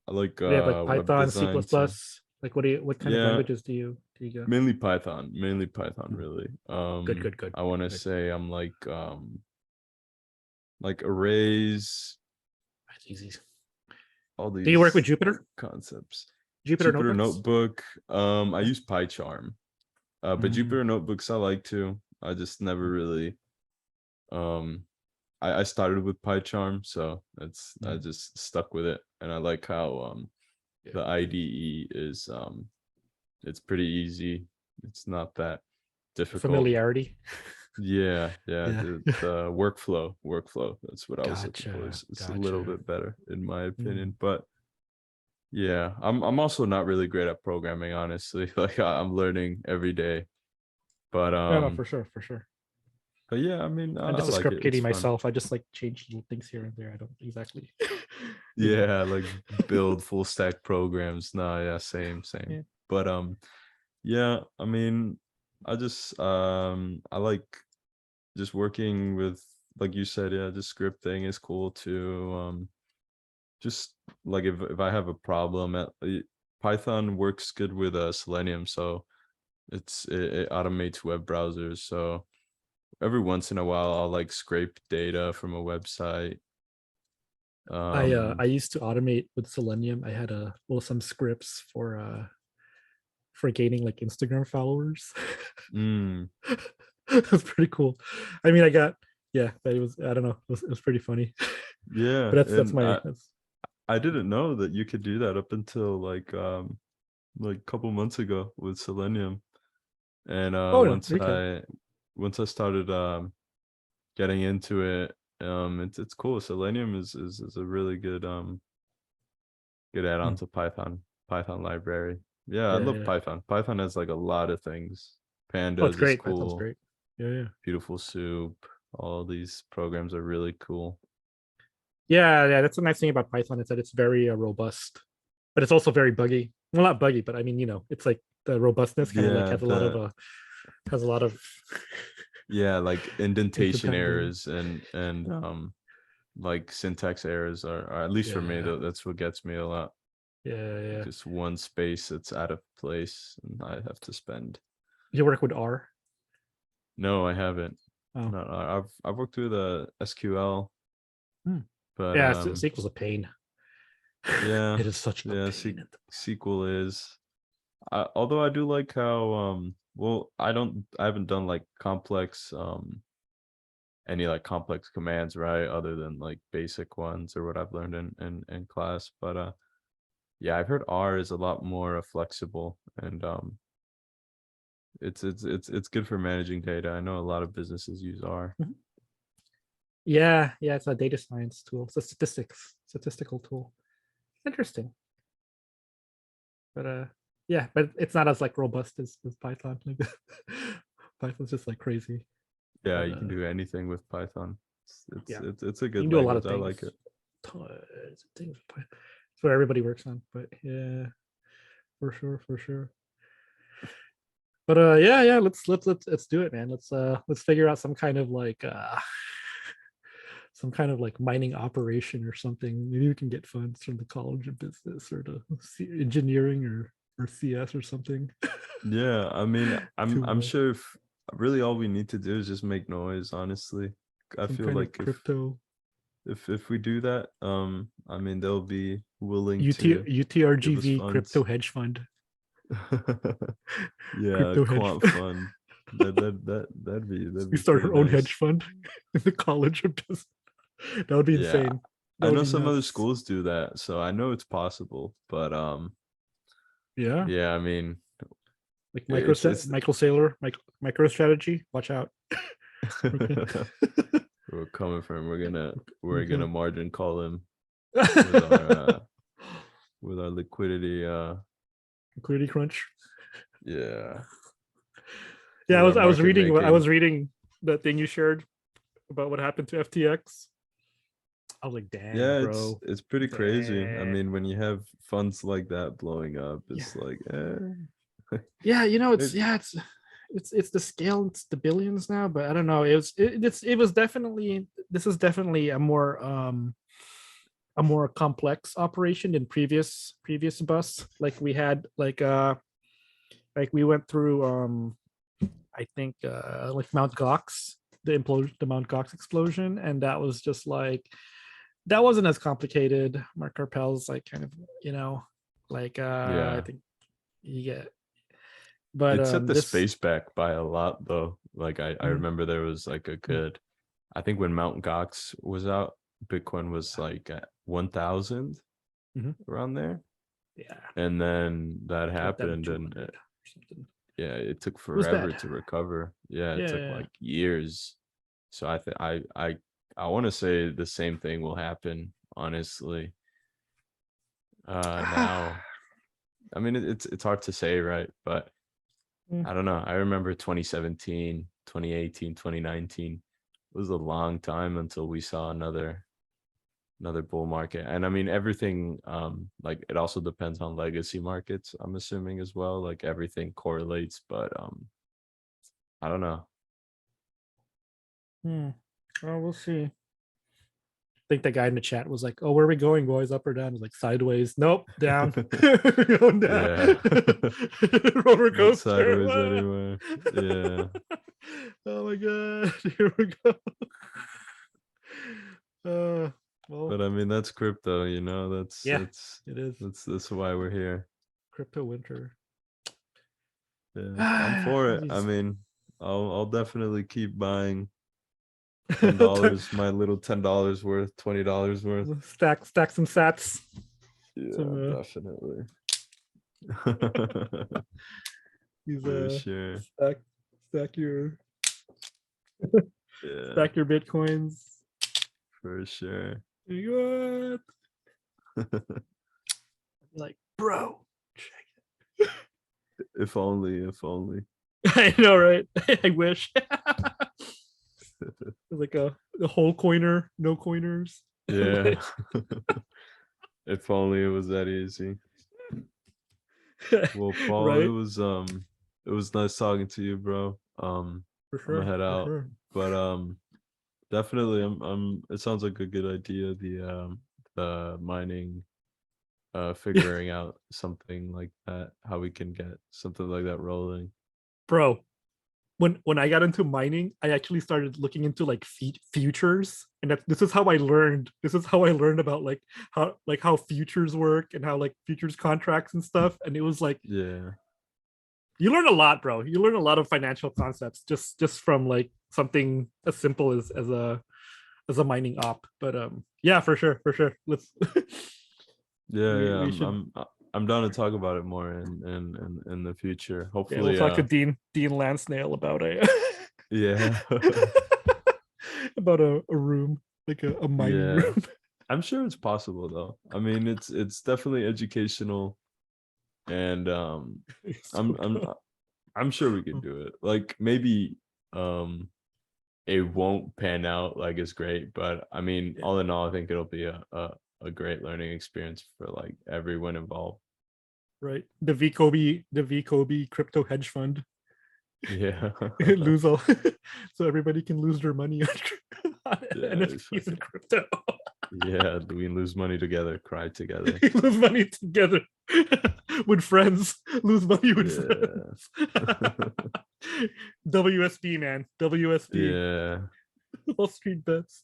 I like we have like web Python, C++. design too. Like, what kind of Yeah, languages do you go? mainly Python really. Good. I want to say I'm like arrays, That's easy. all these. Do you work with Jupyter concepts? Jupyter Notebook. I use PyCharm, but Jupyter Notebooks I like too. I just never really I started with PyCharm, so I just stuck with it, and I like how the IDE is it's pretty easy. It's not that difficult. Familiarity. Yeah. The workflow. That's what I was looking for. It's a little bit better in my opinion, but yeah, I'm also not really great at programming, honestly. Like I'm learning every day, but No, for sure. But yeah, I mean, I'm I just a like script it. kiddie It's fun. myself. I just like change little things here and there. I don't exactly. Yeah, like build full stack programs. No, yeah, same. Yeah. But yeah, I mean, I like just working with, like you said, yeah, just scripting is cool too. Just like if I have a problem Python works good with Selenium, so it automates web browsers. So every once in a while I'll like scrape data from a website. I used to automate with Selenium. I had some scripts for gaining like Instagram followers. mm, It was pretty cool. I mean, but it was, I don't know, it was pretty funny. yeah, But that's and my I didn't know that you could do that up until like a couple months ago with Selenium. And oh no, you can. once I started getting into it, it's cool. Selenium is a really good good add-on to Python library. Yeah, I Yeah, love yeah. Python. Python has like a lot of things. Oh, it's Pandas is great. Python's cool. great. Yeah. Beautiful Soup. All these programs are really cool. Yeah. That's the nice thing about Python is that it's very robust, but it's also very buggy. Well, not buggy, but I mean, it's like the robustness kind of like Yeah, has a lot of yeah, like indentation depending. errors and like syntax errors are at least for me, Yeah. that's what gets me a lot. Yeah. Just one space that's out of place and I have to spend. You work with R? No, I haven't. Oh. No, I've worked with SQL, but Yeah, SQL's a pain. yeah, It is such a yeah, pain. SQL is. Although I do like how well, I haven't done like complex any like complex commands, right, other than like basic ones or what I've learned in class. But yeah, I've heard R is a lot more flexible and it's good for managing data. I know a lot of businesses use R. Mhm. Yeah, it's a data science tool. It's a statistical tool. Interesting. But yeah, but it's not as like robust as Python. Like Python's just like crazy. Yeah, But you can do anything with Python. yeah, It's a you good can do a lot language. of I things. like it. Tons of things with Python. It's what everybody works on. But yeah, for sure. But yeah, let's do it, man. Let's figure out some kind of like mining operation or something. Maybe we can get funds from the College of Business or the engineering or CS or something. Yeah, I mean, I'm To sure if really all we need to do is just make noise, honestly. I some feel kind of like crypto if we do that, I mean they'll be willing UT to give us UTRGV funds. crypto hedge fund. Yeah, Crypto hedge quant fund. That'd we be start pretty our own hedge nice. fund in the College of Business. That would be Yeah, insane. That I would know be some other nuts. schools do that, so I know it's possible. But Yeah, yeah, I mean, like it's MicroStrategy. Watch out. we're coming from. We're Okay. gonna margin call him with our liquidity. Liquidity crunch. Yeah. Yeah, With our I was market making. reading that thing you shared about what happened to FTX. I was like, damn, Yeah, bro. it's pretty crazy. I Damn. mean, when you have funds like that blowing up, it's like, Yeah, it- it's the scale, it's the billions now, but I don't know. It was definitely, this is definitely a more complex operation than previous busts. Like we had like we went through I think like Mount Gox, the Mount Gox explosion, and that was just like, that wasn't as complicated. Mark Karpel's like kind of, like I yeah. think you get, but It set the this space back by a lot though. Like I Mhm. remember there was like a Mm. good, I think when Mount Gox was out, Bitcoin was like at 1,000 Mhm. around there. Yeah, And then that dropped down to happened and 200 or something. yeah, it took It was forever bad. to recover. Yeah, it took Yeah. like years. So I think I want to say the same thing will happen, honestly. Now, I mean it's hard to say, right? But Mm. I don't know. I remember 2017, 2018, 2019. It was a long time until we saw another bull market. And I mean, everything, like it also depends on legacy markets, I'm assuming as well. Like everything correlates, but I don't know. Well, we'll see. I think the guy in the chat was like, "Oh, where are we going, boys? Up or down?" I was like, "Sideways." Nope, down. We're going down. Roller Not coaster. sideways anyway. Yeah. Oh my god. Here we go. Well, But I mean, that's crypto, you know. Yeah, it is That's why we're here. crypto winter. Yeah, I'm for it. I Jeez. mean, I'll definitely keep buying $10, my little $10 worth, $20 worth. Stack some sats. Yeah, Some, definitely. These For sure. stack your Yeah, stack your bitcoins. for sure. What? Like, bro, check If only, if only. it. I know, right? I wish. Like a whole coiner, no coiners. Yeah. If only it was that easy. Well, Paul, Right? it was nice talking to you, bro. For I'm sure. gonna head for out. sure. But definitely it sounds like a good idea, the mining, figuring out something like that, how we can get something like that rolling. Bro, when I got into mining, I actually started looking into like futures, and this is how I learned. This is how I learned about how futures work and how like futures contracts and stuff. And it was like, Yeah. you learn a lot, bro. You learn a lot of financial concepts just from like something as simple as a mining op. But yeah, for sure. Let's Yeah, yeah. we should I'm down to talk about it more in the future. yeah, we'll Hopefully, talk to Dean Lansnail about yeah. about a room, like a mining Yeah. room. I'm sure it's possible though. I mean, it's definitely educational, and I'm sure we could do it. Like maybe it won't pan out like it's great, but I mean, Yeah. all in all, I think it'll be a great learning experience for like everyone involved. Right, the VCOB crypto hedge fund. Yeah. Lose all, so everybody can lose their money on Yeah, NFTs and crypto. Yeah, we lose money together, cry together. Lose money together with friends. Lose money with friends. WSB, man. WSB. Yeah. Wall Street bets.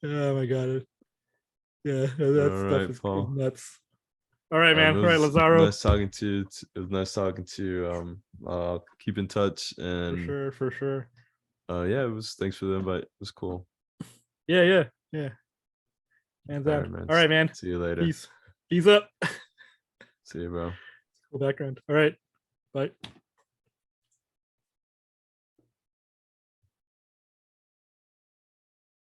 Oh my god. Yeah, All that stuff right, is Paul. nuts. All right, man. It All right, was Lazaro. nice talking to you. It was nice talking to you. Keep in touch, and For sure. yeah, it was. Thanks for the invite. It was cool. Yeah. Hands All down. right, man. All right, man. See you later. Peace up. See you, bro. Cool background. All right. Bye.